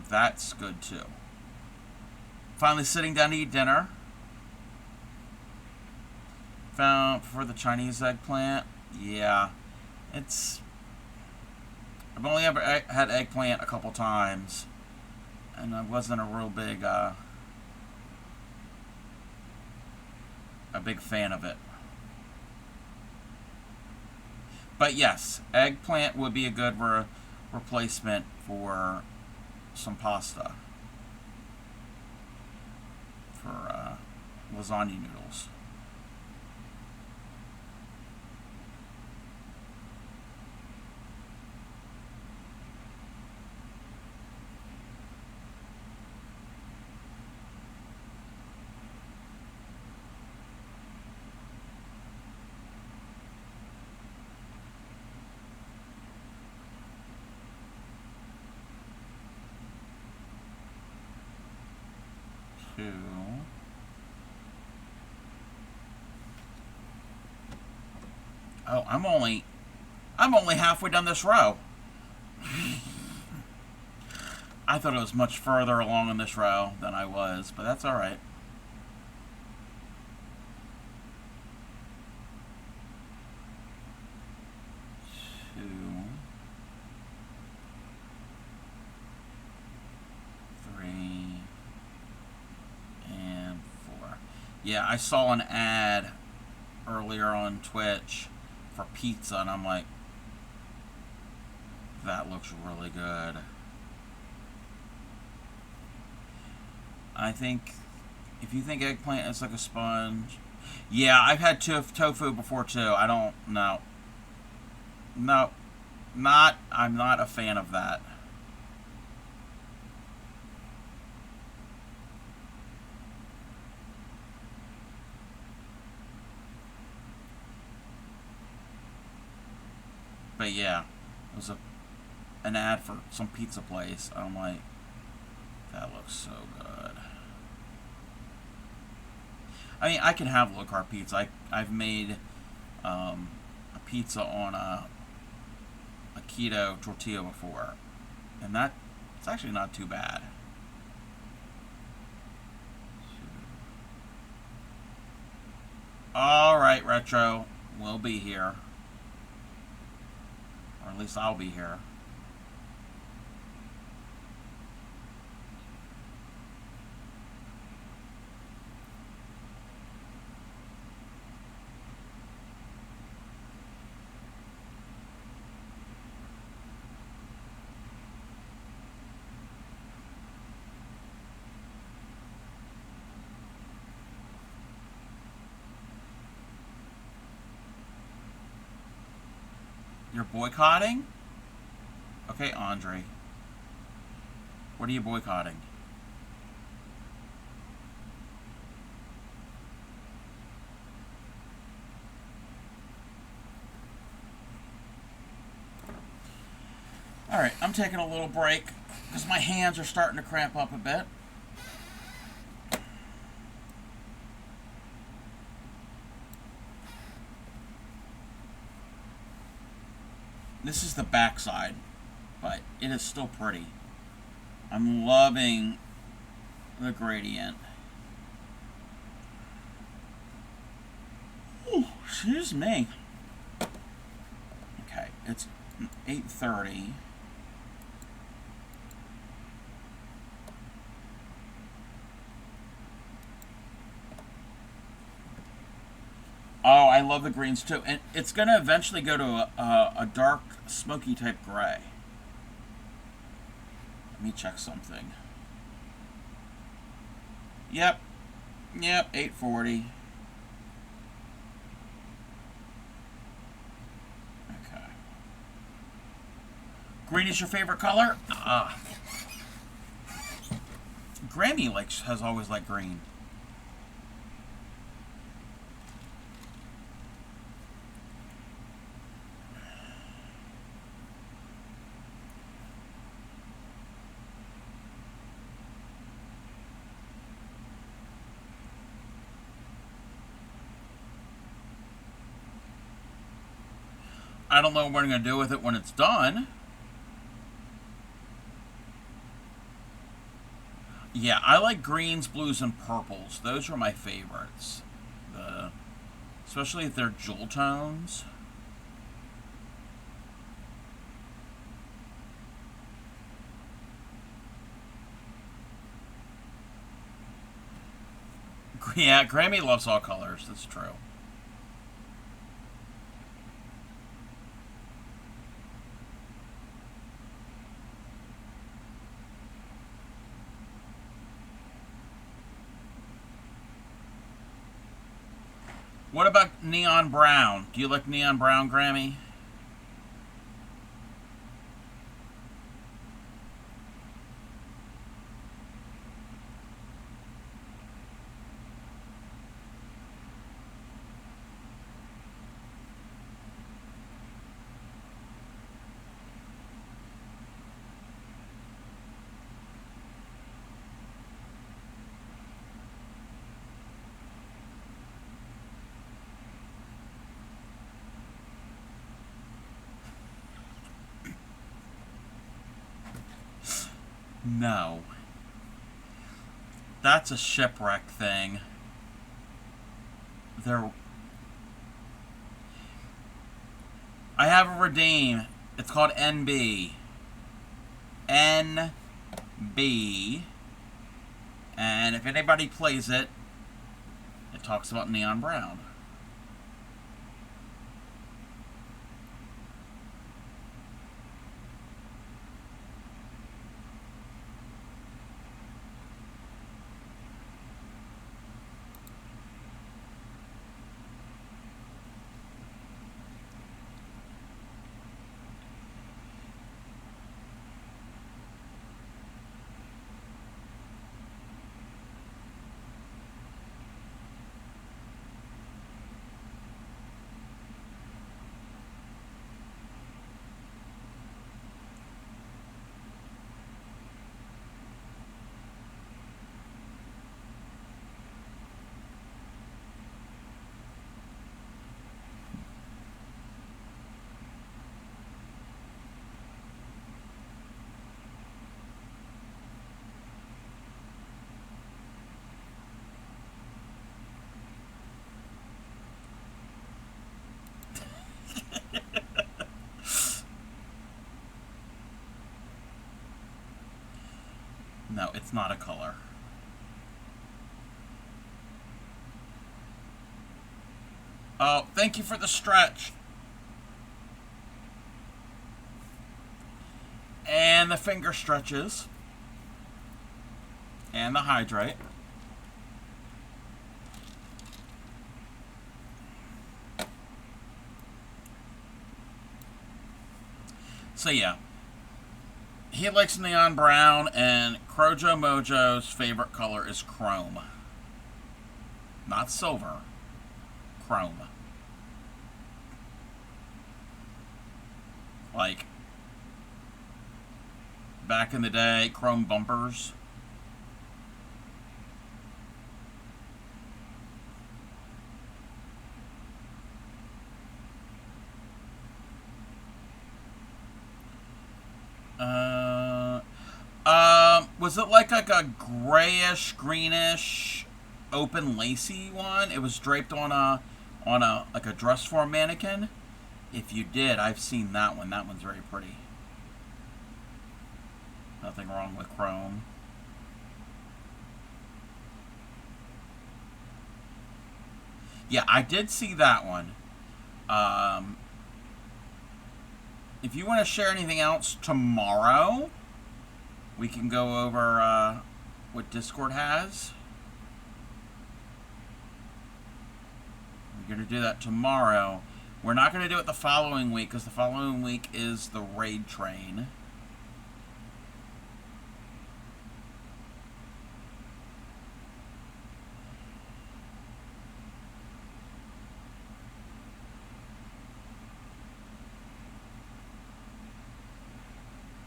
That's good too. Finally sitting down to eat dinner. For the Chinese eggplant. Yeah. I've only ever had eggplant a couple times. And I wasn't a real big, a big fan of it. But yes, eggplant would be a good replacement for some pasta. For lasagna noodles. Oh, I'm only halfway down this row. I thought it was much further along in this row than I was, but that's all right. 2, 3, and 4. Yeah, I saw an ad earlier on Twitch for pizza, and I'm like, that looks really good. I think If you think eggplant is like a sponge, yeah, I've had tofu before too. I don't know. No, not. I'm not a fan of that. But yeah, it was an ad for some pizza place. I'm like, that looks so good. I mean, I can have low carb pizza. I've made a pizza on a keto tortilla before, and that it's actually not too bad. All right, retro, we'll be here, or at least I'll be here. You're boycotting? Okay, Andre. What are you boycotting? Alright, I'm taking a little break because my hands are starting to cramp up a bit. This is the backside, but it is still pretty. I'm loving the gradient. Ooh, excuse me. Okay, it's 8:30. Oh, I love the greens too. And it's going to eventually go to a dark, smoky type gray. Let me check something. Yep. Yep, 840. Okay. Green is your favorite color? Grammy has always liked green. I don't know what I'm going to do with it when it's done. Yeah, I like greens, blues, and purples. Those are my favorites. Especially if they're jewel tones. Yeah, Grammy loves all colors. That's true. What about neon brown? Do you like neon brown, Grammy? No. That's a shipwreck thing. There. I have a redeem. It's called NB. NB. And if anybody plays it, it talks about neon brown. No, it's not a color. Oh, thank you for the stretch. And the finger stretches. And the hydrate. So yeah, he likes neon brown, and Crojo Mojo's favorite color is chrome. Not silver, chrome. Like, back in the day, chrome bumpers. Was it like a grayish, greenish, open lacy one? It was draped on a like a dress form mannequin. If you did, I've seen that one. That one's very pretty. Nothing wrong with chrome. Yeah, I did see that one. If you want to share anything else tomorrow, we can go over what Discord has. We're going to do that tomorrow. We're not going to do it the following week, because the following week is the raid train.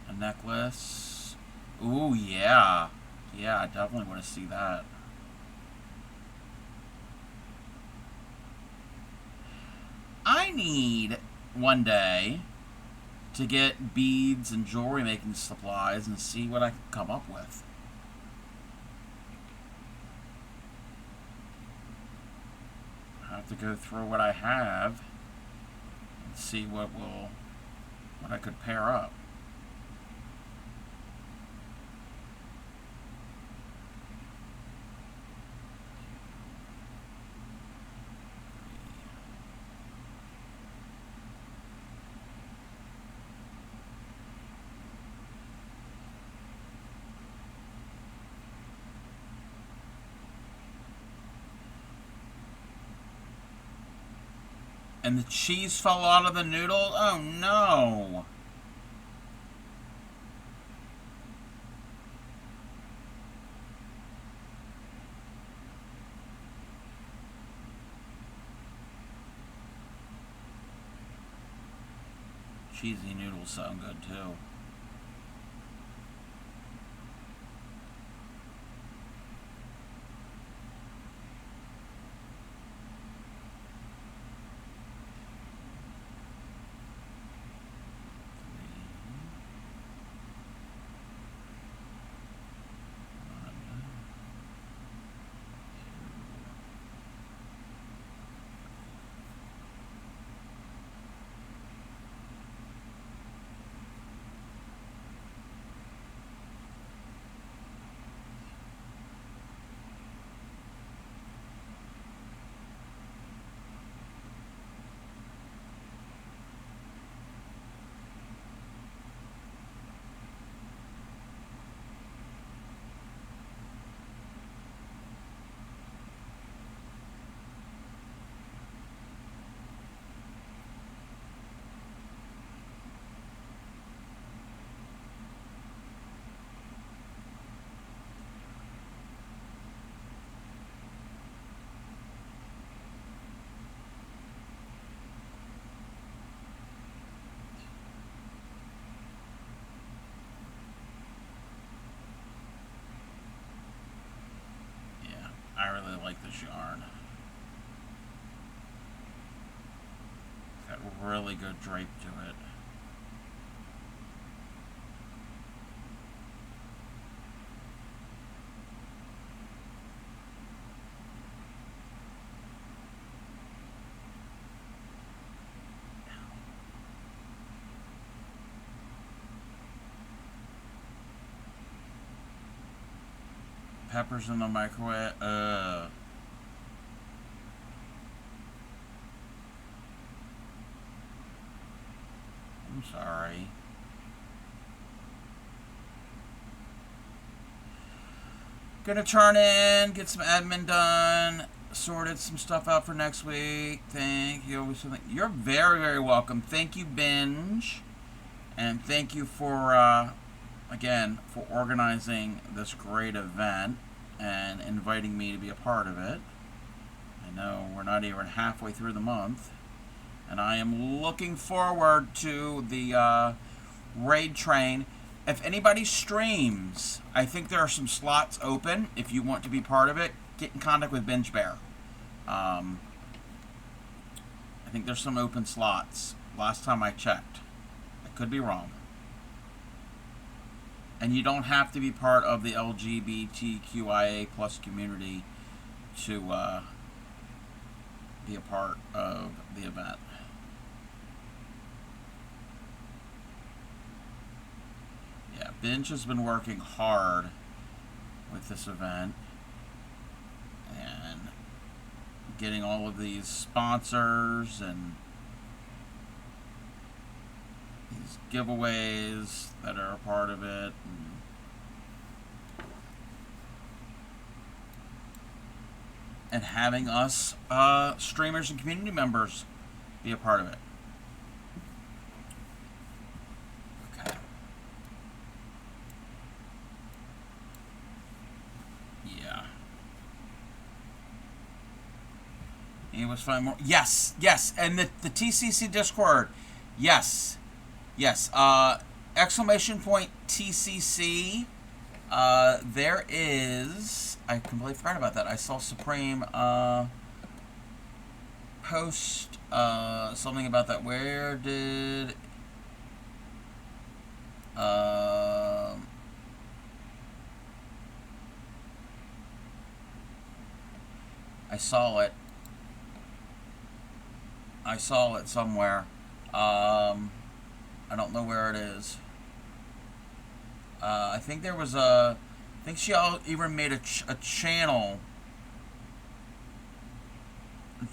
A necklace. Ooh, yeah. Yeah, I definitely want to see that. I need one day to get beads and jewelry making supplies and see what I can come up with. I have to go through what I have and see what I could pair up. And the cheese fell out of the noodle? Oh no! Cheesy noodles sound good too. I really like this yarn. Got really good drape to it. Peppers in the microwave. I'm sorry. Gonna turn in, get some admin done, sorted some stuff out for next week. Thank you. You're very, very welcome. Thank you, Binge. And thank you for, again, for organizing this great event and inviting me to be a part of it. I know we're not even halfway through the month. And I am looking forward to the raid train. If anybody streams, I think there are some slots open. If you want to be part of it, get in contact with Binge Bear. I think there's some open slots. Last time I checked. I could be wrong. And you don't have to be part of the LGBTQIA plus community to be a part of the event. Yeah, Binge has been working hard with this event and getting all of these sponsors and these giveaways that are a part of it. And having us streamers and community members be a part of it. Okay. Yeah. It was fun more. Yes, yes. And the TCC Discord. Yes. Yes. Exclamation point TCC. There is. I completely forgot about that. I saw Supreme post something about that. Where did I saw it. I saw it somewhere. I don't know where it is. I think there was a. I think she even made a channel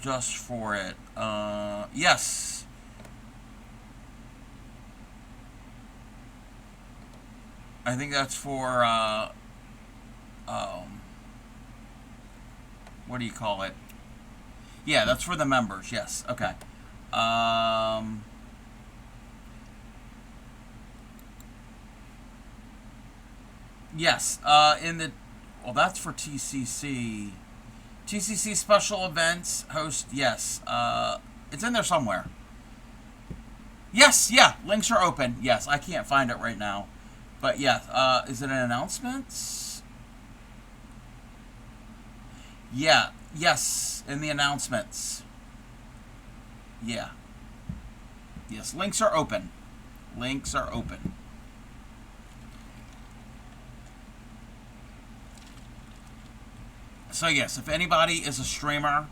just for it. Yes. I think that's for, what do you call it? Yeah, that's for the members, yes. Okay. Yes, in the, well, that's for TCC. TCC special events host, yes. It's in there somewhere. Yes, yeah, links are open. Yes, I can't find it right now. But yes, is it an announcements? Yeah, yes, in the announcements. Yeah. Yes, links are open. Links are open. So yes, if anybody is a streamer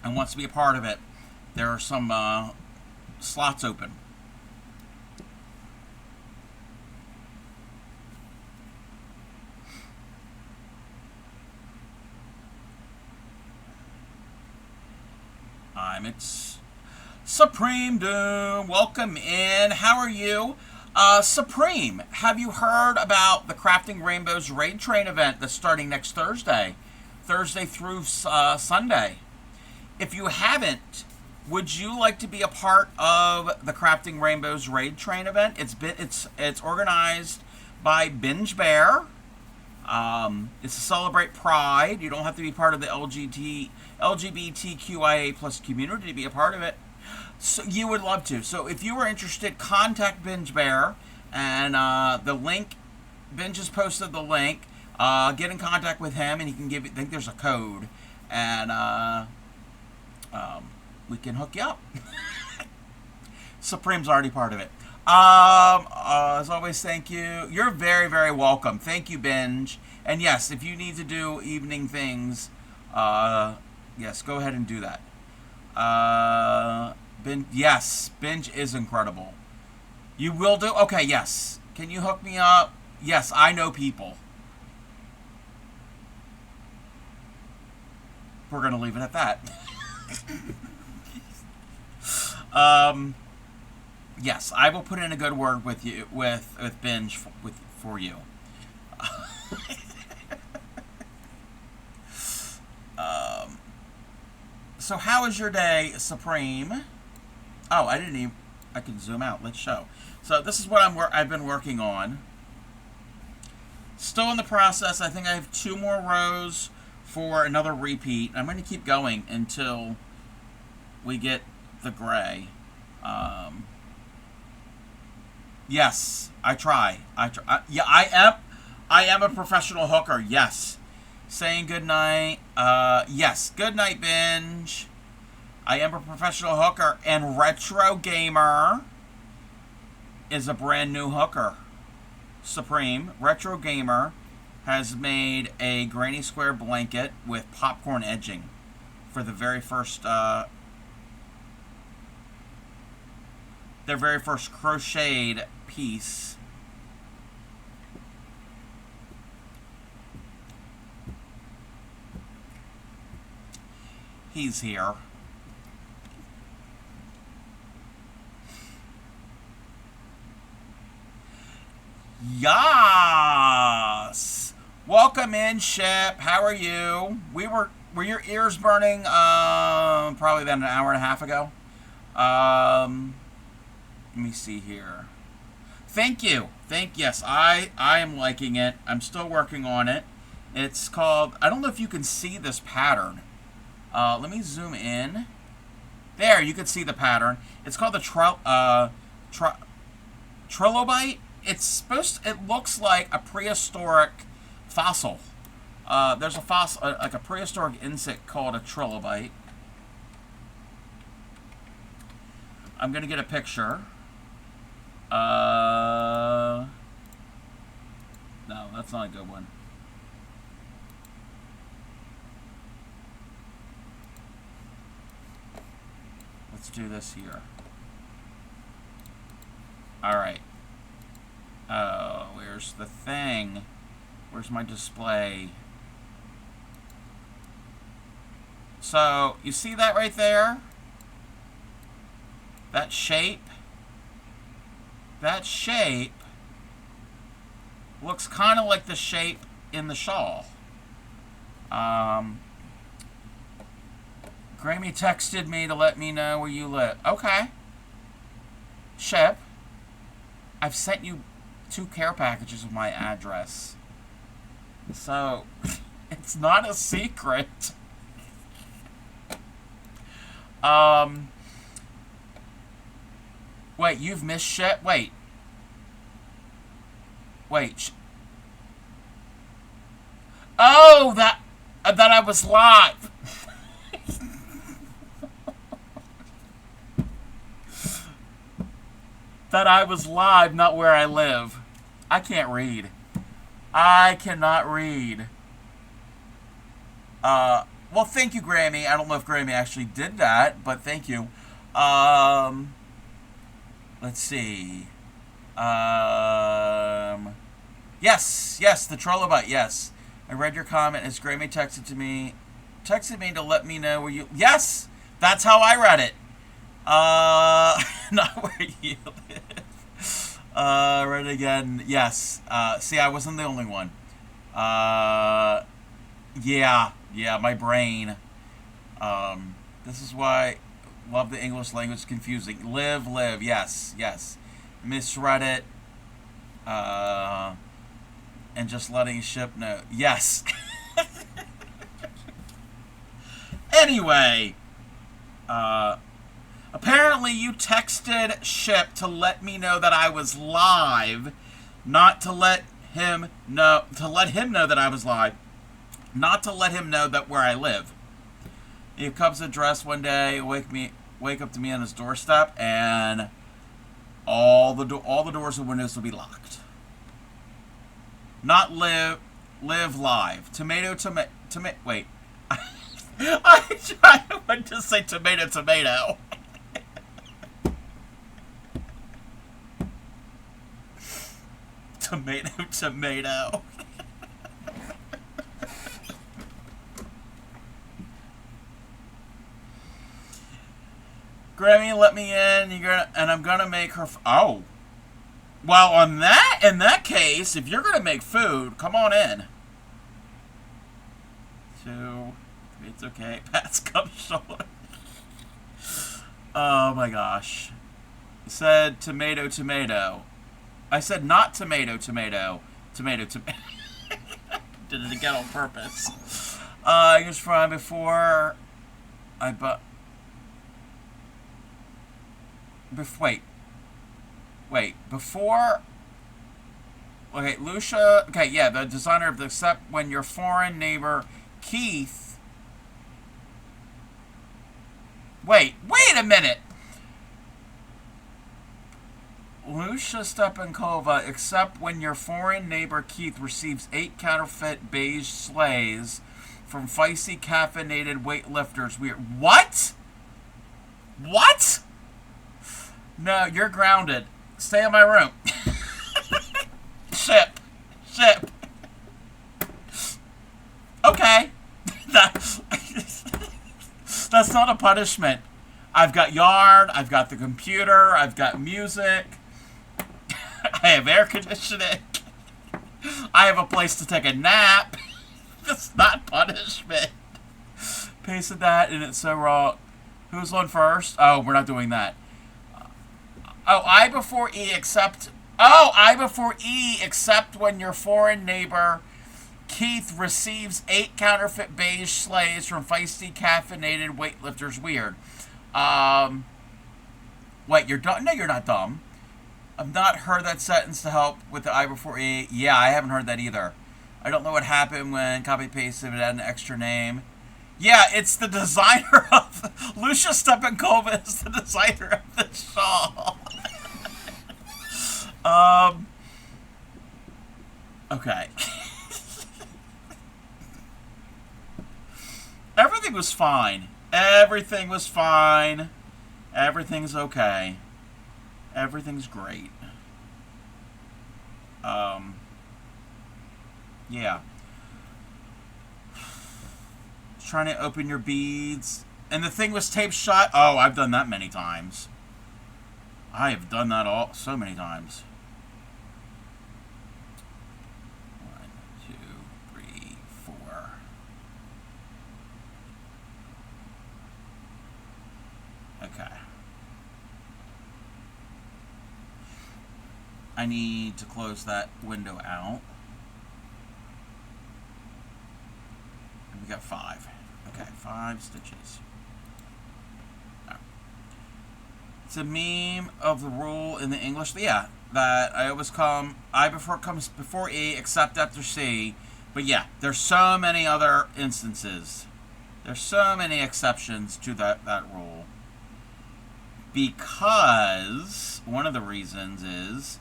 and wants to be a part of it, there are some slots open. It's Supreme Doom. Welcome in. How are you? Supreme, have you heard about the Crafting Rainbows Raid Train event that's starting next Thursday? Thursday through Sunday. If you haven't, would you like to be a part of the Crafting Rainbows Raid Train event? It's organized by Binge Bear. It's to celebrate Pride. You don't have to be part of the LGBTQIA plus community to be a part of it. So you would love to. So if you were interested, contact Binge Bear, and the link, Binge has posted the link. Get in contact with him, and he can give you, I think there's a code, and we can hook you up. Supreme's already part of it. As always, thank you. You're very, very welcome. Thank you, Binge. And yes, if you need to do evening things, yes, go ahead and do that. Yes, Binge is incredible. You will do? Okay, yes. Can you hook me up? Yes, I know people. we're going to leave it at that. Yes, I will put in a good word with you, with Binge for you. So how is your day, Supreme? Oh, I didn't even. I can zoom out. Let's show. So this is what I've been working on. Still in the process. I think I have 2 more rows for another repeat. I'm going to keep going until we get the gray. Yes, I try. Yeah, I am a professional hooker. Yes. Saying good night. Yes, good night, Binge. I am a professional hooker, and Retro Gamer is a brand new hooker. Supreme Retro Gamer has made a granny square blanket with popcorn edging for their very first crocheted piece. He's here. Yas! Welcome in, Ship. How are you? Were your ears burning probably about an hour and a half ago? Let me see here. Thank you. Yes, I am liking it. I'm still working on it. It's called, I don't know if you can see this pattern. Let me zoom in. There, you can see the pattern. It's called the Trilobite. It looks like a prehistoric fossil. There's a fossil, like a prehistoric insect called a trilobite. I'm gonna get a picture. No, that's not a good one. Let's do this here. Alright. Oh, where's the thing? Where's my display? So, you see that right there? That shape? That shape looks kind of like the shape in the shawl. Grammy texted me to let me know where you live. Okay. Shep, I've sent you 2 care packages with my address. So, it's not a secret. Wait, you've missed Shep? Wait. Oh, that I was live. That I was live, not where I live. I can't read. I cannot read. Well, thank you, Grammy. I don't know if Grammy actually did that, but thank you. Let's see. Yes, the Trilobite, yes. I read your comment as Grammy texted me to let me know where you... Yes! That's how I read it. Not where you live. Read it again. Yes. See, I wasn't the only one. Yeah, my brain. This is why I love the English language confusing. Live, yes. Misread it. And just letting Ship know. Yes. Anyway, apparently you texted Ship to let me know that I was live, not to let him know, that I was live, not to let him know that where I live. He comes to dress one day, wake up to me on his doorstep, and all the doors and windows will be locked. Not live live. Tomato. Wait. I went to say tomato. Tomato. Grammy, let me in. And I'm gonna make her. Oh, well, in that case, if you're gonna make food, come on in. Two. It's okay. Pat's cup shoulder. Oh my gosh. He said tomato, tomato. I said not tomato, tomato. Tomato, tomato. Did it again on purpose. I was frying before I bought. Wait. Before. Okay, Lucia. Okay, yeah, the designer of the Except When Your Foreign Neighbor Keith. Wait a minute. Lucia Stepankova, except when your foreign neighbor Keith receives 8 counterfeit beige sleighs from feisty caffeinated weightlifters. What? What? No, you're grounded. Stay in my room. Ship. Okay. That's not a punishment. I've got yard, I've got the computer, I've got music. I have air conditioning. I have a place to take a nap. That's not punishment. Pasted that, and it's so wrong. Who's on first? Oh, we're not doing that. Oh, I before E except... Oh, I before E except when your foreign neighbor Keith receives 8 counterfeit beige sleighs from feisty caffeinated weightlifters. Weird. Wait, you're dumb? No, you're not dumb. I've not heard that sentence to help with the I before E. Yeah, I haven't heard that either. I don't know what happened when copy-pasted it had an extra name. Yeah, it's the designer of... Lucia Stepankova is the designer of the shawl. Okay. Everything was fine. Everything was fine. Everything's okay. Everything's great. Yeah. Trying to open your beads. And the thing was taped shut. Oh, I've done that many times. I have done that so many times. 1, 2, 3, 4. Okay. I need to close that window out. And we got 5. Okay, 5 stitches. Oh. It's a meme of the rule in the English. Yeah, that I always I comes before E except after C. But yeah, there's so many other instances. There's so many exceptions to that rule. Because one of the reasons is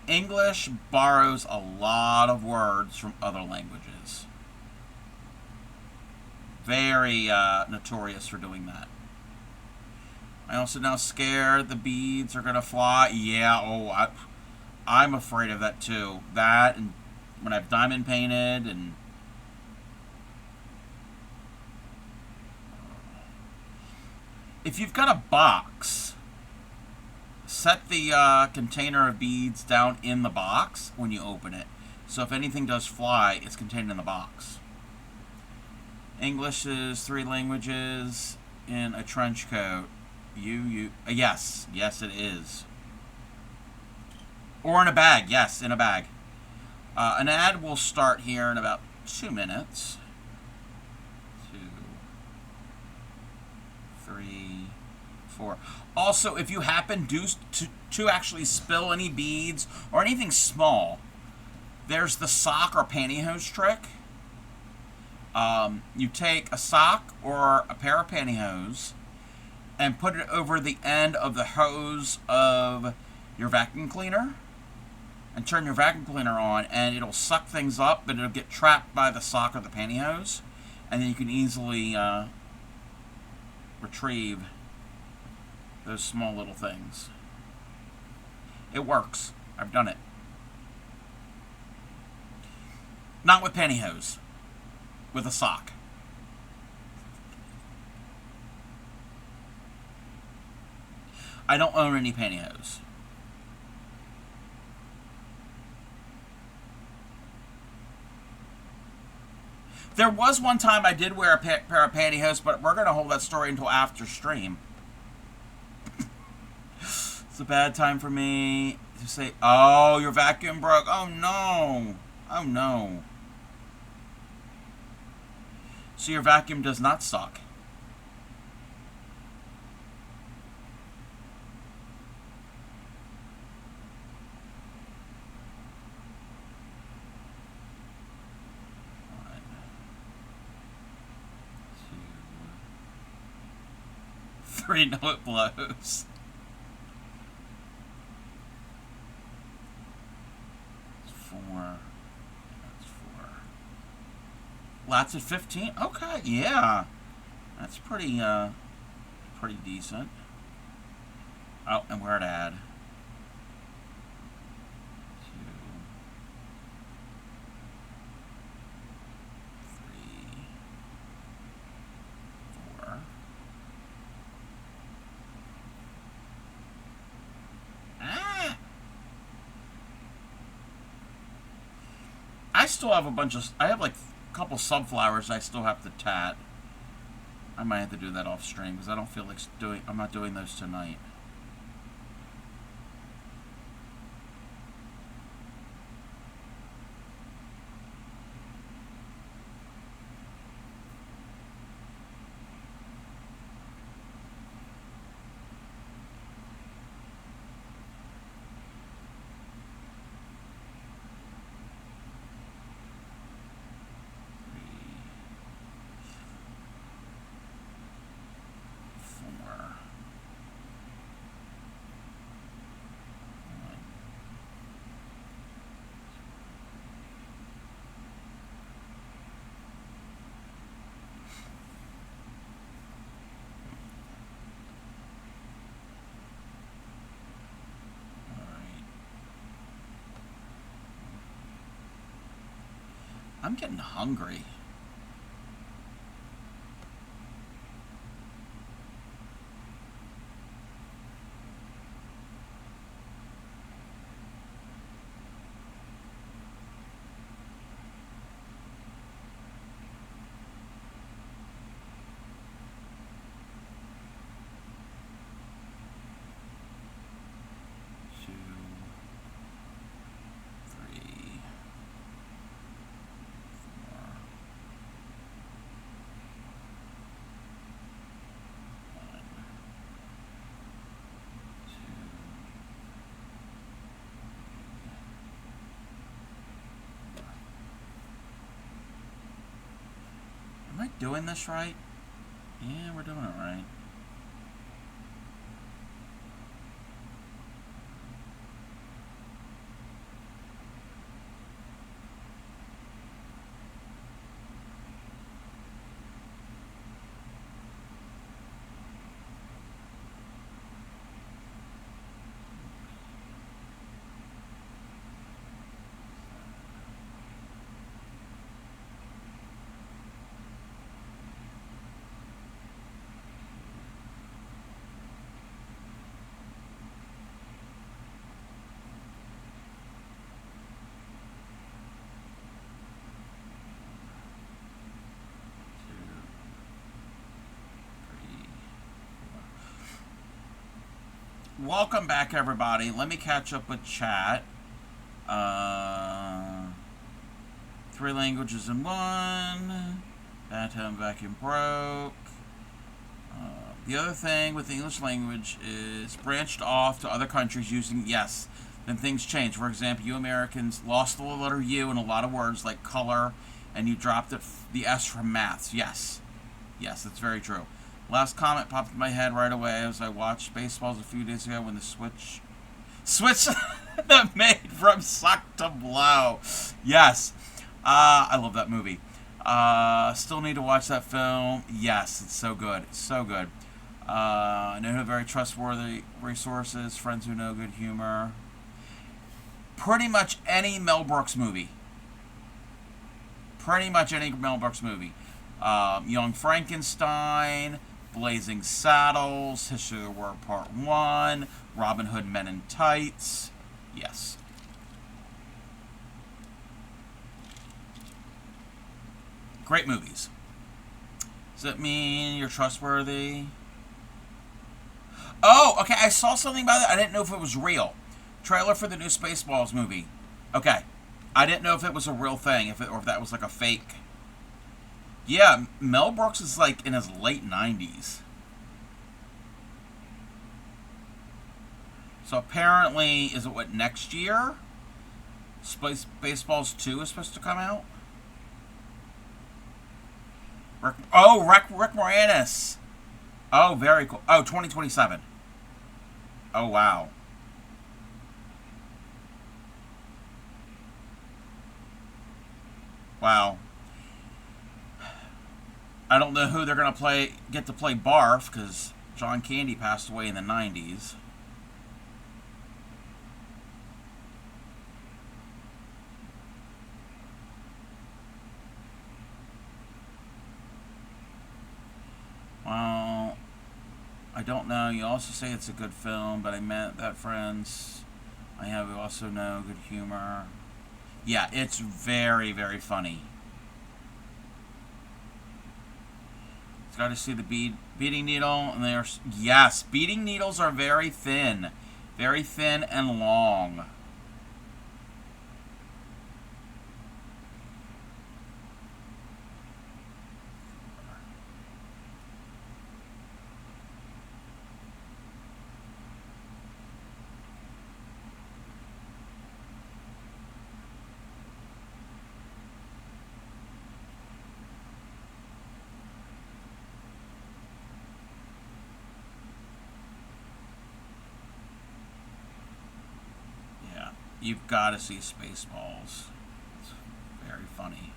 English borrows a lot of words from other languages. Very notorious for doing that. I also now scared the beads are going to fly. Yeah, oh, I'm afraid of that too. That, and when I've diamond painted, and... If you've got a box, set the container of beads down in the box when you open it. So if anything does fly, it's contained in the box. English is 3 languages in a trench coat. Yes, it is. Or in a bag, yes, in a bag. An ad will start here in about 2 minutes. 2, 3, 4. Also, if you happen to actually spill any beads or anything small, there's the sock or pantyhose trick. You take a sock or a pair of pantyhose and put it over the end of the hose of your vacuum cleaner and turn your vacuum cleaner on, and it'll suck things up, but it'll get trapped by the sock or the pantyhose, and then you can easily retrieve those small little things. It works. I've done it. Not with pantyhose. With a sock. I don't own any pantyhose. There was one time I did wear a pair of pantyhose, but we're going to hold that story until after stream. It's a bad time for me to say, oh, your vacuum broke. Oh, no. Oh, no. So your vacuum does not suck. Three, no, it blows. Four. That's four. Lots at 15? Okay, yeah. That's pretty decent. Oh, and where to add? I still have I have like a couple sunflowers I still have to tat. I might have to do that off stream because I don't feel like I'm not doing those tonight. I'm getting hungry. Am I doing this right? Yeah, we're doing it right. Welcome back, everybody. Let me catch up with chat. 3 languages in 1. Bathtub vacuum broke. The other thing with the English language is branched off to other countries using yes. Then things change. For example, you Americans lost the letter U in a lot of words like color, and you dropped the S from maths. Yes. Yes, that's very true. Last comment popped in my head right away as I watched Baseballs a few days ago when the switch that made from suck to blow. Yes. I love that movie. Still need to watch that film. Yes, it's so good. It's so good. I know very trustworthy resources, friends who know good humor. Pretty much any Mel Brooks movie. Young Frankenstein, Blazing Saddles, History of the World Part 1, Robin Hood Men in Tights. Yes. Great movies. Does that mean you're trustworthy? Oh, okay, I saw something about that. I didn't know if it was real. Trailer for the new Spaceballs movie. Okay. I didn't know if it was a real thing, or if that was like a fake. Yeah, Mel Brooks is like in his late 90s. So apparently, is it what, next year? Spaceballs 2 is supposed to come out? Rick Moranis. Oh, very cool. Oh, 2027. Oh, wow. Wow. I don't know who they're going to get to play Barf, because John Candy passed away in the 90s. Well, I don't know. You also say it's a good film, but I meant that, friends. I have also know good humor. Yeah, it's very, very funny. It's got to see the beating needle, and they are, yes, beating needles are very thin and long. You've got to see Spaceballs. It's very funny.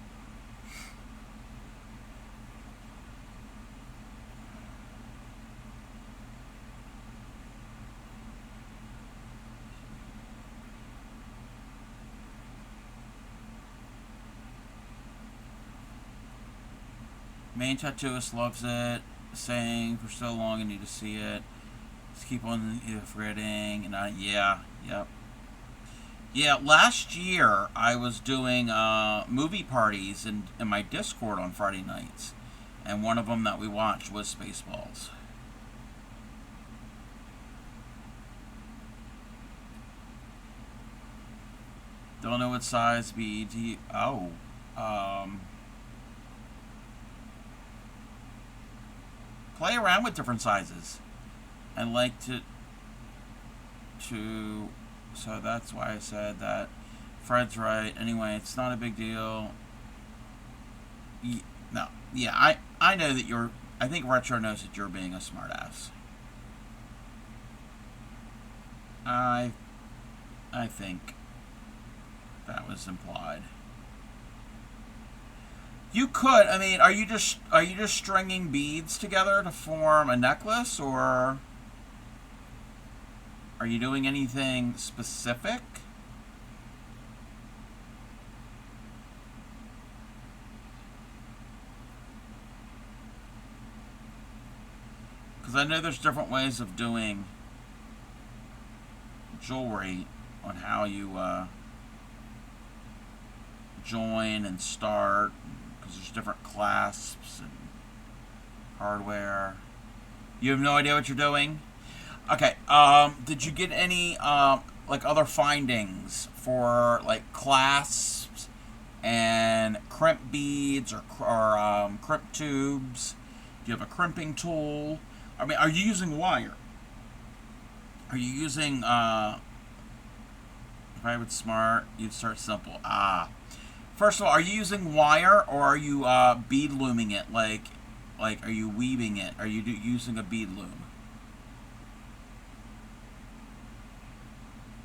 Main tattooist loves it, saying for so long I need to see it. Just keep on forgetting, and yeah, yep. Yeah, last year I was doing movie parties in my Discord on Friday nights, and one of them that we watched was Spaceballs. Don't know what size BD. Oh, play around with different sizes. I like to. So that's why I said that. Fred's right. Anyway, it's not a big deal. No. Yeah, I know that you're... I think Retro knows that you're being a smartass. I think that was implied. You could. I mean, are you just stringing beads together to form a necklace, or... Are you doing anything specific? Because I know there's different ways of doing jewelry on how you join and start, because there's different clasps and hardware. You have no idea what you're doing? Okay, did you get any, like, other findings for, like, clasps and crimp beads or crimp tubes? Do you have a crimping tool? I mean, are you using wire? Are you using, if I would smart, you'd start simple. First of all, are you using wire, or are you, bead looming it? Like, are you weaving it? Are you using a bead loom?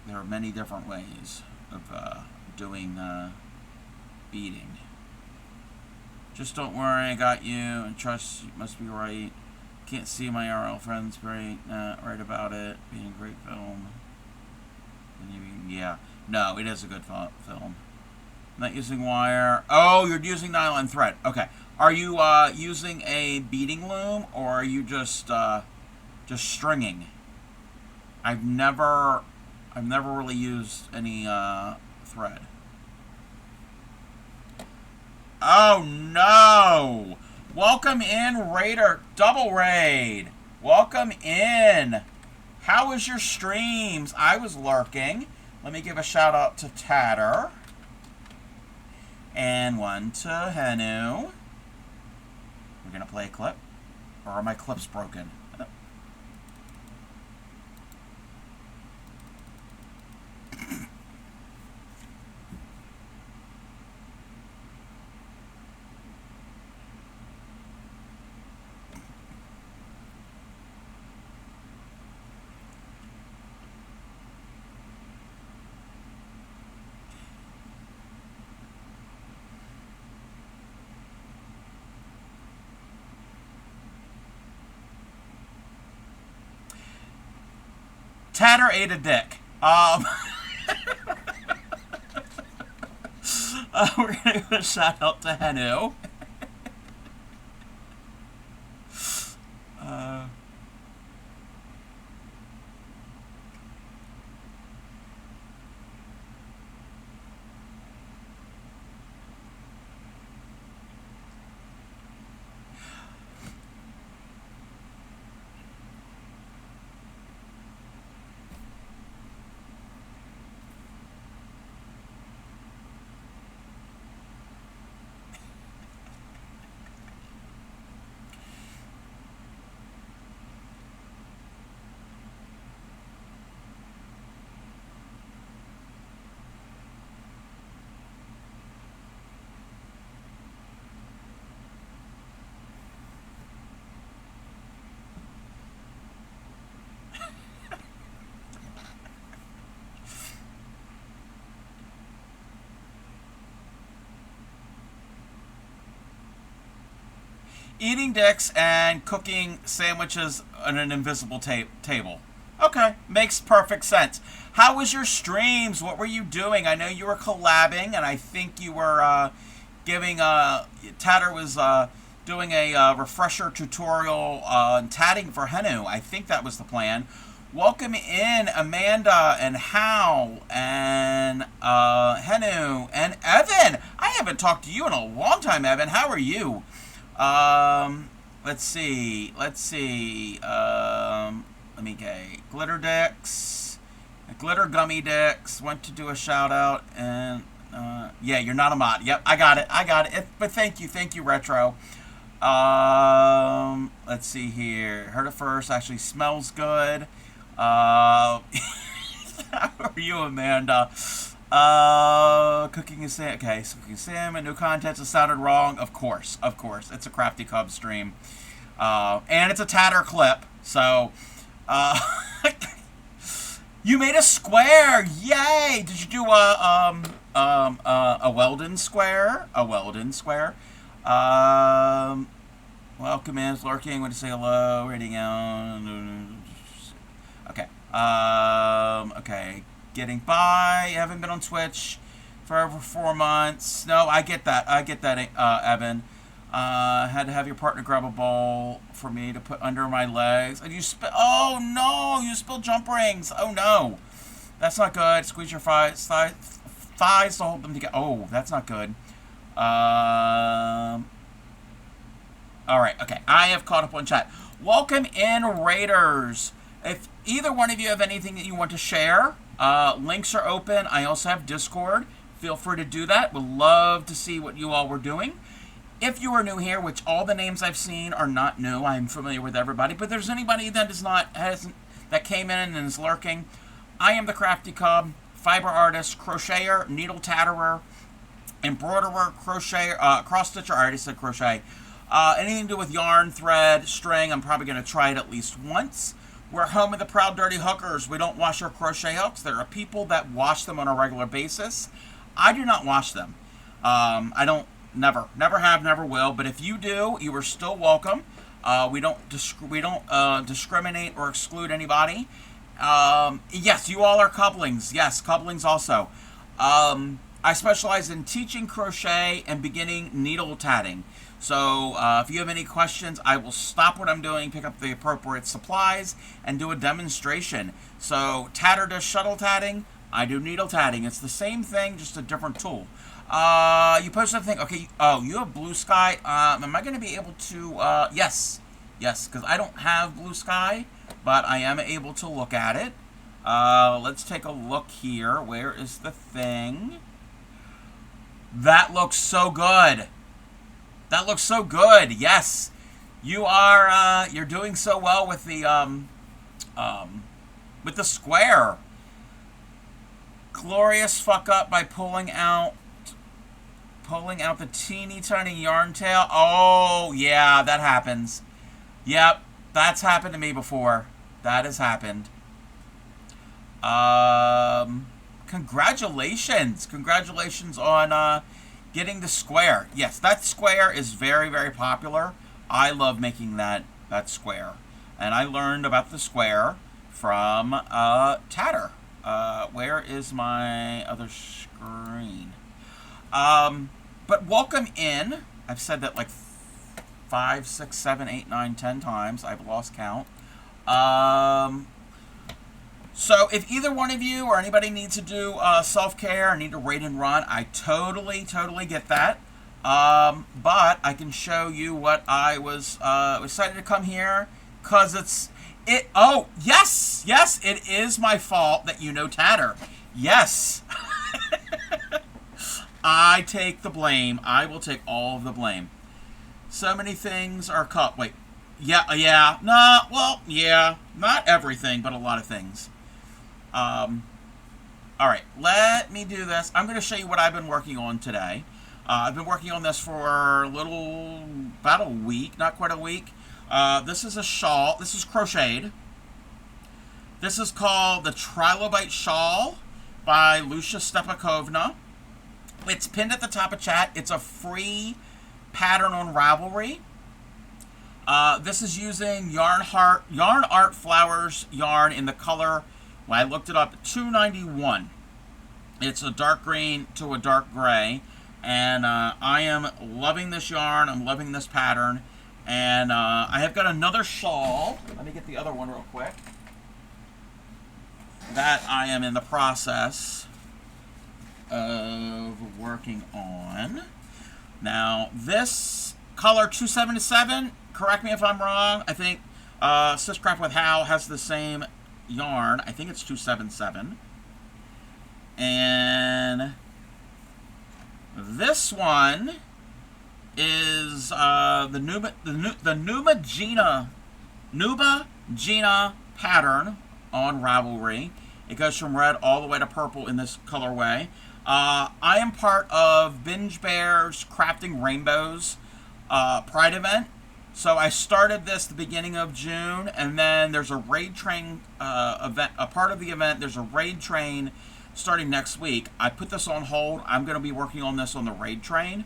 There are many different ways of doing beading. Just don't worry, I got you, and trust you must be right. Can't see my RL friends right about it. Being a great film. Yeah. No, it is a good film. Not using wire. Oh, you're using nylon thread. Okay. Are you using a beading loom, or are you just stringing? I've never I've never really used any thread. Oh no! Welcome in, Raider. Double raid. Welcome in. How was your streams? I was lurking. Let me give a shout out to Tatter. And one to Henu. We're going to play a clip. Or are my clips broken? Tatter ate a dick. We're going to give a shout out to Henu. Eating dicks and cooking sandwiches on an invisible table. Okay, makes perfect sense. How was your streams? What were you doing? I know you were collabing, and I think you were giving. Tatter was doing a refresher tutorial on tatting for Henu. I think that was the plan. Welcome in, Amanda and Hal and Henu and Evan. I haven't talked to you in a long time, Evan. How are you? Let's see. Let me get glitter dicks, glitter gummy dicks. Went to do a shout out, and yeah, you're not a mod. Yep, I got it. But thank you, Retro. Let's see here. Heard it first. Actually, smells good. How are you, Amanda? Cooking is okay. So cooking salmon, new content. It sounded wrong. Of course. It's a Crafty Cub stream, and it's a Tatter clip. So, you made a square. Yay! Did you do a Weldon square? Welcome in, lurking. Want to say hello? Rating out. Okay. Okay. Getting by. Haven't been on Twitch for over 4 months. No, I get that, Evan. Had to have your partner grab a bowl for me to put under my legs. And you oh no, you spilled jump rings. Oh no. That's not good. Squeeze your thighs to hold them together. Oh, that's not good. Alright, okay. I have caught up on chat. Welcome in, Raiders. If either one of you have anything that you want to share, links are open. I also have Discord. Feel free to do that. Would love to see what you all were doing. If you are new here, which all the names I've seen are not new, I'm familiar with everybody, but there's anybody that that came in and is lurking, I am the Crafty Cub, fiber artist, crocheter, needle tatterer, embroiderer, crocheter, cross stitcher. I already said crochet. Anything to do with yarn, thread, string, I'm probably going to try it at least once. We're home of the proud dirty hookers. We don't wash our crochet hooks. There are people that wash them on a regular basis. I do not wash them. I don't, never have, never will. But if you do, you are still welcome. We don't discriminate or exclude anybody. Yes, you all are couplings. Yes, couplings also. I specialize in teaching crochet and beginning needle tatting. So if you have any questions, I will stop what I'm doing, pick up the appropriate supplies, and do a demonstration. So Tatter does shuttle tatting, I do needle tatting. It's the same thing, just a different tool. You posted a thing. Okay, oh, you have Blue Sky. Am I going to be able to... yes, because I don't have Blue Sky, but I am able to look at it. Let's take a look here. Where is the thing? That looks so good. That looks so good. Yes, you are. You're doing so well with the square. Glorious fuck up by pulling out the teeny tiny yarn tail. Oh yeah, that happens. Yep, that's happened to me before. That has happened. Congratulations on getting the square. Yes, that square is very, very popular. I love making that square, and I learned about the square from Tatter. Where is my other screen? But welcome in. I've said that like 5, 6, 7, 8, 9, 10 times. I've lost count. So if either one of you or anybody needs to do self-care or need to raid and run, I totally get that. But I can show you what I was excited to come here because oh, yes, it is my fault that you know Tatter. Yes. I take the blame. I will take all of the blame. So many things are cut. Wait. Yeah. No, well, yeah. Not everything, but a lot of things. Alright, let me do this. I'm going to show you what I've been working on today. I've been working on this for about a week, not quite a week. This is a shawl. This is crocheted. This is called the Trilobite Shawl by Lucia Stepakovna. It's pinned at the top of chat. It's a free pattern on Ravelry. This is using Yarn Art Flowers yarn in the color, when I looked it up, 291. It's a dark green to a dark gray. And I am loving this yarn. I'm loving this pattern. And I have got another shawl. Let me get the other one real quick. That I am in the process of working on. Now, this color 277, correct me if I'm wrong. I think Syscraft with Hal has the same yarn. I think it's 277. And this one is the Nuba Gina pattern on Ravelry. It goes from red all the way to purple in this colorway. I am part of Binge Bear's Crafting Rainbows Pride event. So I started this the beginning of June, and then there's a raid train event. A part of the event, there's a raid train starting next week. I put this on hold. I'm going to be working on this on the raid train.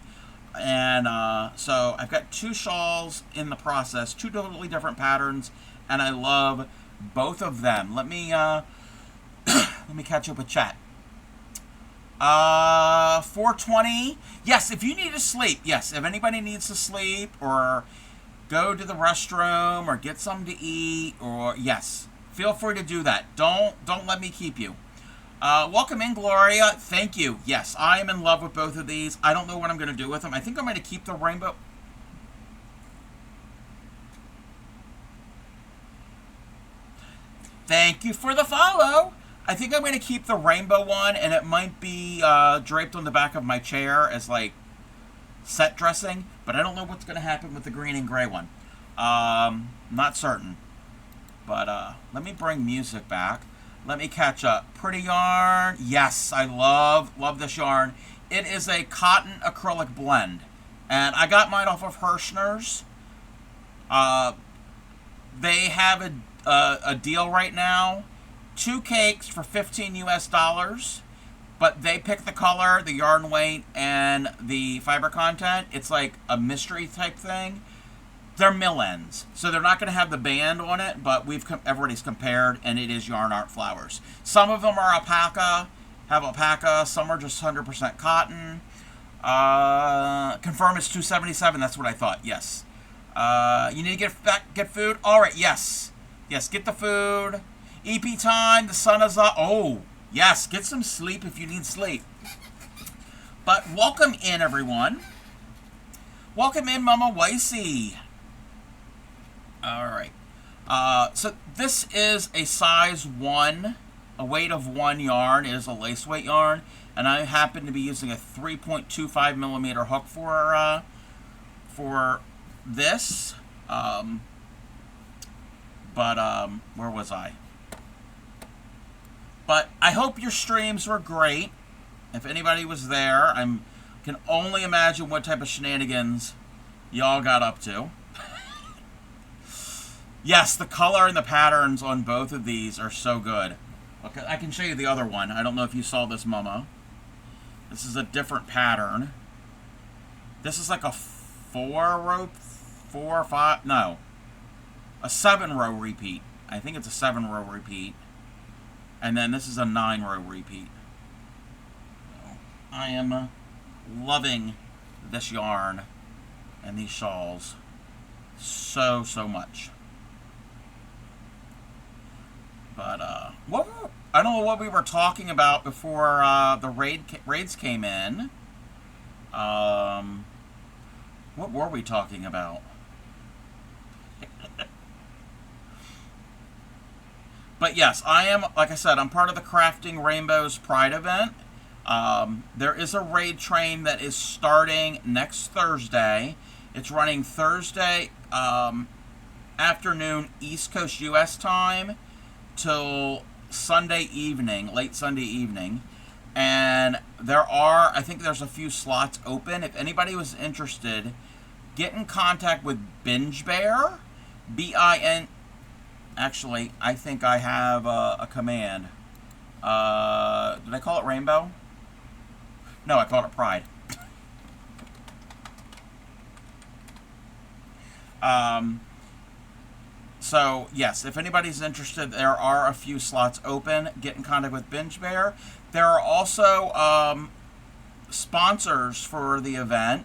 And so I've got 2 shawls in the process, 2 totally different patterns, and I love both of them. Let me let me catch up with chat. 4:20. Yes, if you need to sleep. Yes, if anybody needs to sleep or go to the restroom or get something to eat, or yes, feel free to do that. Don't let me keep you. Welcome in, Gloria. Thank you. Yes, I am in love with both of these. I don't know what I'm going to do with them. I think I'm going to keep the rainbow. Thank you for the follow. I think I'm going to keep the rainbow one, and it might be draped on the back of my chair as, like, set dressing, but I don't know what's going to happen with the green and gray one. Not certain. But let me bring music back. Let me catch up. Pretty yarn. Yes, I love this yarn. It is a cotton acrylic blend, and I got mine off of Hirschner's. They have a deal right now. 2 cakes for $15 US, but they pick the color, the yarn weight, and the fiber content. It's like a mystery type thing. They're mill ends, so they're not going to have the band on it, but everybody's compared, and it is Yarn Art Flowers. Some of them are alpaca, have alpaca. Some are just 100% cotton. Confirm it's 277. That's what I thought. Yes. You need to get food. All right. Yes. Yes. Get the food. EP time. The sun is up. Oh, yes. Get some sleep if you need sleep. But welcome in, everyone. Welcome in, Mama Weissy. All right. So this is a size 1, a weight of 1 yarn. It is a lace weight yarn, and I happen to be using a 3.25 millimeter hook for this. Where was I? But I hope your streams were great. If anybody was there, I can only imagine what type of shenanigans y'all got up to. Yes, the color and the patterns on both of these are so good. Okay, I can show you the other one. I don't know if you saw this, Mama. This is a different pattern. This is like a 4 or 5, no, a 7-row repeat. I think it's a 7-row repeat. And then this is a 9-row repeat. I am loving this yarn and these shawls so much. But I don't know what we were talking about before the raids came in. What were we talking about? But yes, I am, like I said, I'm part of the Crafting Rainbows Pride event. There is a raid train that is starting next Thursday. It's running Thursday afternoon East Coast US time till Sunday evening, late Sunday evening. And I think there's a few slots open. If anybody was interested, get in contact with Binge Bear, B-I-N. Actually, I think I have a command. Did I call it Rainbow? No, I called it Pride. So, yes, if anybody's interested, there are a few slots open. Get in contact with Binge Bear. There are also sponsors for the event.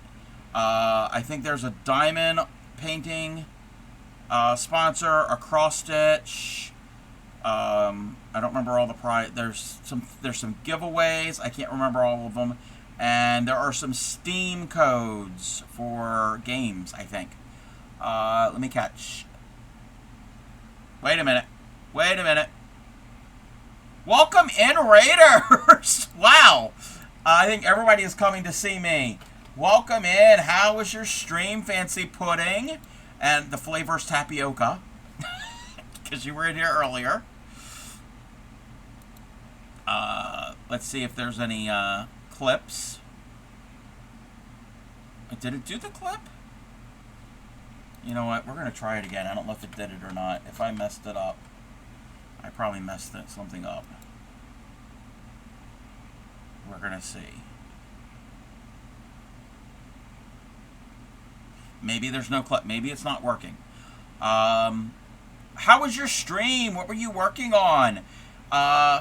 I think there's a diamond painting sponsor, a cross stitch. I don't remember all the prize. There's some giveaways. I can't remember all of them. And there are some Steam codes for games, I think. Let me catch. Wait a minute. Welcome in, Raiders! Wow. I think everybody is coming to see me. Welcome in. How was your stream, Fancy Pudding? And the flavor's tapioca. Because you were in here earlier. Let's see if there's any clips. Did it do the clip? You know what? We're going to try it again. I don't know if it did it or not. If I messed it up, I probably messed something up. We're going to see. Maybe there's no clip. Maybe it's not working. How was your stream? What were you working on?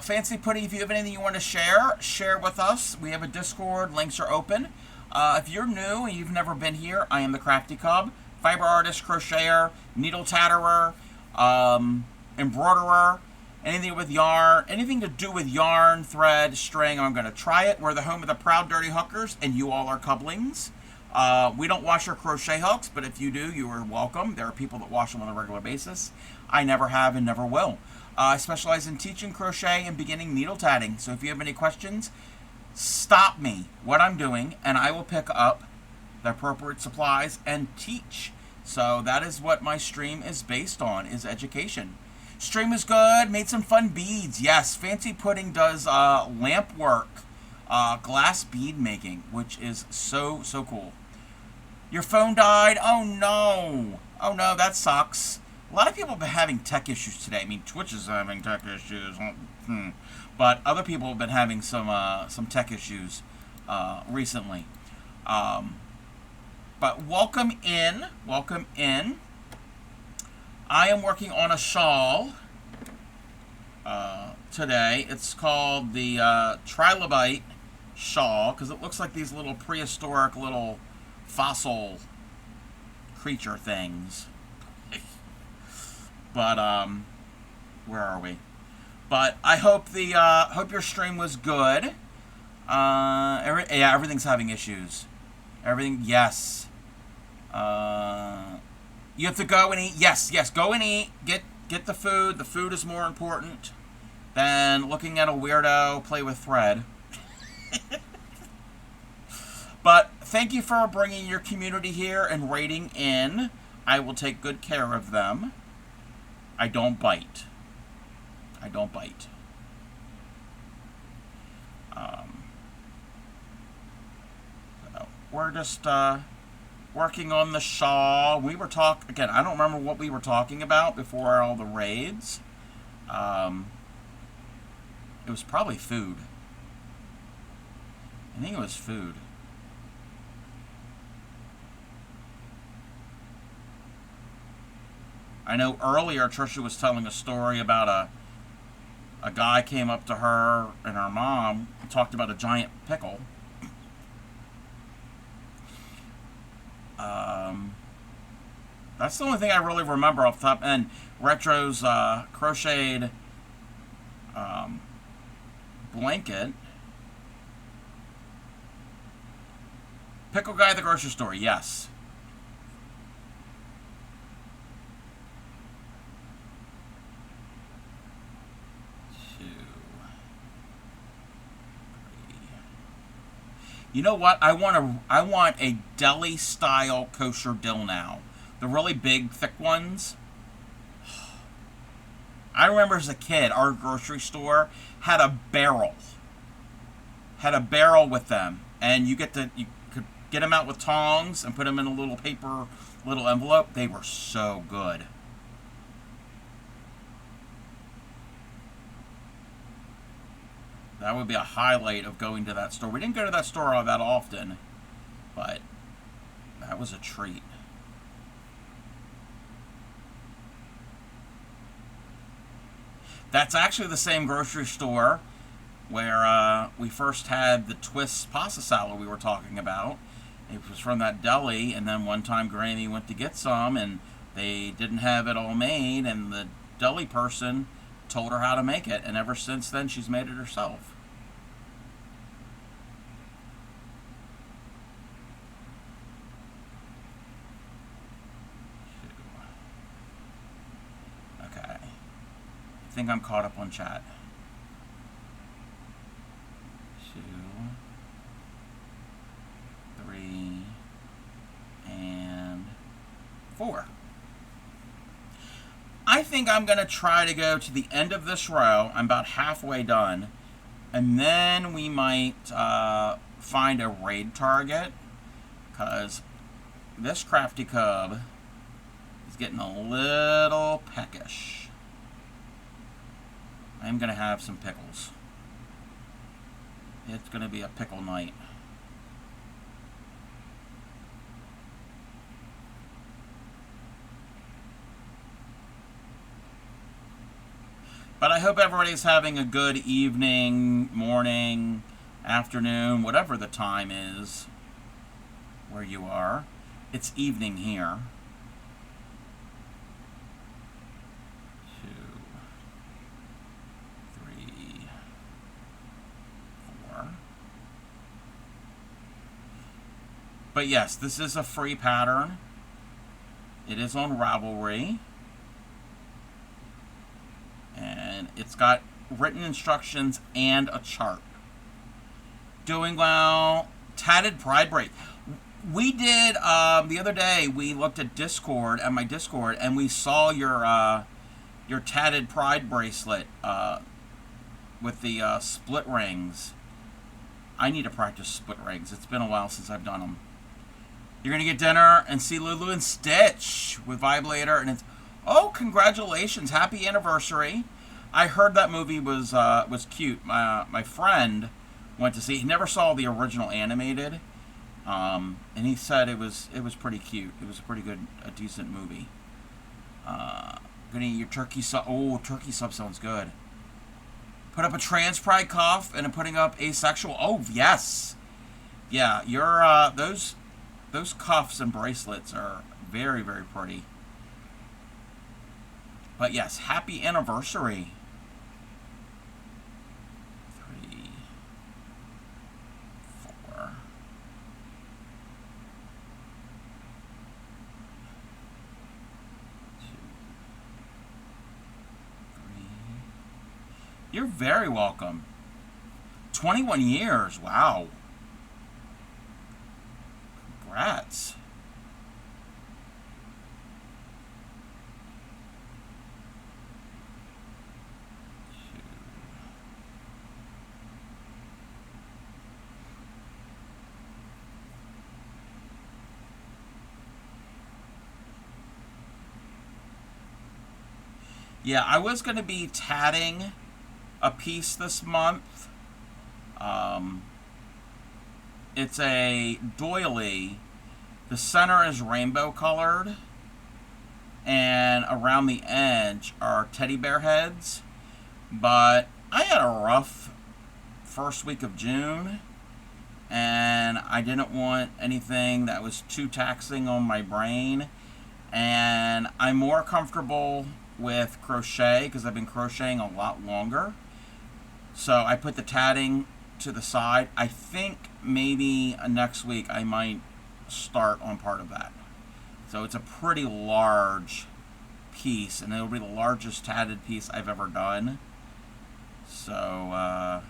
Fancy Pudding, if you have anything you want to share with us. We have a Discord. Links are open. If you're new and you've never been here, I am the Crafty Cub. Fiber artist, crocheter, needle tatterer, embroiderer, anything with yarn, anything to do with yarn, thread, string, I'm going to try it. We're the home of the proud dirty hookers, and you all are cublings. We don't wash our crochet hooks, but if you do, you are welcome. There are people that wash them on a regular basis. I never have and never will. I specialize in teaching crochet and beginning needle tatting. So if you have any questions, stop me what I'm doing, and I will pick up the appropriate supplies and teach. So that is what my stream is based on, is education. Stream is good. Made some fun beads. Yes, Fancy Pudding does lamp work, glass bead making, which is so cool. Your phone died? Oh no, that sucks. A lot of people have been having tech issues today. I mean, Twitch is having tech issues, but other people have been having some tech issues recently. But welcome in. I am working on a shawl. today. It's called the Trilobite Shawl because it looks like these little prehistoric little fossil creature things. But where are we? But I hope the hope your stream was good. Everything's having issues. Everything, yes. You have to go and eat. Yes, go and eat. Get the food. The food is more important than looking at a weirdo play with thread. But thank you for bringing your community here and raiding in. I will take good care of them. I don't bite. So we're just working on the Shawl. We were again, I don't remember what we were talking about before all the raids. It was probably food. I think it was food. I know earlier Trisha was telling a story about a guy came up to her and her mom and talked about a giant pickle. That's the only thing I really remember off the top. And Retro's crocheted blanket. Pickle guy at the grocery store, yes. You know what? I want a deli style kosher dill now. The really big, thick ones. I remember as a kid, our grocery store had a barrel. With them, and you could get them out with tongs and put them in a little paper, little envelope. They were so good. That would be a highlight of going to that store. We didn't go to that store all that often, but that was a treat. That's actually the same grocery store where we first had the twist pasta salad we were talking about. It was from that deli, and then one time Granny went to get some, and they didn't have it all made, and the deli person told her how to make it, and ever since then she's made it herself. Okay. I think I'm caught up on chat. 2, 3, and 4. I think I'm going to try to go to the end of this row. I'm about halfway done. And then we might find a raid target. Because this crafty cub is getting a little peckish. I'm going to have some pickles. It's going to be a pickle night. But I hope everybody's having a good evening, morning, afternoon, whatever the time is where you are. It's evening here. 2, 3, 4. But yes, this is a free pattern. It is on Ravelry. And it's got written instructions and a chart. Doing well. Tatted pride braid. We did the other day. We looked at Discord, at my Discord, and we saw your tatted pride bracelet with the split rings. I need to practice split rings. It's been a while since I've done them. You're gonna get dinner and see Lulu and Stitch with Viblator, and it's congratulations, happy anniversary. I heard that movie was cute. My friend went to see. He never saw the original animated, and he said it was pretty cute. It was a decent movie. Gonna eat your turkey sub. Oh, turkey sub sounds good. Put up a trans pride cuff and putting up asexual. Oh yes, yeah. Your those cuffs and bracelets are very very pretty. But yes, happy anniversary. 3, 4. You're very welcome. 21 years. Wow. Congrats. Yeah, I was going to be tatting a piece this month. Um, it's a doily. The center is rainbow colored, and around the edge are teddy bear heads. But I had a rough first week of June, and I didn't want anything that was too taxing on my brain. And I'm more comfortable with crochet because I've been crocheting a lot longer. So I put the tatting to the side. I think maybe next week I might start on part of that. So it's a pretty large piece, and it'll be the largest tatted piece I've ever done. So I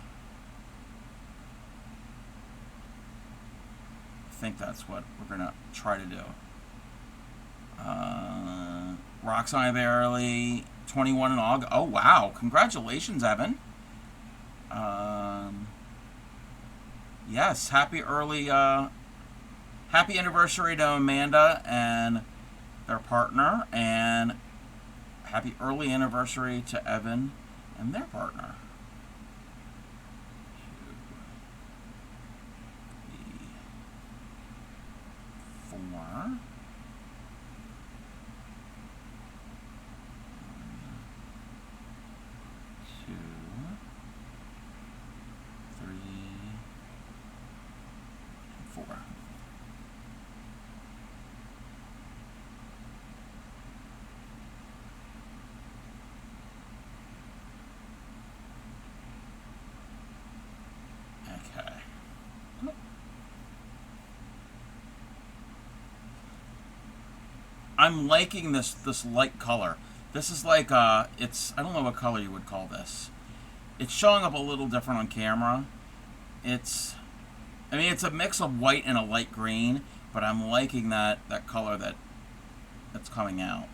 think that's what we're gonna try to do. Roxanne Barely, 21 in August. Oh wow! Congratulations, Evan. Yes, happy anniversary to Amanda and their partner, and happy early anniversary to Evan and their partner. 2, 3, 4. 2, 3, 4. Okay. I'm liking this light color. This is like it's, I don't know what color you would call this. It's showing up a little different on camera. It's, I mean, it's a mix of white and a light green, but I'm liking that color that's coming out.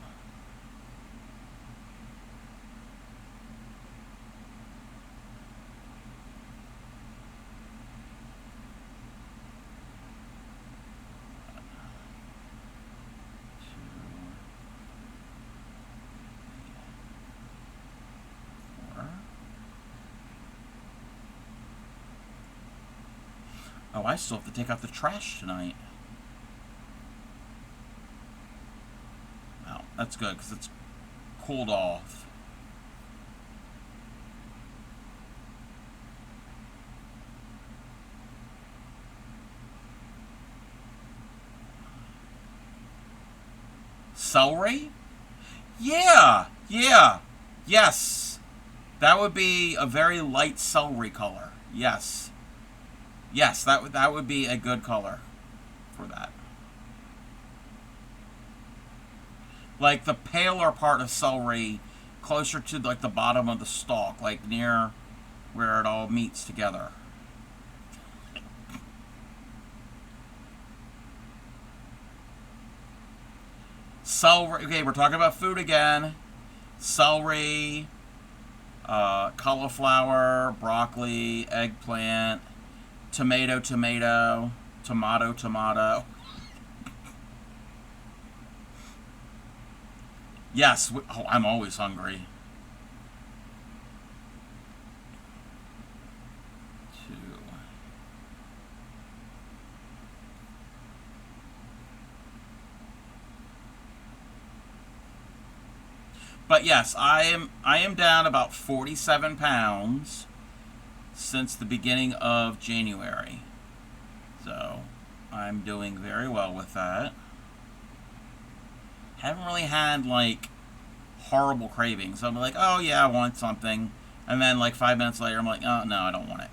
Oh, I still have to take out the trash tonight. Well, that's good because it's cooled off. Celery? Yeah, yeah, yes. That would be a very light celery color. Yes. Yes, that would be a good color for that. Like the paler part of celery, closer to like the bottom of the stalk, like near where it all meets together. Celery. Okay, we're talking about food again. Celery, cauliflower, broccoli, eggplant, tomato, tomato, tomato, tomato. Yes, oh, I'm always hungry. 2. But yes, I am down about 47 pounds since the beginning of January. So I'm doing very well with that. Haven't really had like horrible cravings. I'm like, oh yeah, I want something. And then like 5 minutes later I'm like, oh no, I don't want it.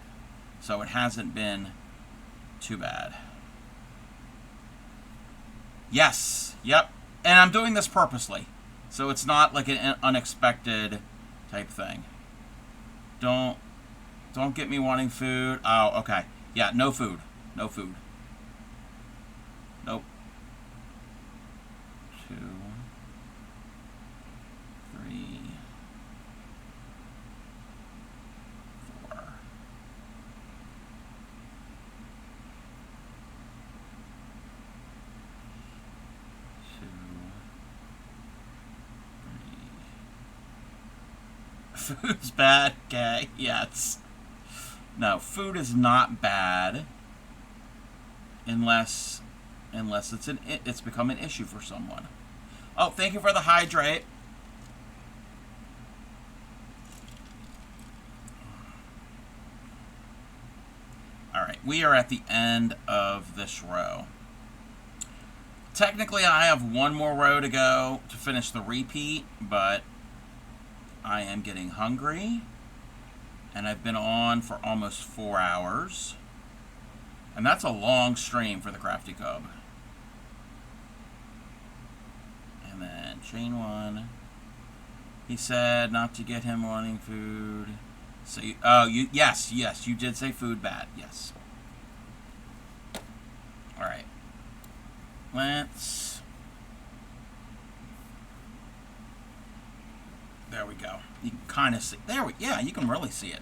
So it hasn't been too bad. Yes, yep. And I'm doing this purposely. So it's not like an unexpected type thing. Don't get me wanting food. Oh, okay. Yeah, no food. No food. Nope. 2, 3, 4. Food's bad, okay, yes. No, food is not bad unless it's become an issue for someone. Oh, thank you for the hydrate. Alright, we are at the end of this row. Technically, I have one more row to go to finish the repeat, but I am getting hungry, and I've been on for almost 4 hours, and that's a long stream for the Crafty Cub. And then chain 1. He said not to get him wanting food. So yes, you did say food bad. Yes. All right. There we go. You can kind of see. Yeah, you can really see it.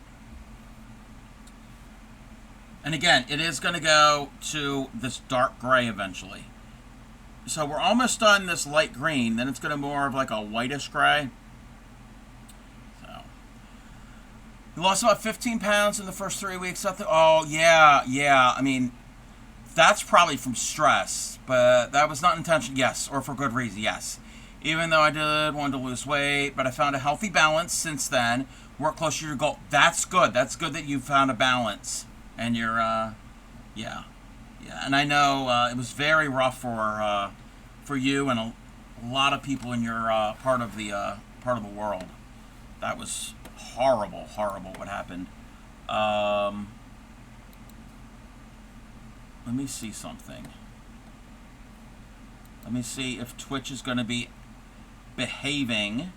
And again, it is going to go to this dark gray eventually. So we're almost done this light green. Then it's going to more of like a whitish gray. So you lost about 15 pounds in the first 3 weeks. Oh yeah. I mean, that's probably from stress, but that was not intentional. Yes, or for good reason. Yes. Even though I did want to lose weight, but I found a healthy balance since then. Work closer to your goal. That's good. That's good that you found a balance. And you're, yeah. And I know it was very rough for you and a lot of people in your part of the world. That was horrible what happened. Let me see something. Let me see if Twitch is going to be behaving.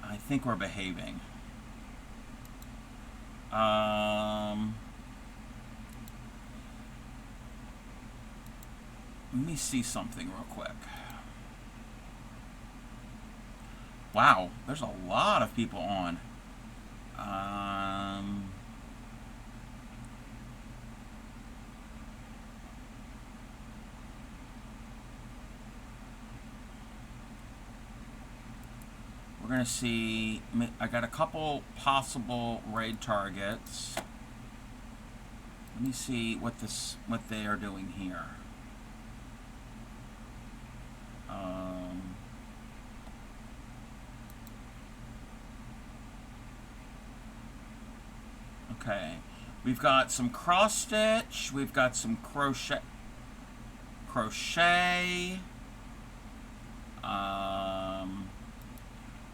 I think we're behaving. Let me see something real quick. Wow, there's a lot of people on. We're going to see, I got a couple possible raid targets. Let me see what they are doing here. Okay, we've got some cross stitch, we've got some crochet.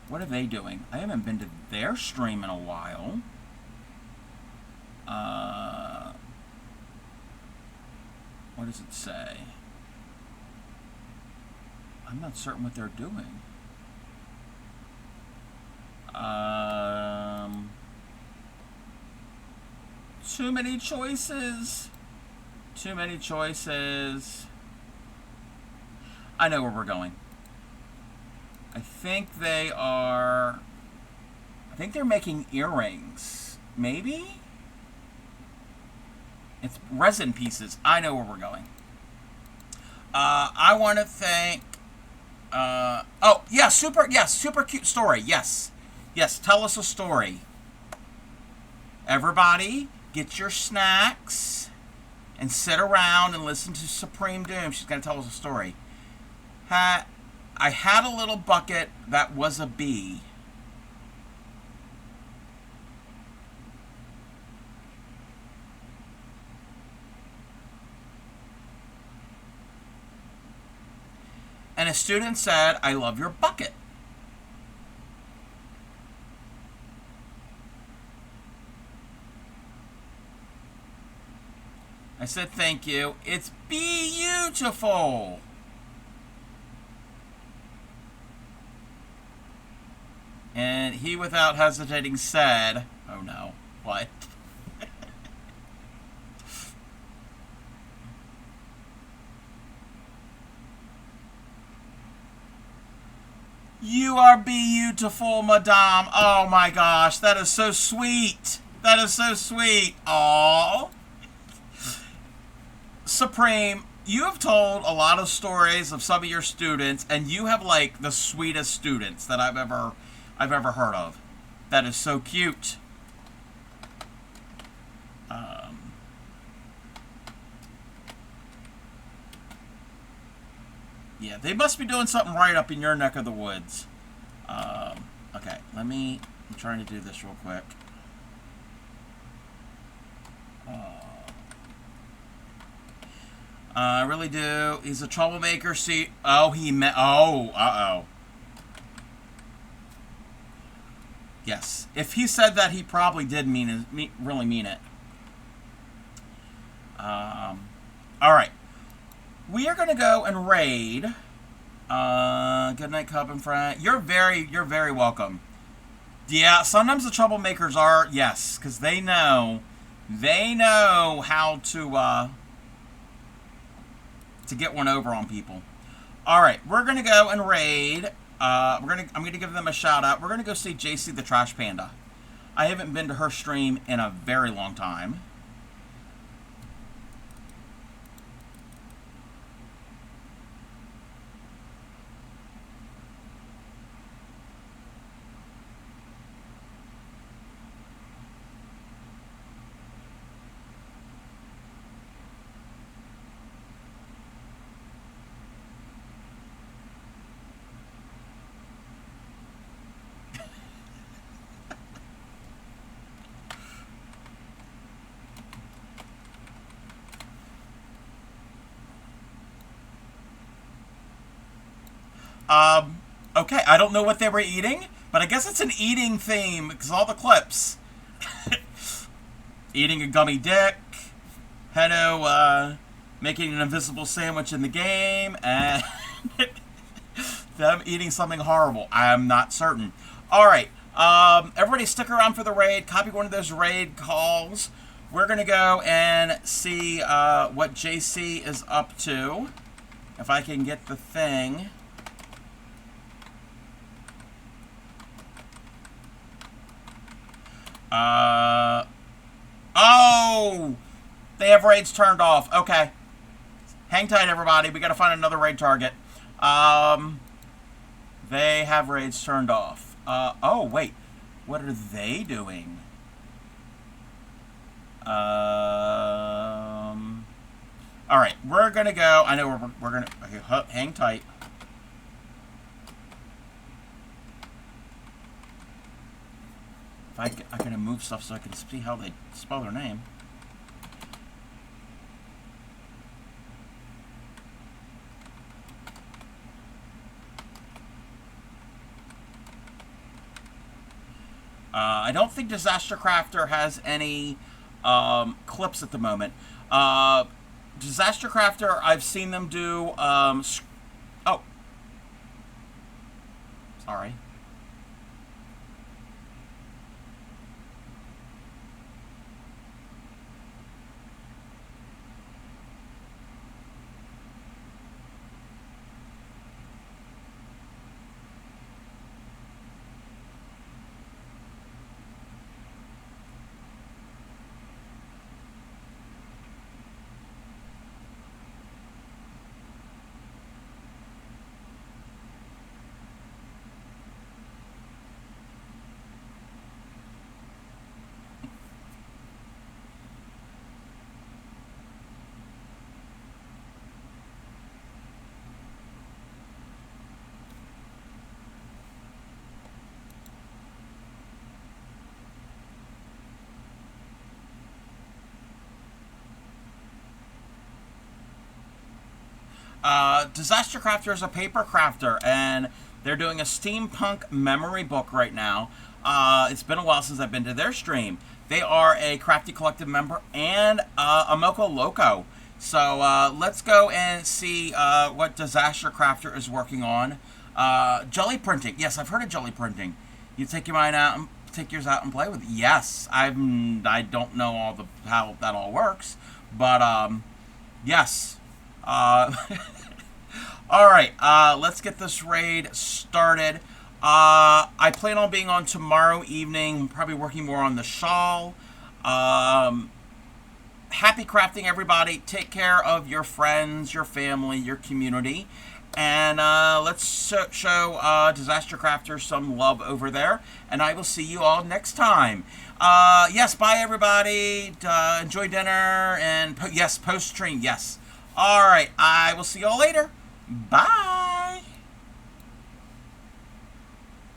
What are they doing? I haven't been to their stream in a while. What does it say? I'm not certain what they're doing. Too many choices. Too many choices. I know where we're going. I think they're making earrings. Maybe? It's resin pieces. I know where we're going. I want to thank... super cute story. Yes, tell us a story. Everybody, get your snacks and sit around and listen to Supreme Doom. She's going to tell us a story. I had a little bucket that was a B. And a student said, "I love your bucket." I said, "Thank you. It's beautiful." And he, without hesitating, said, "Oh no, what?" "You are beautiful, madame." Oh my gosh, that is so sweet. That is so sweet. Aww. Supreme, you have told a lot of stories of some of your students, and you have like the sweetest students that I've ever heard of. That is so cute. Um, yeah, they must be doing something right up in your neck of the woods. Okay, I'm trying to do this real quick. I really do. He's a troublemaker. See, oh, uh-oh. Yes. If he said that, he probably did really mean it. All right. We are going to go and raid. Good night, Cup and Friend. You're very welcome. Yeah, sometimes the troublemakers are, yes, because they know how to get one over on people. All right, we're gonna go and raid. I'm gonna give them a shout out. We're gonna go see JC the Trash Panda. I haven't been to her stream in a very long time. Okay, I don't know what they were eating, but I guess it's an eating theme because all the clips. Eating a gummy dick, Heno making an invisible sandwich in the game, and them eating something horrible. I'm not certain. All right, everybody stick around for the raid. Copy one of those raid calls. We're going to go and see what JC is up to. If I can get the thing. Oh! They have raids turned off. Okay. Hang tight, everybody. We gotta find another raid target. They have raids turned off. Oh, wait. What are they doing? Alright, we're gonna go. I know we're gonna... Okay, hang tight. I'm gonna move stuff so I can see how they spell their name. I don't think Disaster Crafter has any clips at the moment. Disaster Crafter, I've seen them do... oh. Sorry. Disaster Crafter is a paper crafter, and they're doing a steampunk memory book right now. It's been a while since I've been to their stream. They are a Crafty Collective member and a Moco Loco. So let's go and see what Disaster Crafter is working on. Jelly printing. Yes, I've heard of jelly printing. You take your mind out and take yours out and play with it. Yes, I don't know how that all works, but yes. All right, let's get this raid started. I plan on being on tomorrow evening, probably working more on the shawl. Happy crafting, everybody. Take care of your friends, your family, your community. And let's show Disaster Crafter some love over there. And I will see you all next time. Yes, bye, everybody. Enjoy dinner. And yes, post-stream, yes. All right, I will see you all later. Bye.